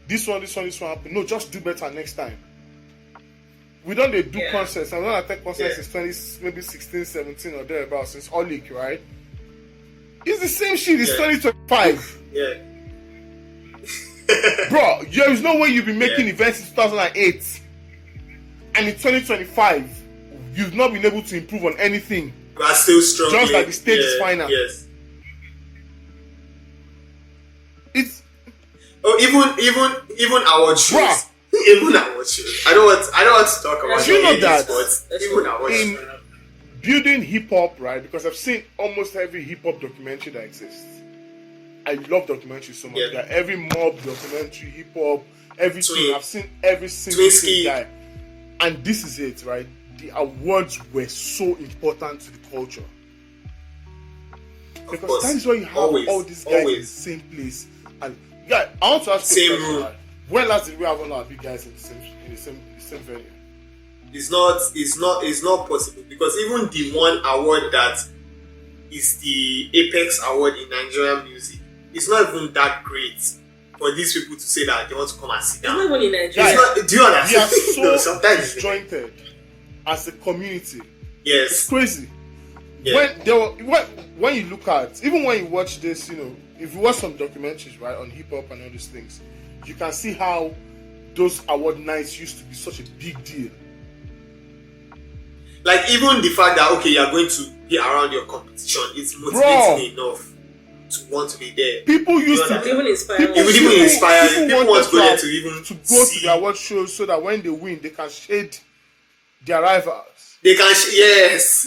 this one happened. No, just do better next time. We don't do concerts. I don't attend concerts since maybe 16, 17 or thereabouts, since Olik, right? It's the same shit. It's 2025. Yeah. Bro, there is no way you've been making events in 2008 and in 2025 you've not been able to improve on anything. We are still strong. Just like the stage is final. Yes. It's even our shoes. Even our shoes. I don't want to talk about sports. Even our shoes. Building hip hop, right? Because I've seen almost every hip hop documentary that exists. I love documentaries so much. Yeah. Every mob documentary, hip hop, everything. I've seen every single thing, guy. And this is it, right? The awards were so important to the culture. Because that is why you have all these guys in the same place. And yeah, I want to ask you a question. Right? When last did we have all our big guys in the same venue? It's not possible, because even the one award that is the apex award in Nigerian music, it's not even that great for these people to say that they want to come and sit down. It's not even in Nigeria. Do you understand? We are so disjointed as a community. Yes, it's crazy. Yeah. When you look at, even when you watch this, if you watch some documentaries, right, on hip hop and all these things, you can see how those award nights used to be such a big deal. Like even the fact that you are going to be around your competition, it's motivating enough to want to be there. People used to even inspire. People want to go there to go to the award shows so that when they win, they can shade their rivals. They can yes.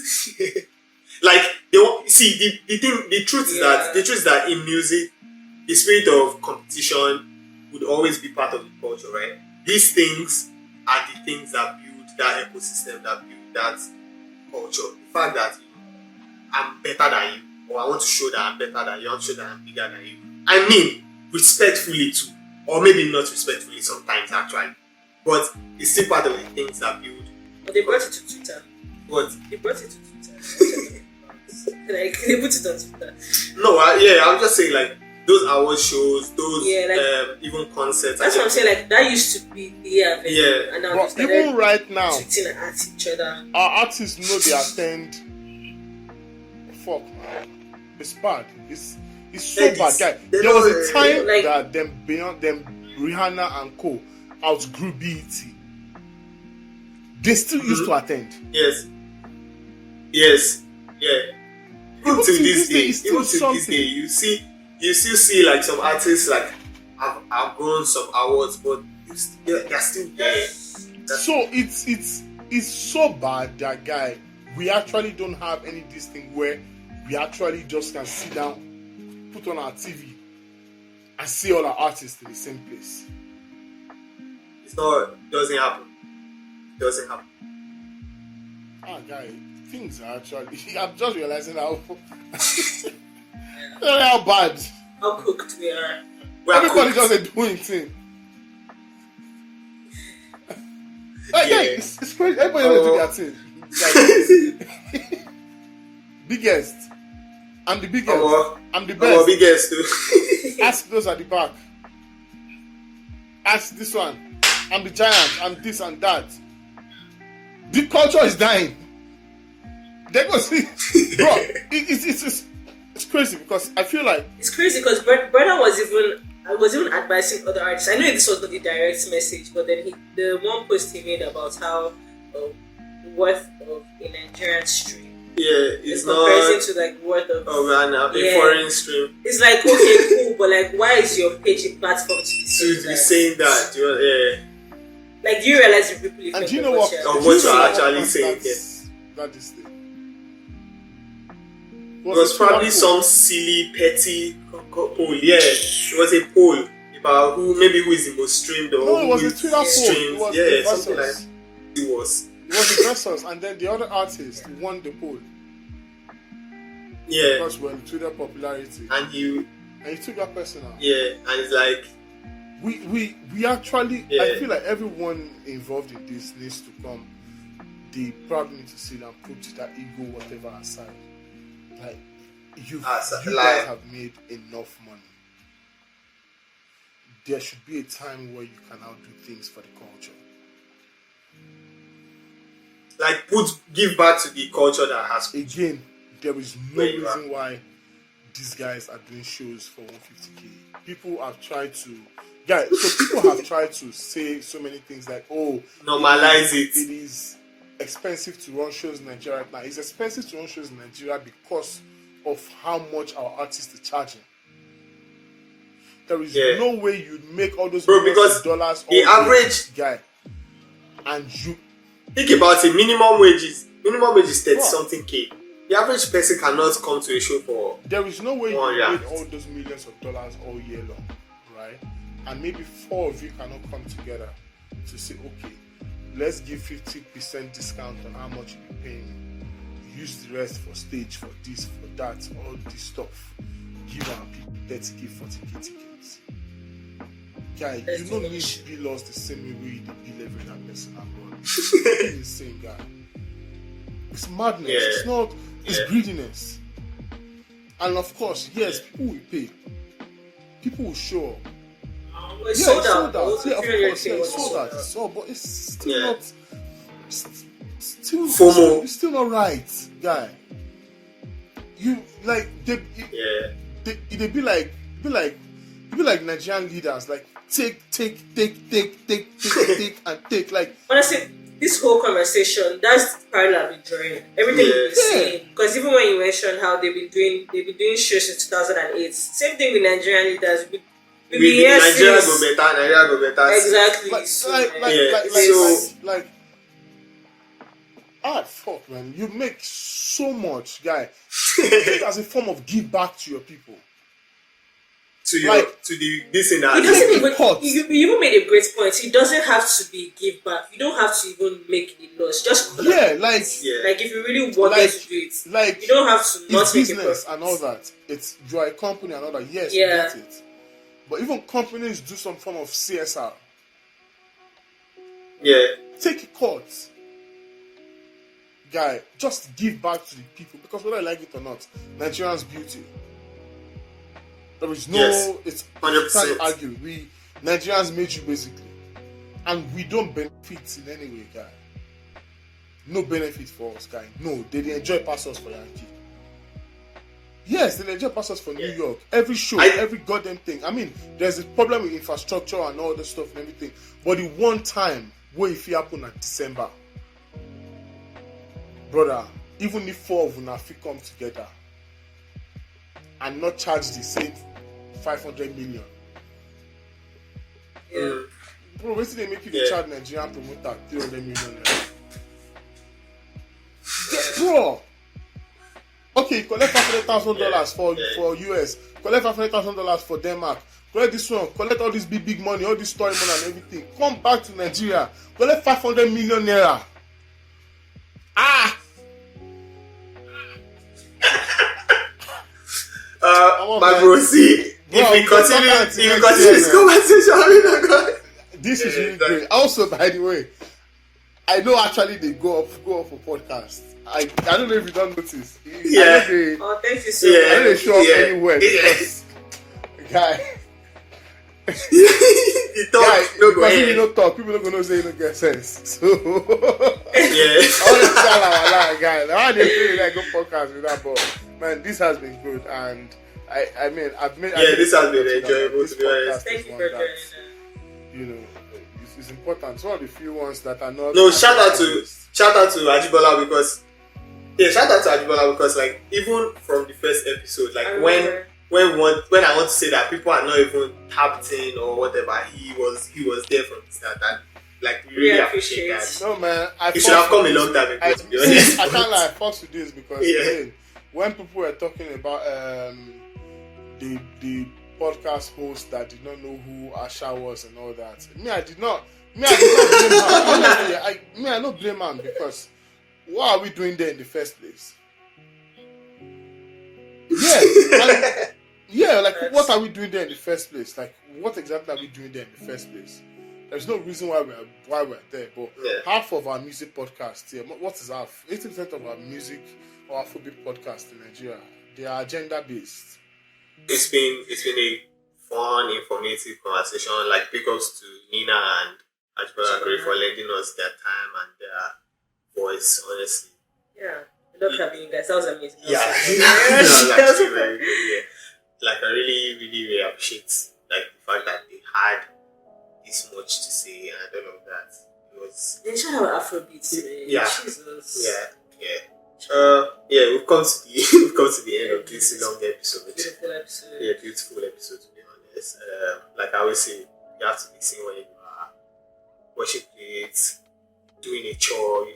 Like they want, see the truth is that in music, the spirit of competition would always be part of the culture, right? These things are the things that build that ecosystem, that build that culture. The fact that I'm better than you, or I want to show that I'm better than you, I want to show that I'm bigger than you. I mean, respectfully too, or maybe not respectfully sometimes actually, but it's still part of the things that build. But they brought it to Twitter. What? They brought it to Twitter. Like they put it on Twitter. No, I'm just saying like those award shows, those even concerts. That's what I'm saying. Like that used to be the event. Yeah. And now but even right now, tweeting at each other. Our artists know they attend. Fuck, man. It's bad. It's so bad, guy. There was a time that them Rihanna and Co outgrew BET. They still used to attend. Yes. Yeah. Even to this day, you still see like some artists like have grown some awards, but they're still there. So it's so bad that, guy, we actually don't have any this thing where we actually just can sit down, put on our TV, and see all our artists in the same place. It doesn't happen. Guy, things are actually. I'm just realizing how how bad. How cooked we are. Everybody just a doing thing. Yeah, it's crazy. Everybody do their thing. Like, biggest. I'm the biggest. I'm the best. Biggest too. Ask those at the back. Ask this one. I'm the giant. I'm this and that. The culture is dying. They go see, bro. It's crazy because I feel like it's crazy because Burna was even advising other artists. I know this was not the direct message, but then the one post he made about how the worth of a Nigerian stream. Yeah, it's not comparison to like worth of a foreign stream. It's like okay, cool, but like, why is your page a platform to be saying that? Like, do you realize the people? And do you know what? What you're actually saying? That this thing. It was probably some silly, petty poll. Yeah, it was a poll about who is the most streamed or no, it was a Twitter poll. Streamed. It was something like it was. It was the versus, and then the other artist won the poll. Yeah. Because when Twitter popularity. And you took that personal. Yeah, and it's like we actually I feel like everyone involved in this needs to come. They probably need to sit and put that ego whatever aside. Like you guys have made enough money. There should be a time where you can now do things for the culture. Like give back to the culture that has. Again, there is no reason why these guys are doing shows for 150k. People have tried to say so many things like, normalize it. It is expensive to run shows in Nigeria right now. It's expensive to run shows in Nigeria because of how much our artists are charging. There is no way you'd make all those millions of dollars. The average guy, and you think about it. Minimum wage is 30 something k. The average person cannot come to a show for. There is no way you make all those millions of dollars all year long, right? And maybe 4 of you cannot come together to say, okay, let's give 50% discount on how much you're paying. Use the rest for stage, for this, for that, all this stuff. Give our people 30k, 40k tickets. Guy, you don't need to be lost the same way they bill every that person abroad. It's insane, guy. It's madness. It's not. It's greediness. And of course, yes, people will pay. People will show up. It's sold out. Yeah, of course, it's sold out. It's sold, but it's still not. FOMO. It's still not right, guy. You like they be like Nigerian leaders, like take and take. Like honestly, this whole conversation, that's the parallel I've been drawing. Everything we've been saying. Because even when you mentioned how they've been doing shows since 2008, same thing with Nigerian leaders. Nigeria go better. Exactly. Fuck, man. You make so much, guy. Take it as a form of give back to your people. To this and that. It doesn't even. You even made a great point. It doesn't have to be give back. You don't have to even make a loss. Just like if you really wanted to do it, like you don't have to not make business and all that. It's you're a company and all that. Yes, you get it. But even companies do some form of CSR. Yeah. Take a cut. Guy, just give back to the people because whether I like it or not, Nigerians' beauty. There is no, it's 100%. Can't argue. Nigerians made you basically, and we don't benefit in any way, guy. No benefit for us, guy. No, they enjoy pass us for Yankee. Yes, they enjoy pass us for New York. Every show, every goddamn thing. I mean, there's a problem with infrastructure and all the stuff and everything. But the one time where if it happen at December, brother, even if 4 of them come together and not charge the same 500 million. Yeah. Bro, what's they make you charge Nigerian promoter 300 million? Bro! Okay, collect $500,000 for US, collect $500,000 for Denmark, collect this one, collect all this big money, all this story money and everything. Come back to Nigeria, collect 500 million naira. No, my man. bro, see, Bro, if we continue that's this man. conversation, I mean, oh God. This is Yeah, really that- great. Also, by the way, I know actually they go up for podcasts. I don't know if you don't notice. Yeah. Oh, thank you so Yeah. I know they show up Yeah. anywhere Yeah. because guy, The talk, guy, no go because if you ahead. don't talk, people are gonna say you don't get sense. So Yeah. all the time, guys, how they feel like go podcast with that, but man, this has been good, and I mean, I've made. Yeah, this has been this enjoyable, to be podcast honest. Thank is you one for that, joining. you know, it's important. It's one of the few ones that are not. No, shout out to Ajibola because like even from the first episode, like when I want to say that people are not even tapped in or whatever, he was there from the start, and like we really appreciate that. No man, He should have come a long time ago, to be honest. I can't lie, I fucked with this because Yeah. again, when people were talking about the podcast host that did not know who Asha was and all that, I did not blame her. Honestly, I don't blame her because what are we doing there in the first place? Like what are we doing there in the first place? Like what exactly are we doing there in the first place? There's no reason why we're there, but half of our music podcasts here, what is half? 80% of our music or Afrobeat podcast in Nigeria, they are agenda based. It's been a fun, informative conversation. Like big ups to Nina and Ajibola Grey for lending us their time and their voice, honestly. Yeah. I love having you guys. That was amazing. Yeah, That that was was actually very good. Yeah, like I really appreciate like the fact that they had this much to say and all of that. It was They should have Afrobeats, man. Yeah. Jesus. we've come to the end of this long episode. Beautiful episode. Yeah, beautiful episode, to be honest. Like I always say, you have to listen when you are washing plates, doing a chore,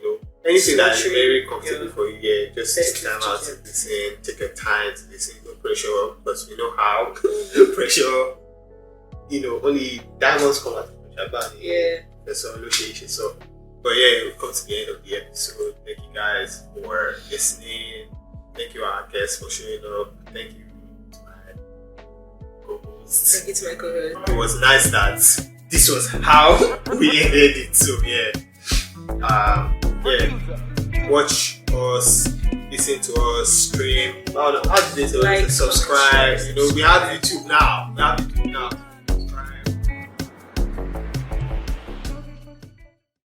anything that is very comfortable for you. Yeah, just take time out to listen, take your time to listen, no pressure, because we know how pressure, only diamonds come out of pressure. Yeah. That's all so. But yeah, we've come to the end of the episode. Thank you guys for listening. Thank you our guests for showing up. Thank you to my co-host. Thank you to my co-host. It was nice that this was how we ended it. So yeah. Watch us, listen to us, stream. How do they say? Like, subscribe. We have YouTube now.